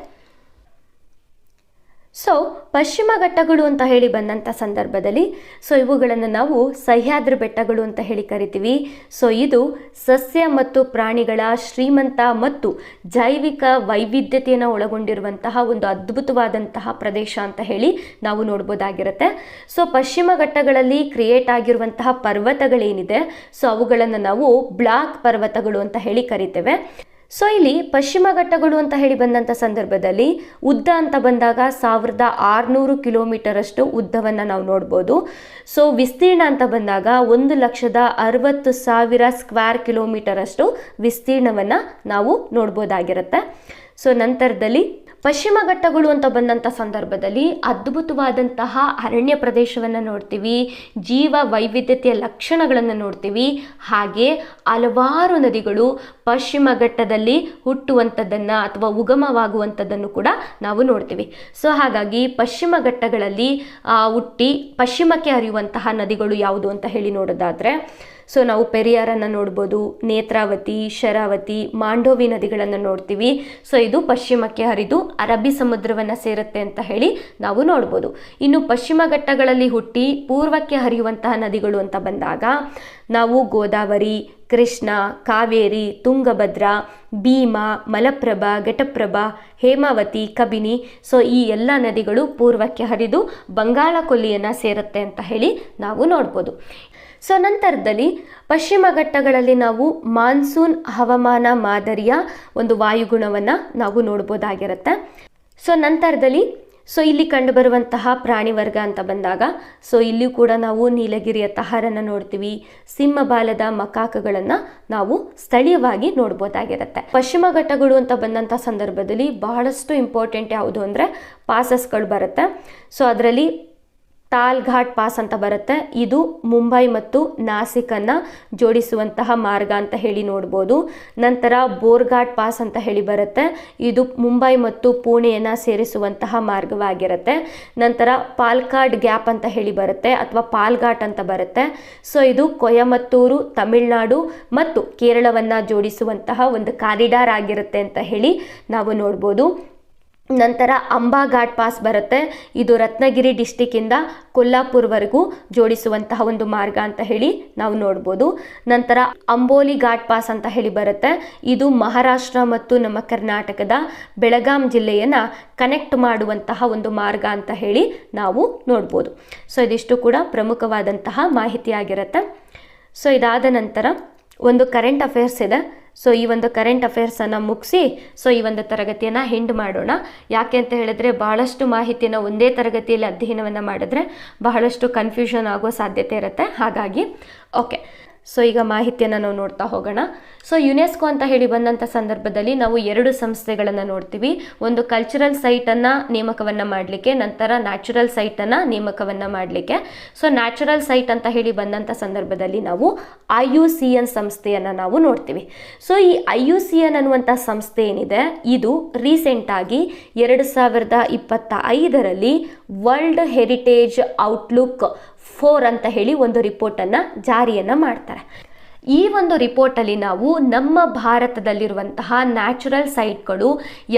ಸೊ ಪಶ್ಚಿಮ ಘಟ್ಟಗಳು ಅಂತ ಹೇಳಿ ಬಂದಂಥ ಸಂದರ್ಭದಲ್ಲಿ ಸೊ ಇವುಗಳನ್ನು ನಾವು ಸಹ್ಯಾದ್ರಿ ಬೆಟ್ಟಗಳು ಅಂತ ಹೇಳಿ ಕರಿತೀವಿ. ಸೊ ಇದು ಸಸ್ಯ ಮತ್ತು ಪ್ರಾಣಿಗಳ ಶ್ರೀಮಂತ ಮತ್ತು ಜೈವಿಕ ವೈವಿಧ್ಯತೆಯನ್ನು ಒಳಗೊಂಡಿರುವಂತಹ ಒಂದು ಅದ್ಭುತವಾದಂತಹ ಪ್ರದೇಶ ಅಂತ ಹೇಳಿ ನಾವು ನೋಡ್ಬೋದಾಗಿರುತ್ತೆ. ಸೊ ಪಶ್ಚಿಮ ಘಟ್ಟಗಳಲ್ಲಿ ಕ್ರಿಯೇಟ್ ಆಗಿರುವಂತಹ ಪರ್ವತಗಳೇನಿದೆ ಸೊ ಅವುಗಳನ್ನು ನಾವು ಬ್ಲಾಕ್ ಪರ್ವತಗಳು ಅಂತ ಹೇಳಿ ಕರಿತೇವೆ. ಸೊ ಇಲ್ಲಿ ಪಶ್ಚಿಮ ಘಟ್ಟಗಳು ಅಂತ ಹೇಳಿ ಬಂದಂಥ ಸಂದರ್ಭದಲ್ಲಿ ಉದ್ದ ಅಂತ ಬಂದಾಗ 1600 ಕಿಲೋಮೀಟರ್ ಅಷ್ಟು ಉದ್ದವನ್ನು ನಾವು ನೋಡ್ಬೋದು. ಸೊ ವಿಸ್ತೀರ್ಣ ಅಂತ ಬಂದಾಗ 1,60,000 ಸ್ಕ್ವೇರ್ ಕಿಲೋಮೀಟರ್ ಅಷ್ಟು ವಿಸ್ತೀರ್ಣವನ್ನು ನಾವು ನೋಡ್ಬೋದಾಗಿರುತ್ತೆ. ಸೊ ನಂತರದಲ್ಲಿ ಪಶ್ಚಿಮ ಘಟ್ಟಗಳು ಅಂತ ಬಂದಂಥ ಸಂದರ್ಭದಲ್ಲಿ ಅದ್ಭುತವಾದಂತಹ ಅರಣ್ಯ ಪ್ರದೇಶವನ್ನು ನೋಡ್ತೀವಿ, ಜೀವ ವೈವಿಧ್ಯತೆಯ ಲಕ್ಷಣಗಳನ್ನು ನೋಡ್ತೀವಿ. ಹಾಗೆ ಹಲವಾರು ನದಿಗಳು ಪಶ್ಚಿಮ ಘಟ್ಟದಲ್ಲಿ ಹುಟ್ಟುವಂಥದ್ದನ್ನು ಅಥವಾ ಉಗಮವಾಗುವಂಥದ್ದನ್ನು ಕೂಡ ನಾವು ನೋಡ್ತೀವಿ. ಸೊ ಹಾಗಾಗಿ ಪಶ್ಚಿಮ ಘಟ್ಟಗಳಲ್ಲಿ ಹುಟ್ಟಿ ಪಶ್ಚಿಮಕ್ಕೆ ಹರಿಯುವಂತಹ ನದಿಗಳು ಯಾವುದು ಅಂತ ಹೇಳಿ ನೋಡೋದಾದರೆ ಸೊ ನಾವು ಪೆರಿಯಾರನ್ನು ನೋಡ್ಬೋದು, ನೇತ್ರಾವತಿ, ಶರಾವತಿ, ಮಾಂಡೋವಿ ನದಿಗಳನ್ನು ನೋಡ್ತೀವಿ. ಸೊ ಇದು ಪಶ್ಚಿಮಕ್ಕೆ ಹರಿದು ಅರಬ್ಬಿ ಸಮುದ್ರವನ್ನು ಸೇರುತ್ತೆ ಅಂತ ಹೇಳಿ ನಾವು ನೋಡ್ಬೋದು. ಇನ್ನು ಪಶ್ಚಿಮ ಘಟ್ಟಗಳಲ್ಲಿ ಹುಟ್ಟಿ ಪೂರ್ವಕ್ಕೆ ಹರಿಯುವಂತಹ ನದಿಗಳು ಅಂತ ಬಂದಾಗ ನಾವು ಗೋದಾವರಿ, ಕೃಷ್ಣ, ಕಾವೇರಿ, ತುಂಗಭದ್ರಾ, ಭೀಮಾ, ಮಲಪ್ರಭಾ, ಘಟಪ್ರಭಾ, ಹೇಮಾವತಿ, ಕಬಿನಿ ಸೊ ಈ ಎಲ್ಲ ನದಿಗಳು ಪೂರ್ವಕ್ಕೆ ಹರಿದು ಬಂಗಾಳ ಕೊಲ್ಲಿಯನ್ನು ಸೇರುತ್ತೆ ಅಂತ ಹೇಳಿ ನಾವು ನೋಡ್ಬೋದು. ಸೊ ನಂತರದಲ್ಲಿ ಪಶ್ಚಿಮ ಘಟ್ಟಗಳಲ್ಲಿ ನಾವು ಮಾನ್ಸೂನ್ ಹವಾಮಾನ ಮಾದರಿಯ ಒಂದು ವಾಯುಗುಣವನ್ನು ನಾವು ನೋಡ್ಬೋದಾಗಿರುತ್ತೆ. ಸೊ ನಂತರದಲ್ಲಿ ಸೊ ಇಲ್ಲಿ ಕಂಡುಬರುವಂತಹ ಪ್ರಾಣಿ ವರ್ಗ ಅಂತ ಬಂದಾಗ ಸೊ ಇಲ್ಲಿಯೂ ಕೂಡ ನಾವು ನೀಲಗಿರಿಯ ತಹರನ್ನು ನೋಡ್ತೀವಿ, ಸಿಂಹಬಾಲದ ಮಕಾಕಗಳನ್ನು ನಾವು ಸ್ಥಳೀಯವಾಗಿ ನೋಡ್ಬೋದಾಗಿರುತ್ತೆ. ಪಶ್ಚಿಮ ಘಟ್ಟಗಳು ಅಂತ ಬಂದಂಥ ಸಂದರ್ಭದಲ್ಲಿ ಬಹಳಷ್ಟು ಇಂಪಾರ್ಟೆಂಟ್ ಯಾವುದು ಅಂದರೆ ಪಾಸಸ್ಗಳು ಬರುತ್ತೆ. ಸೊ ಅದರಲ್ಲಿ ತಾಲ್ ಘಾಟ್ ಪಾಸ್ ಅಂತ ಬರುತ್ತೆ. ಇದು ಮುಂಬೈ ಮತ್ತು ನಾಸಿಕನ್ನು ಜೋಡಿಸುವಂತಹ ಮಾರ್ಗ ಅಂತ ಹೇಳಿ ನೋಡ್ಬೋದು. ನಂತರ ಬೋರ್ಘಾಟ್ ಪಾಸ್ ಅಂತ ಹೇಳಿ ಬರುತ್ತೆ. ಇದು ಮುಂಬೈ ಮತ್ತು ಪುಣೆಯನ್ನು ಸೇರಿಸುವಂತಹ ಮಾರ್ಗವಾಗಿರುತ್ತೆ. ನಂತರ ಪಾಲ್ಕಾಡ್ ಗ್ಯಾಪ್ ಅಂತ ಹೇಳಿ ಬರುತ್ತೆ ಅಥವಾ ಪಾಲ್ಘಾಟ್ ಅಂತ ಬರುತ್ತೆ. ಸೊ ಇದು ಕೊಯಮತ್ತೂರು, ತಮಿಳುನಾಡು ಮತ್ತು ಕೇರಳವನ್ನು ಜೋಡಿಸುವಂತಹ ಒಂದು ಕಾರಿಡಾರ್ ಆಗಿರುತ್ತೆ ಅಂತ ಹೇಳಿ ನಾವು ನೋಡ್ಬೋದು. ನಂತರ ಅಂಬಾ ಘಾಟ್ ಪಾಸ್ ಬರುತ್ತೆ. ಇದು ರತ್ನಗಿರಿ ಡಿಸ್ಟಿಕ್ಕಿಂದ ಕೊಲ್ಲಾಪುರ್ವರೆಗೂ ಜೋಡಿಸುವಂತಹ ಒಂದು ಮಾರ್ಗ ಅಂತ ಹೇಳಿ ನಾವು ನೋಡ್ಬೋದು. ನಂತರ ಅಂಬೋಲಿ ಘಾಟ್ ಪಾಸ್ ಅಂತ ಹೇಳಿ ಬರುತ್ತೆ. ಇದು ಮಹಾರಾಷ್ಟ್ರ ಮತ್ತು ನಮ್ಮ ಕರ್ನಾಟಕದ ಬೆಳಗಾಂ ಜಿಲ್ಲೆಯನ್ನು ಕನೆಕ್ಟ್ ಮಾಡುವಂತಹ ಒಂದು ಮಾರ್ಗ ಅಂತ ಹೇಳಿ ನಾವು ನೋಡ್ಬೋದು. ಸೊ ಇದಿಷ್ಟು ಕೂಡ ಪ್ರಮುಖವಾದಂತಹ ಮಾಹಿತಿ ಆಗಿರುತ್ತೆ. ಸೊ ಇದಾದ ನಂತರ ಒಂದು ಕರೆಂಟ್ ಅಫೇರ್ಸ್ ಇದೆ. ಸೊ ಈ ಒಂದು ಕರೆಂಟ್ ಅಫೇರ್ಸನ್ನು ಮುಗಿಸಿ ಸೊ ಈ ಒಂದು ತರಗತಿಯನ್ನು ಎಂಡ್ ಮಾಡೋಣ. ಯಾಕೆ ಅಂತ ಹೇಳಿದ್ರೆ ಬಹಳಷ್ಟು ಮಾಹಿತಿಯನ್ನು ಒಂದೇ ತರಗತಿಯಲ್ಲಿ ಅಧ್ಯಯನವನ್ನು ಮಾಡಿದ್ರೆ ಬಹಳಷ್ಟು ಕನ್ಫ್ಯೂಷನ್ ಆಗೋ ಸಾಧ್ಯತೆ ಇರುತ್ತೆ. ಹಾಗಾಗಿ ಓಕೆ, ಸೊ ಈಗ ಮಾಹಿತಿಯನ್ನು ನಾವು ನೋಡ್ತಾ ಹೋಗೋಣ. ಸೊ ಯುನೆಸ್ಕೋ ಅಂತ ಹೇಳಿ ಬಂದಂಥ ಸಂದರ್ಭದಲ್ಲಿ ನಾವು 2 ಸಂಸ್ಥೆಗಳನ್ನು ನೋಡ್ತೀವಿ. ಒಂದು ಕಲ್ಚರಲ್ ಸೈಟನ್ನು ನೇಮಕವನ್ನು ಮಾಡಲಿಕ್ಕೆ, ನಂತರ ನ್ಯಾಚುರಲ್ ಸೈಟನ್ನು ನೇಮಕವನ್ನು ಮಾಡಲಿಕ್ಕೆ. ಸೊ ನ್ಯಾಚುರಲ್ ಸೈಟ್ ಅಂತ ಹೇಳಿ ಬಂದಂಥ ಸಂದರ್ಭದಲ್ಲಿ ನಾವು IUCN ಸಂಸ್ಥೆಯನ್ನು ನಾವು ನೋಡ್ತೀವಿ. ಸೊ ಈ IUCN ಅನ್ನುವಂಥ ಸಂಸ್ಥೆ ಏನಿದೆ ಇದು ರೀಸೆಂಟಾಗಿ 2025ರಲ್ಲಿ ವರ್ಲ್ಡ್ ಹೆರಿಟೇಜ್ ಔಟ್ಲುಕ್ 4 ಅಂತ ಹೇಳಿ ಒಂದು ರಿಪೋರ್ಟನ್ನು ಜಾರಿಯನ್ನು ಮಾಡ್ತಾರೆ. ಈ ಒಂದು ರಿಪೋರ್ಟಲ್ಲಿ ನಾವು ನಮ್ಮ ಭಾರತದಲ್ಲಿರುವಂತಹ ನ್ಯಾಚುರಲ್ ಸೈಟ್ಗಳು,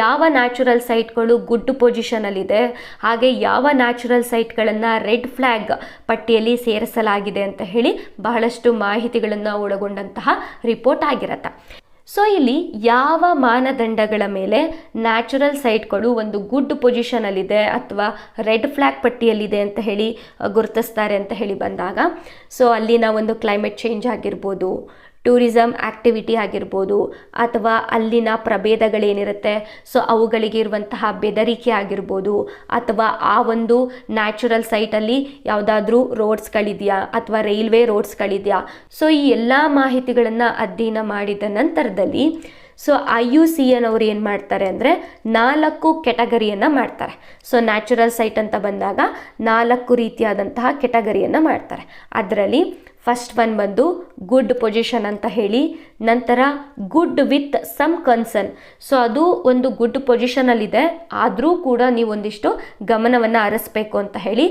ಯಾವ ನ್ಯಾಚುರಲ್ ಸೈಟ್ಗಳು ಗುಡ್ ಪೊಸಿಷನಲ್ಲಿದೆ, ಹಾಗೆ ಯಾವ ನ್ಯಾಚುರಲ್ ಸೈಟ್ಗಳನ್ನು ರೆಡ್ ಫ್ಲ್ಯಾಗ್ ಪಟ್ಟಿಯಲ್ಲಿ ಸೇರಿಸಲಾಗಿದೆ ಅಂತ ಹೇಳಿ ಬಹಳಷ್ಟು ಮಾಹಿತಿಗಳನ್ನು ಒಳಗೊಂಡಂತಹ ರಿಪೋರ್ಟ್ ಆಗಿರುತ್ತೆ. ಸೊ ಇಲ್ಲಿ ಯಾವ ಮಾನದಂಡಗಳ ಮೇಲೆ ನ್ಯಾಚುರಲ್ ಸೈಟ್ಗಳು ಒಂದು ಗುಡ್ ಪೊಸಿಷನಲ್ಲಿದೆ ಅಥವಾ ರೆಡ್ ಫ್ಲ್ಯಾಗ್ ಪಟ್ಟಿಯಲ್ಲಿದೆ ಅಂತ ಹೇಳಿ ಗುರುತಿಸ್ತಾರೆ ಅಂತ ಹೇಳಿ ಬಂದಾಗ ಸೊ ಅಲ್ಲಿನ ಒಂದು ಕ್ಲೈಮೇಟ್ ಚೇಂಜ್ ಆಗಿರ್ಬೋದು, ಟೂರಿಸಮ್ ಆ್ಯಕ್ಟಿವಿಟಿ ಆಗಿರ್ಬೋದು, ಅಥವಾ ಅಲ್ಲಿನ ಪ್ರಭೇದಗಳೇನಿರುತ್ತೆ ಸೊ ಅವುಗಳಿಗೆ ಇರುವಂತಹ ಬೆದರಿಕೆ ಆಗಿರ್ಬೋದು, ಅಥವಾ ಆ ಒಂದು ನ್ಯಾಚುರಲ್ ಸೈಟಲ್ಲಿ ಯಾವುದಾದ್ರೂ ರೋಡ್ಸ್ಗಳಿದೆಯಾ ಅಥವಾ ರೈಲ್ವೆ ರೋಡ್ಸ್ಗಳಿದೆಯಾ. ಸೊ ಈ ಎಲ್ಲ ಮಾಹಿತಿಗಳನ್ನು ಅಧ್ಯಯನ ಮಾಡಿದ ನಂತರದಲ್ಲಿ ಸೊ IUCN ಅವರು ಏನು ಮಾಡ್ತಾರೆ ಅಂದರೆ 4 ಕೆಟಗರಿಯನ್ನು ಮಾಡ್ತಾರೆ. ಸೊ ನ್ಯಾಚುರಲ್ ಸೈಟ್ ಅಂತ ಬಂದಾಗ 4 ರೀತಿಯಾದಂತಹ ಕೆಟಗರಿಯನ್ನು ಮಾಡ್ತಾರೆ. ಅದರಲ್ಲಿ ಫಸ್ಟ್ ಒನ್ ಬಂದು ಗುಡ್ ಪೊಸಿಷನ್ ಅಂತ ಹೇಳಿ, ನಂತರ good with some concern. So ಅದು ಒಂದು ಗುಡ್ ಪೊಸಿಷನಲ್ಲಿದೆ, ಆದರೂ ಕೂಡ ನೀವು ಒಂದಿಷ್ಟು ಗಮನವನ್ನು ಹರಿಸ್ಬೇಕು ಅಂತ ಹೇಳಿ.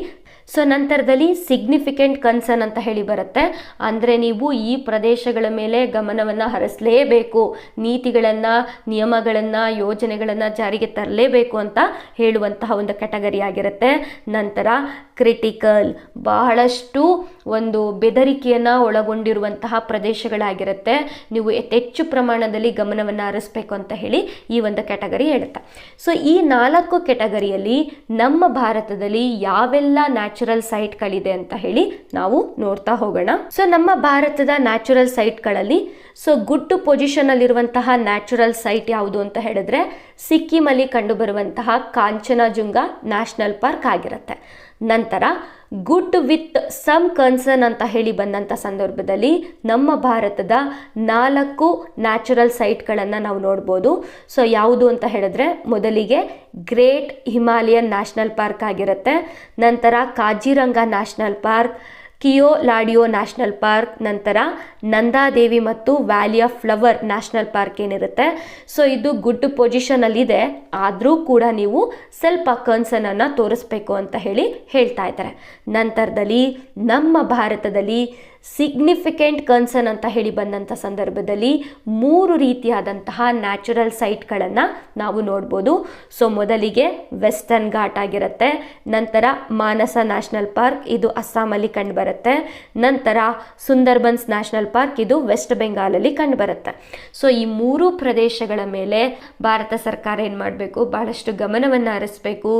ಸೊ ನಂತರದಲ್ಲಿ ಸಿಗ್ನಿಫಿಕೆಂಟ್ ಕನ್ಸರ್ನ್ ಅಂತ ಹೇಳಿ ಬರುತ್ತೆ. ಅಂದರೆ ನೀವು ಈ ಪ್ರದೇಶಗಳ ಮೇಲೆ ಗಮನವನ್ನು ಹರಿಸಲೇಬೇಕು, ನೀತಿಗಳನ್ನು, ನಿಯಮಗಳನ್ನು, ಯೋಜನೆಗಳನ್ನು ಜಾರಿಗೆ ತರಲೇಬೇಕು ಅಂತ ಹೇಳುವಂತಹ ಒಂದು ಕ್ಯಾಟಗರಿ ಆಗಿರುತ್ತೆ. ನಂತರ ಕ್ರಿಟಿಕಲ್, ಬಹಳಷ್ಟು ಒಂದು ಬೆದರಿಕೆಯನ್ನು ಒಳಗೊಂಡಿರುವಂತಹ ಪ್ರದೇಶಗಳಾಗಿರುತ್ತೆ. ನೀವು ಹೆಚ್ಚು ಪ್ರಮಾಣದಲ್ಲಿ ಗಮನವನ್ನು ಹರಿಸಬೇಕು ಅಂತ ಹೇಳಿ ಈ ಒಂದು ಕ್ಯಾಟಗರಿ ಹೇಳುತ್ತೆ. ಸೊ ಈ 4 ಕ್ಯಾಟಗರಿಯಲ್ಲಿ ನಮ್ಮ ಭಾರತದಲ್ಲಿ ಯಾವೆಲ್ಲ ನ್ಯಾಚುರಲ್ ಸೈಟ್ಗಳಿದೆ ಅಂತ ಹೇಳಿ ನಾವು ನೋಡ್ತಾ ಹೋಗೋಣ. ಸೊ ನಮ್ಮ ಭಾರತದ ನ್ಯಾಚುರಲ್ ಸೈಟ್ಗಳಲ್ಲಿ ಗುಡ್ ಪೊಸಿಷನ್ ಅಲ್ಲಿರುವಂತಹ ನ್ಯಾಚುರಲ್ ಸೈಟ್ ಯಾವುದು ಅಂತ ಹೇಳಿದ್ರೆ ಸಿಕ್ಕಿಮಲ್ಲಿ ಕಂಡುಬರುವಂತಹ ಕಾಂಚನಜುಂಗ ನ್ಯಾಷನಲ್ ಪಾರ್ಕ್ ಆಗಿರುತ್ತೆ. ನಂತರ ಗುಡ್ ವಿತ್ ಸಮ್ ಕನ್ಸರ್ನ್ ಅಂತ ಹೇಳಿ ಬಂದಂಥ ಸಂದರ್ಭದಲ್ಲಿ ನಮ್ಮ ಭಾರತದ 4 ನ್ಯಾಚುರಲ್ ಸೈಟ್ಗಳನ್ನು ನಾವು ನೋಡ್ಬೋದು. ಸೊ ಯಾವುದು ಅಂತ ಹೇಳಿದ್ರೆ ಮೊದಲಿಗೆ ಗ್ರೇಟ್ ಹಿಮಾಲಯನ್ ನ್ಯಾಷನಲ್ ಪಾರ್ಕ್ ಆಗಿರುತ್ತೆ. ನಂತರ Kaziranga national park, Keoladeo national park, ನಂತರ ನಂದಾದೇವಿ ಮತ್ತು valley of flower national park ಏನಿರುತ್ತೆ. ಸೊ ಇದು ಗುಡ್ ಪೊಸಿಷನಲ್ಲಿದೆ, ಆದರೂ ಕೂಡ ನೀವು ಸ್ವಲ್ಪ ಕನ್ಸರ್ನನ್ನು ತೋರಿಸ್ಬೇಕು ಅಂತ ಹೇಳಿ ಹೇಳ್ತಾ ಇದ್ದಾರೆ. ನಂತರದಲ್ಲಿ ನಮ್ಮ ಭಾರತದಲ್ಲಿ ಸಿಗ್ನಿಫಿಕೆಂಟ್ ಕನ್ಸರ್ನ್ ಅಂತ ಹೇಳಿ ಬಂದಂಥ ಸಂದರ್ಭದಲ್ಲಿ 3 ರೀತಿಯಾದಂತಹ ನ್ಯಾಚುರಲ್ ಸೈಟ್ಗಳನ್ನು ನಾವು ನೋಡ್ಬೋದು. ಸೊ ಮೊದಲಿಗೆ ವೆಸ್ಟರ್ನ್ ಘಾಟ್ ಆಗಿರುತ್ತೆ. ನಂತರ ಮಾನಸ ನ್ಯಾಷನಲ್ ಪಾರ್ಕ್, ಇದು ಅಸ್ಸಾಮಲ್ಲಿ ಕಂಡುಬರುತ್ತೆ. ನಂತರ ಸುಂದರ್ಬನ್ಸ್ ನ್ಯಾಷನಲ್ ಪಾರ್ಕ್, ಇದು ವೆಸ್ಟ್ ಬೆಂಗಾಲಲ್ಲಿ ಕಂಡುಬರುತ್ತೆ. ಸೊ ಈ 3 ಪ್ರದೇಶಗಳ ಮೇಲೆ ಭಾರತ ಸರ್ಕಾರ ಏನು ಮಾಡಬೇಕು, ಬಹಳಷ್ಟು ಗಮನವನ್ನು ಹರಿಸಬೇಕು,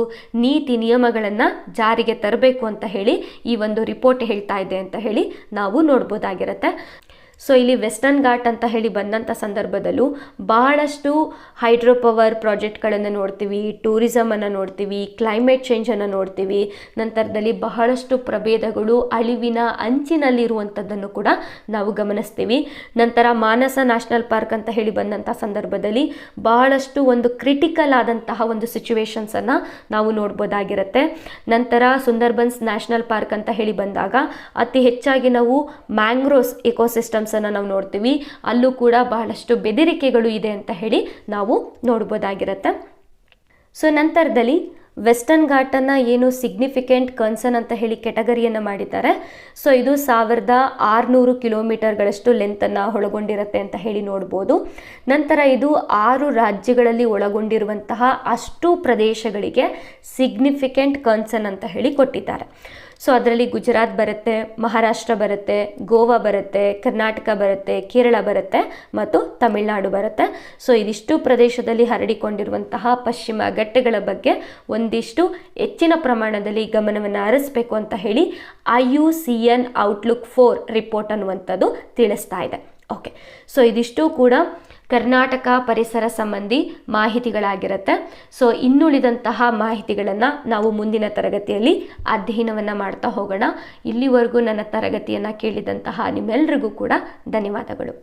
ನೀತಿ ನಿಯಮಗಳನ್ನು ಜಾರಿಗೆ ತರಬೇಕು ಅಂತ ಹೇಳಿ ಈ ಒಂದು ರಿಪೋರ್ಟ್ ಹೇಳ್ತಾ ಇದೆ ಅಂತ ಹೇಳಿ ನಾವು ನೋಡ್ಬೋದಾಗಿರುತ್ತೆ. ಸೊ ಇಲ್ಲಿ ವೆಸ್ಟರ್ನ್ ಘಾಟ್ ಅಂತ ಹೇಳಿ ಬಂದಂಥ ಸಂದರ್ಭದಲ್ಲೂ ಬಹಳಷ್ಟು ಹೈಡ್ರೋ ಪವರ್ ಪ್ರಾಜೆಕ್ಟ್ಗಳನ್ನು ನೋಡ್ತೀವಿ, ಟೂರಿಸಮನ್ನು ನೋಡ್ತೀವಿ, ಕ್ಲೈಮೇಟ್ ಚೇಂಜನ್ನು ನೋಡ್ತೀವಿ. ನಂತರದಲ್ಲಿ ಬಹಳಷ್ಟು ಪ್ರಭೇದಗಳು ಅಳಿವಿನ ಅಂಚಿನಲ್ಲಿರುವಂಥದ್ದನ್ನು ಕೂಡ ನಾವು ಗಮನಿಸ್ತೀವಿ. ನಂತರ ಮಾನಸ ನ್ಯಾಷನಲ್ ಪಾರ್ಕ್ ಅಂತ ಹೇಳಿ ಬಂದಂಥ ಸಂದರ್ಭದಲ್ಲಿ ಬಹಳಷ್ಟು ಒಂದು ಕ್ರಿಟಿಕಲ್ ಆದಂತಹ ಒಂದು ಸಿಚುವೇಶನ್ಸನ್ನು ನಾವು ನೋಡ್ಬೋದಾಗಿರುತ್ತೆ. ನಂತರ ಸುಂದರ್ಬನ್ಸ್ ನ್ಯಾಷನಲ್ ಪಾರ್ಕ್ ಅಂತ ಹೇಳಿ ಬಂದಾಗ ಅತಿ ಹೆಚ್ಚಾಗಿ ನಾವು ಮ್ಯಾಂಗ್ರೋವ್ಸ್ ಎಕೋಸಿಸ್ಟಮ್ಸ್ ನಾವು ನೋಡ್ತೀವಿ, ಅಲ್ಲೂ ಕೂಡ ಬಹಳಷ್ಟು ಬೆದರಿಕೆಗಳು ಇದೆ ಅಂತ ಹೇಳಿ ನಾವು ನೋಡ್ಬೋದಾಗಿರುತ್ತೆ. ಸೊ ನಂತರದಲ್ಲಿ ವೆಸ್ಟರ್ನ್ ಘಾಟನ್ನು ಏನು ಸಿಗ್ನಿಫಿಕೆಂಟ್ ಕನ್ಸರ್ನ್ ಅಂತ ಹೇಳಿ ಕೆಟಗರಿಯನ್ನು ಮಾಡಿದ್ದಾರೆ. ಸೊ ಇದು 1600 ಕಿಲೋಮೀಟರ್ಗಳಷ್ಟು ಲೆಂತನ್ನು ಒಳಗೊಂಡಿರುತ್ತೆ ಅಂತ ಹೇಳಿ ನೋಡ್ಬೋದು. ನಂತರ ಇದು 6 ರಾಜ್ಯಗಳಲ್ಲಿ ಒಳಗೊಂಡಿರುವಂತಹ ಅಷ್ಟು ಪ್ರದೇಶಗಳಿಗೆ ಸಿಗ್ನಿಫಿಕೆಂಟ್ ಕನ್ಸರ್ನ್ ಅಂತ ಹೇಳಿ ಕೊಟ್ಟಿದ್ದಾರೆ. ಸೊ ಅದರಲ್ಲಿ ಗುಜರಾತ್ ಬರುತ್ತೆ, ಮಹಾರಾಷ್ಟ್ರ ಬರುತ್ತೆ, ಗೋವಾ ಬರುತ್ತೆ, ಕರ್ನಾಟಕ ಬರುತ್ತೆ, ಕೇರಳ ಬರುತ್ತೆ ಮತ್ತು ತಮಿಳುನಾಡು ಬರುತ್ತೆ. ಸೊ ಇದಿಷ್ಟು ಪ್ರದೇಶದಲ್ಲಿ ಹರಡಿಕೊಂಡಿರುವಂತಹ ಪಶ್ಚಿಮ ಘಟ್ಟಗಳ ಬಗ್ಗೆ ಒಂದಿಷ್ಟು ಹೆಚ್ಚಿನ ಪ್ರಮಾಣದಲ್ಲಿ ಗಮನವನ್ನು ಹರಿಸಬೇಕು ಅಂತ ಹೇಳಿ IUCN ಔಟ್ಲುಕ್ 4 ರಿಪೋರ್ಟ್ ಅನ್ನುವಂಥದ್ದು ತಿಳಿಸ್ತಾ ಇದೆ. ಓಕೆ, ಸೊ ಇದಿಷ್ಟು ಕೂಡ ಕರ್ನಾಟಕ ಪರಿಸರ ಸಂಬಂಧಿ ಮಾಹಿತಿಗಳಾಗಿರುತ್ತೆ. ಸೊ ಇನ್ನುಳಿದಂತಹ ಮಾಹಿತಿಗಳನ್ನು ನಾವು ಮುಂದಿನ ತರಗತಿಯಲ್ಲಿ ಅಧ್ಯಯನವನ್ನು ಮಾಡ್ತಾ ಹೋಗೋಣ. ಇಲ್ಲಿವರೆಗೂ ನನ್ನ ತರಗತಿಯನ್ನು ಕೇಳಿದಂತಹ ನಿಮ್ಮೆಲ್ಲರಿಗೂ ಕೂಡ ಧನ್ಯವಾದಗಳು.